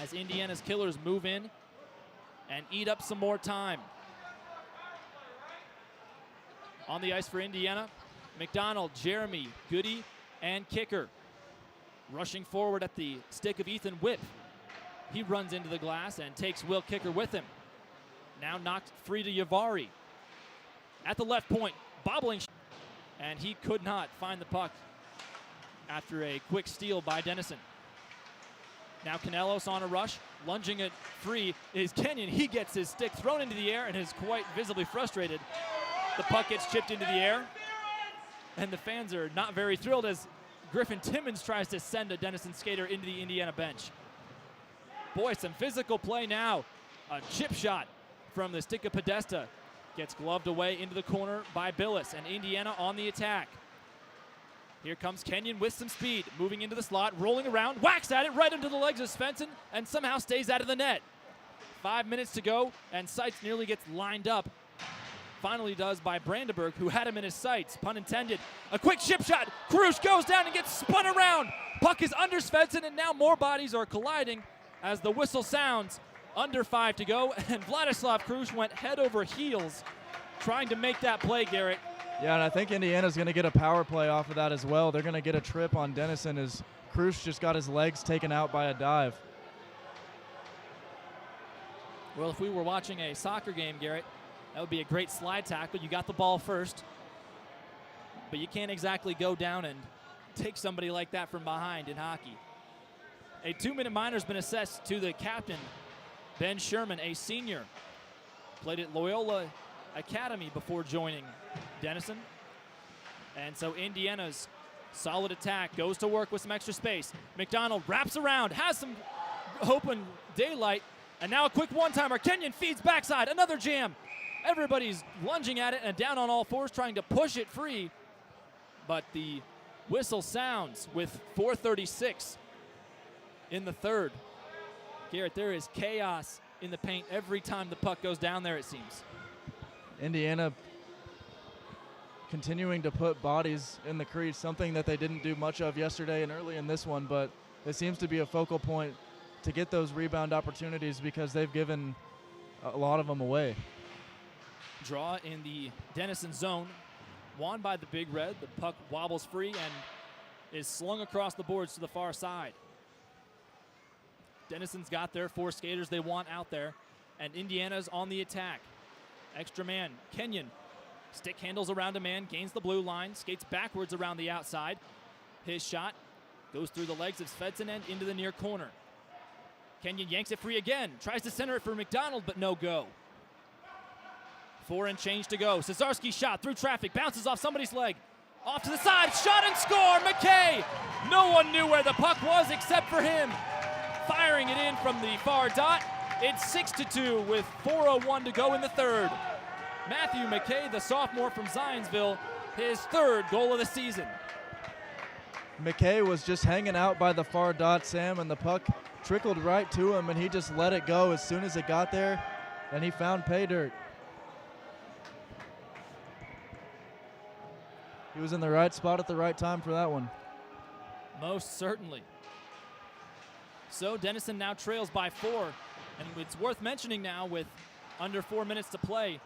as Indiana's killers move in and eat up some more time. On the ice for Indiana, McDonald, Jeremy, Goody, and Kicker. Rushing forward at the stick of Ethan Whip. He runs into the glass and takes Will Kicker with him. Now knocked free to Yavari. At the left point, bobbling, and he could not find the puck after a quick steal by Denison. Now Canelos on a rush, lunging it free is Kenyon. He gets his stick thrown into the air and is quite visibly frustrated. The puck gets chipped into the air, and the fans are not very thrilled as Griffin Timmons tries to send a Denison skater into the Indiana bench. Boy, some physical play now. A chip shot from the stick of Podesta. Gets gloved away into the corner by Billis, and Indiana on the attack. Here comes Kenyon with some speed, moving into the slot, rolling around, whacks at it right into the legs of Svensson, and somehow stays out of the net. 5 minutes to go, and Seitz nearly gets lined up. Finally does by Brandenburg, who had him in his sights, pun intended. A quick chip shot, Krush goes down and gets spun around. Puck is under Svensson, and now more bodies are colliding as the whistle sounds. Under 5 to go, and Vladislav Krush went head over heels trying to make that play, Garrett. Yeah, and I think Indiana's going to get a power play off of that as well. They're going to get a trip on Denison as Krush just got his legs taken out by a dive. Well, if we were watching a soccer game, Garrett, that would be a great slide tackle. You got the ball first, but you can't exactly go down and take somebody like that from behind in hockey. A 2-minute minor's been assessed to the captain, Ben Sherman, a senior. Played at Loyola Academy before joining Denison. And so Indiana's solid attack goes to work with some extra space. McDonald wraps around, has some open daylight, and now a quick one-timer. Kenyon feeds backside, another jam. Everybody's lunging at it and down on all fours trying to push it free. But the whistle sounds with 4:36 in the third. Garrett, there is chaos in the paint every time the puck goes down there, it seems. Indiana continuing to put bodies in the crease, something that they didn't do much of yesterday and early in this one, but it seems to be a focal point to get those rebound opportunities because they've given a lot of them away. Draw in the Denison zone, won by the Big Red. The puck wobbles free and is slung across the boards to the far side. Denison's got their 4 skaters they want out there, and Indiana's on the attack. Extra man, Kenyon, stick handles around a man, gains the blue line, skates backwards around the outside. His shot goes through the legs of Svensson and into the near corner. Kenyon yanks it free again, tries to center it for McDonald, but no go. 4 and change to go. Cesarski's shot through traffic, bounces off somebody's leg. Off to the side, shot and score, McKay! No one knew where the puck was except for him. Firing it in from the far dot. It's 6-2 with 4:01 to go in the third. Matthew McKay, the sophomore from Zionsville, his 3rd goal of the season. McKay was just hanging out by the far dot, Sam, and the puck trickled right to him, and he just let it go as soon as it got there, and he found pay dirt. He was in the right spot at the right time for that one. Most certainly. So Denison now trails by 4, and it's worth mentioning now with under 4 minutes to play,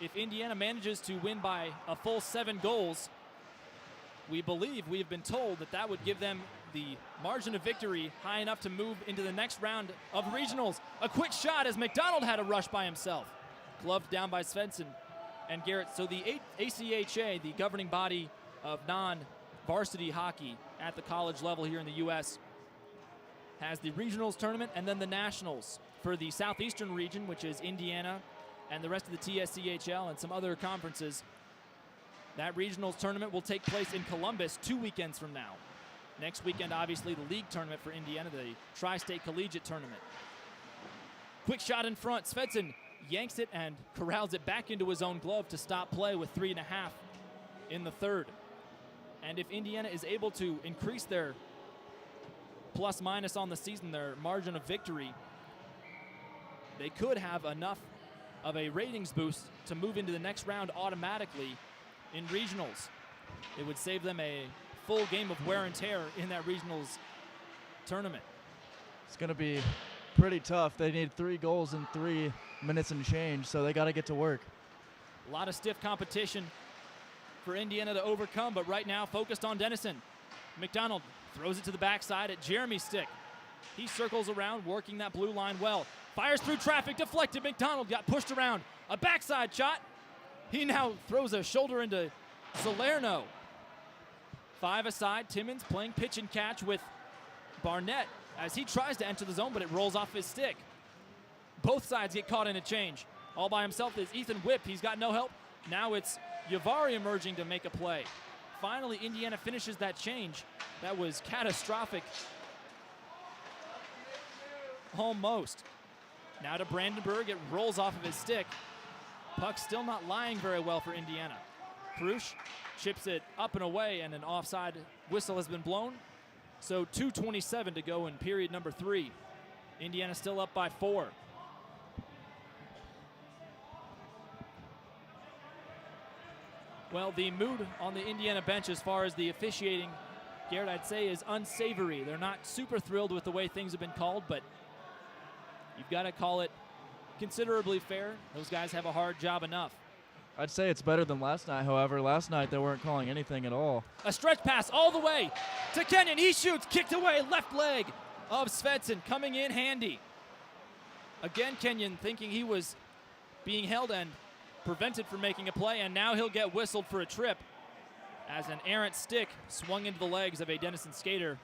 if Indiana manages to win by a full 7 goals, we have been told that that would give them the margin of victory high enough to move into the next round of regionals. A quick shot as McDonald had a rush by himself. Gloved down by Svensson and Garrett. So the ACHA, the governing body of non-varsity hockey at the college level here in the U.S., has the regionals tournament and then the nationals for the southeastern region, which is Indiana and the rest of the TSCHL and some other conferences. That regionals tournament will take place in Columbus 2 weekends from now. Next weekend, obviously, the league tournament for Indiana, the Tri-State Collegiate tournament. Quick shot in front. Svensson yanks it and corrals it back into his own glove to stop play with 3.5 in the third. And if Indiana is able to increase their plus-minus on the season, their margin of victory, they could have enough of a ratings boost to move into the next round automatically in regionals. It would save them a full game of wear and tear in that regionals tournament. It's going to be pretty tough. They need 3 goals in 3 minutes and change, so they got to get to work. A lot of stiff competition for Indiana to overcome, but right now focused on Denison. McDonald throws it to the backside at Jeremy's stick. He circles around, working that blue line well. Fires through traffic, deflected. McDonald got pushed around. A backside shot. He now throws a shoulder into Salerno. 5 aside, Timmons playing pitch and catch with Barnett as he tries to enter the zone, but it rolls off his stick. Both sides get caught in a change. All by himself is Ethan Whip. He's got no help. Now it's Yavari emerging to make a play. Finally, Indiana finishes that change. That was catastrophic. Almost. Now to Brandenburg. It rolls off of his stick. Puck still not lying very well for Indiana. Krush chips it up and away, and an offside whistle has been blown. So 2:27 to go in period number 3. Indiana still up by 4. Well, the mood on the Indiana bench as far as the officiating, Garrett, I'd say is unsavory. They're not super thrilled with the way things have been called, but you've got to call it considerably fair. Those guys have a hard job enough. I'd say it's better than last night, however. Last night they weren't calling anything at all. A stretch pass all the way to Kenyon. He shoots, kicked away, left leg of Svensson coming in handy. Again, Kenyon thinking he was being held and prevented from making a play, and now he'll get whistled for a trip as an errant stick swung into the legs of a Denison skater.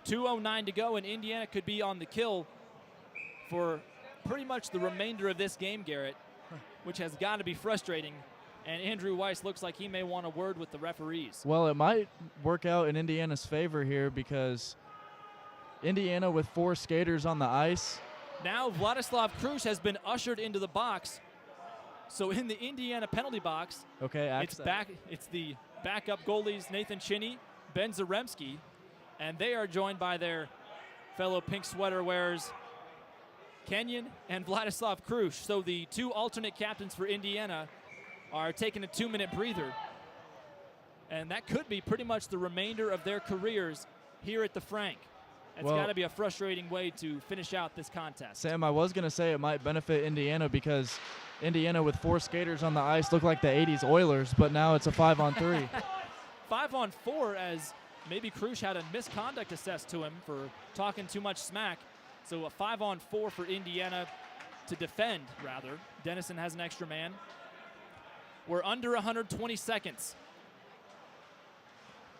2:09 to go, and Indiana could be on the kill for pretty much the remainder of this game, Garrett, which has got to be frustrating. And Andrew Weiss looks like he may want a word with the referees. Well, it might work out in Indiana's favor here because Indiana with 4 skaters on the ice. Now Vladislav Krush has been ushered into the box. So in the Indiana penalty box, okay, it's the backup goalies Nathan Chinney, Ben Zaremski, and they are joined by their fellow pink sweater wearers Kenyon and Vladislav Krush. So the 2 alternate captains for Indiana are taking a 2-minute breather And that could be pretty much the remainder of their careers here at the Frank. It's Well, got to be a frustrating way to finish out this contest. Sam, I was going to say it might benefit Indiana because Indiana with 4 skaters on the ice look like the 80s Oilers, but now it's a 5-on-3. 5-on-4 as maybe Krush had a misconduct assessed to him for talking too much smack. So a 5-on-4 for Indiana to defend, rather. Denison has an extra man. We're under 120 seconds.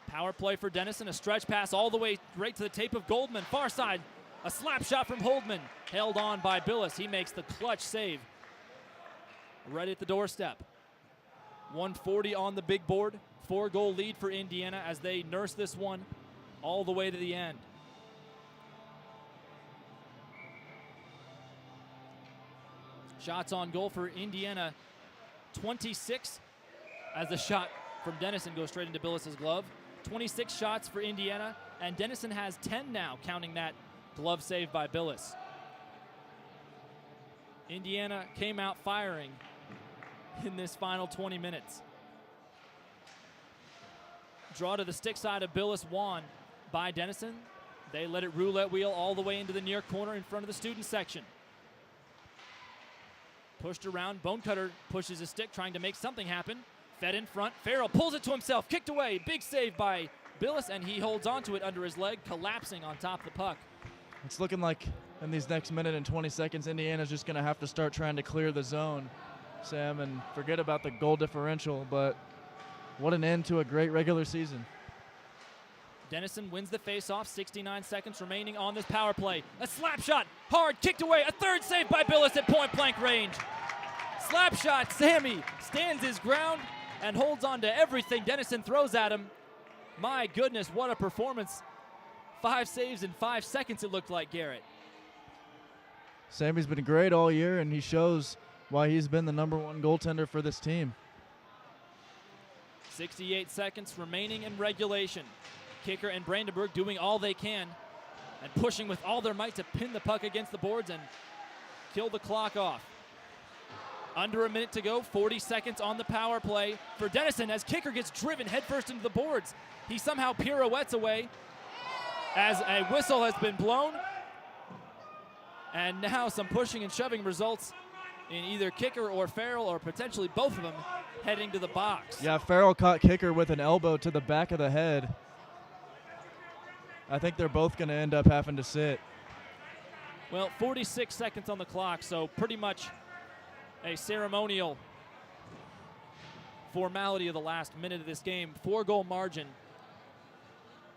Power play for Denison, a stretch pass all the way right to the tape of Goldman. Far side, a slap shot from Holdman, held on by Billis. He makes the clutch save right at the doorstep. 140 on the big board, 4-goal lead for Indiana as they nurse this one all the way to the end. Shots on goal for Indiana, 26 as the shot from Denison goes straight into Billis's glove. 26 shots for Indiana, and Denison has 10 now, counting that glove save by Billis. Indiana came out firing in this final 20 minutes. Draw to the stick side of Billis won by Denison. They let it roulette wheel all the way into the near corner in front of the student section. Pushed around, Bonecutter pushes his stick, trying to make something happen. Fed in front, Farrell pulls it to himself, kicked away, big save by Billis, and he holds onto it under his leg, collapsing on top of the puck. It's looking like in these next minute and 20 seconds, Indiana's just going to have to start trying to clear the zone, Sam, and forget about the goal differential, but what an end to a great regular season. Denison wins the faceoff, 69 seconds remaining on this power play. A slap shot, hard, kicked away, a third save by Billis at point-blank range. Slap shot, Sammy stands his ground and holds on to everything Denison throws at him. My goodness, what a performance. 5 saves in 5 seconds it looked like, Garrett. Sammy's been great all year, and he shows why he's been the #1 goaltender for this team. 68 seconds remaining in regulation. Kicker and Brandenburg doing all they can and pushing with all their might to pin the puck against the boards and kill the clock off. Under a minute to go, 40 seconds on the power play for Denison as Kicker gets driven headfirst into the boards. He somehow pirouettes away as a whistle has been blown. And now some pushing and shoving results in either Kicker or Farrell, or potentially both of them, heading to the box. Yeah, Farrell caught Kicker with an elbow to the back of the head. I think they're both going to end up having to sit. Well, 46 seconds on the clock, so pretty much a ceremonial formality of the last minute of this game. 4-goal margin.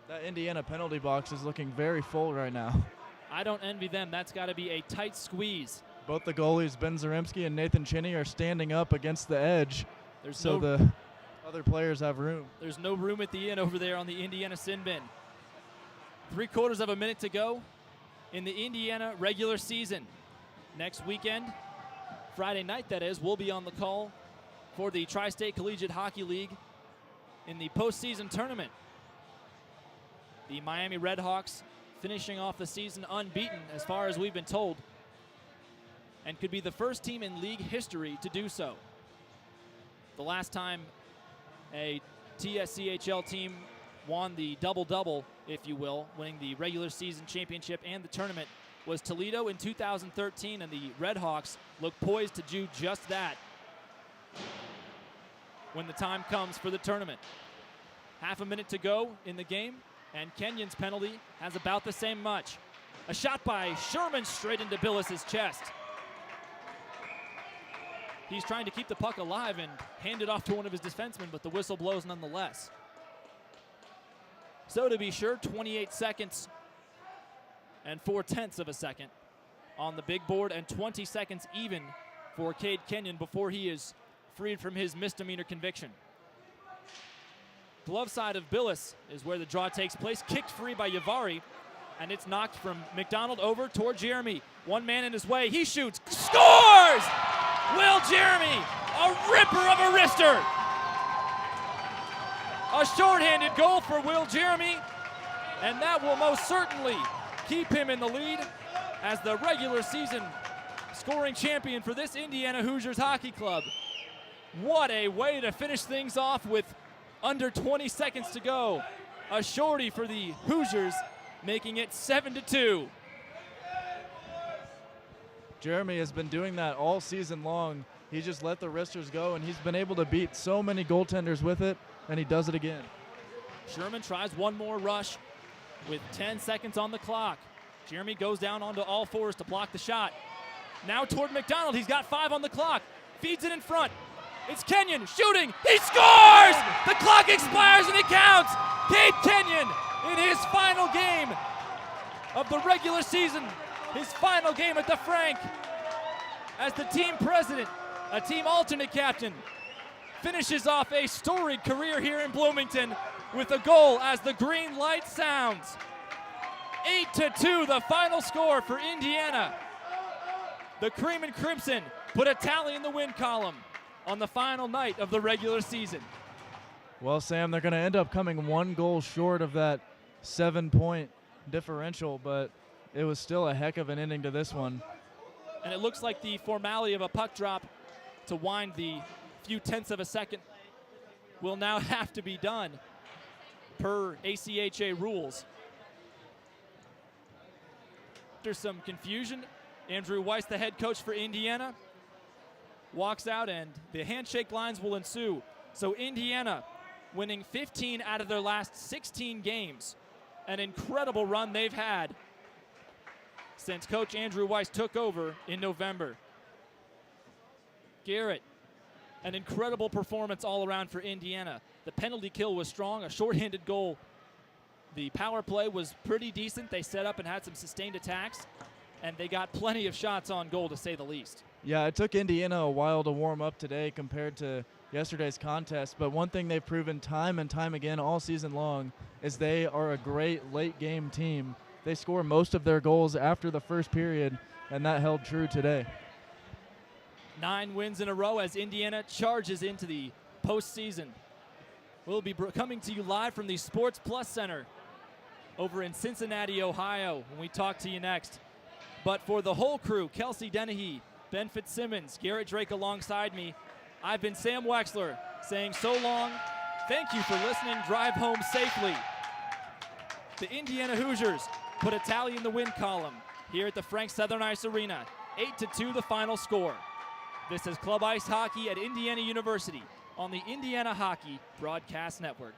That Indiana penalty box is looking very full right now. I don't envy them. That's got to be a tight squeeze. Both the goalies, Ben Zaremski and Nathan Chinney, are standing up against the edge, so no, the other players have room. There's no room at the end over there on the Indiana sin bin. 3/4 of a minute to go in the Indiana regular season. Next weekend, Friday night that is, we'll be on the call for the Tri-State Collegiate Hockey League in the postseason tournament. The Miami Redhawks finishing off the season unbeaten as far as we've been told, and could be the first team in league history to do so. The last time a TSCHL team won the double-double, if you will, winning the regular season championship and the tournament, was Toledo in 2013, and the Redhawks look poised to do just that when the time comes for the tournament. Half a minute to go in the game, and Kenyon's penalty has about the same much. A shot by Sherman straight into Billis's chest. He's trying to keep the puck alive and hand it off to one of his defensemen, but the whistle blows nonetheless. So to be sure, 28 seconds and 4/10 of a second on the big board, and 20 seconds even for Cade Kenyon before he is freed from his misdemeanor conviction. Glove side of Billis is where the draw takes place. Kicked free by Yavari, and it's knocked from McDonald over toward Jeremy. One man in his way. He shoots. Scores! Will Jeremy, a ripper of a wrister. A shorthanded goal for Will Jeremy, and that will most certainly keep him in the lead as the regular season scoring champion for this Indiana Hoosiers Hockey Club. What a way to finish things off with Under 20 seconds to go. A shorty for the Hoosiers, making it 7-2. Jeremy has been doing that all season long. He just let the wristers go, and he's been able to beat so many goaltenders with it, and he does it again. Sherman tries one more rush with 10 seconds on the clock. Jeremy goes down onto all fours to block the shot. Now toward McDonald. He's got 5 on the clock. Feeds it in front. It's Kenyon shooting. He scores! The clock expires and it counts. Cade Kenyon in his final game of the regular season. His final game at the Frank as the team president, a team alternate captain, finishes off a storied career here in Bloomington with a goal as the green light sounds. 8-2 the final score for Indiana. The Cream and Crimson put a tally in the win column on the final night of the regular season. Well, Sam, they're going to end up coming 1 goal short of that 7-point differential, but it was still a heck of an ending to this one. And it looks like the formality of a puck drop to wind the few tenths of a second will now have to be done per ACHA rules. After some confusion, Andrew Weiss, the head coach for Indiana, walks out and the handshake lines will ensue. So Indiana winning 15 out of their last 16 games. An incredible run they've had since Coach Andrew Weiss took over in November. Garrett, an incredible performance all around for Indiana. The penalty kill was strong, a shorthanded goal. The power play was pretty decent. They set up and had some sustained attacks, and they got plenty of shots on goal, to say the least. Yeah, it took Indiana a while to warm up today compared to yesterday's contest, but one thing they've proven time and time again all season long is they are a great late-game team. They score most of their goals after the first period, and that held true today. 9 wins in a row as Indiana charges into the postseason. We'll be coming to you live from the Sports Plus Center over in Cincinnati, Ohio, when we talk to you next. But for the whole crew, Kelsey, Dennehy, Ben Fitzsimmons, Garrett Drake alongside me, I've been Sam Wexler saying so long. Thank you for listening. Drive home safely. The Indiana Hoosiers put a tally in the win column here at the Frank Southern Ice Arena. 8-2 the final score. This is Club Ice Hockey at Indiana University on the Indiana Hockey Broadcast Network.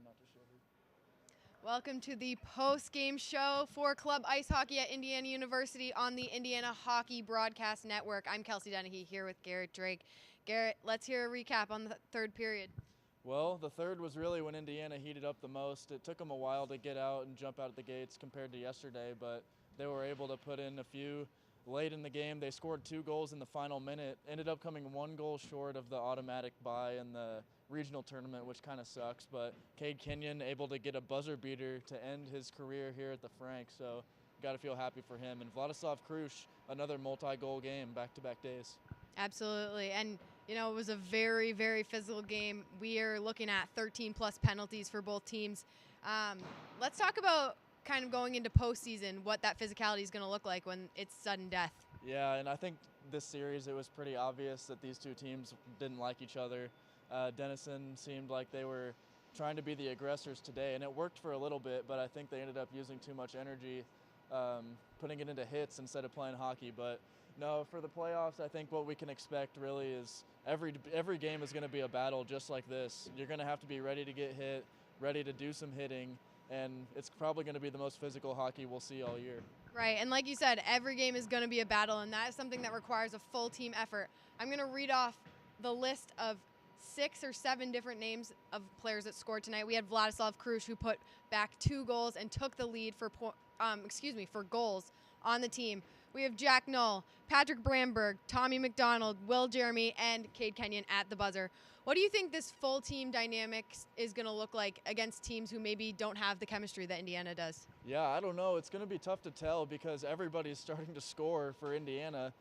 not to shiver. Welcome to the post-game show for Club Ice Hockey at Indiana University on the Indiana Hockey Broadcast Network. I'm Kelsey Dennehy here with Garrett Drake. Garrett, let's hear a recap on the third period. Well, the third was really when Indiana heated up the most. It took them a while to get out and jump out of the gates compared to yesterday, but they were able to put in a few late in the game. They scored 2 goals in the final minute, ended up coming 1 goal short of the automatic bye in the regional tournament, which kind of sucks, but Cade Kenyon able to get a buzzer beater to end his career here at the Frank, so got to feel happy for him. And Vladislav Krush, another multi-goal game, back-to-back days. Absolutely, and you know, it was a very, very physical game. We are looking at 13-plus penalties for both teams. Let's talk about kind of going into postseason, what that physicality is going to look like when it's sudden death. Yeah, and I think this series, it was pretty obvious that these two teams didn't like each other. Denison seemed like they were trying to be the aggressors today, and it worked for a little bit, but I think they ended up using too much energy, putting it into hits instead of playing hockey. But no, for the playoffs, I think what we can expect really is every game is going to be a battle just like this. You're going to have to be ready to get hit, ready to do some hitting, and it's probably going to be the most physical hockey we'll see all year. Right, and like you said, every game is going to be a battle, and that is something that requires a full team effort. I'm going to read off the list of 6 or 7 different names of players that scored tonight. We had Vladislav Krush, who put back 2 goals and took the lead for goals on the team. We have Jack Null, Patrick Bramberg, Tommy McDonald, Will Jeremy, and Cade Kenyon at the buzzer. What do you think this full team dynamic is going to look like against teams who maybe don't have the chemistry that Indiana does? Yeah, I don't know. It's going to be tough to tell because everybody's starting to score for Indiana.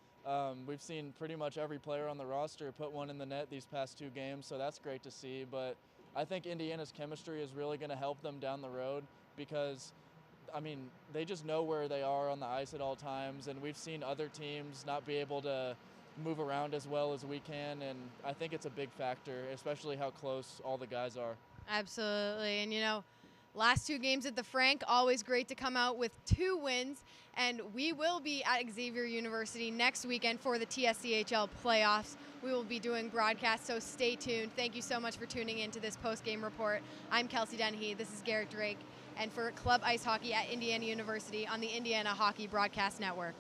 We've seen pretty much every player on the roster put one in the net these past 2 games, so that's great to see. But I think Indiana's chemistry is really going to help them down the road because, I mean, they just know where they are on the ice at all times, and we've seen other teams not be able to move around as well as we can, and I think it's a big factor, especially how close all the guys are. Absolutely, and you know, last 2 games at the Frank, always great to come out with 2 wins, and we will be at Xavier University next weekend for the TSCHL playoffs. We will be doing broadcasts, so stay tuned. Thank you so much for tuning in to this post-game report. I'm Kelsey Dennehy, this is Garrett Drake, and for Club Ice Hockey at Indiana University on the Indiana Hockey Broadcast Network.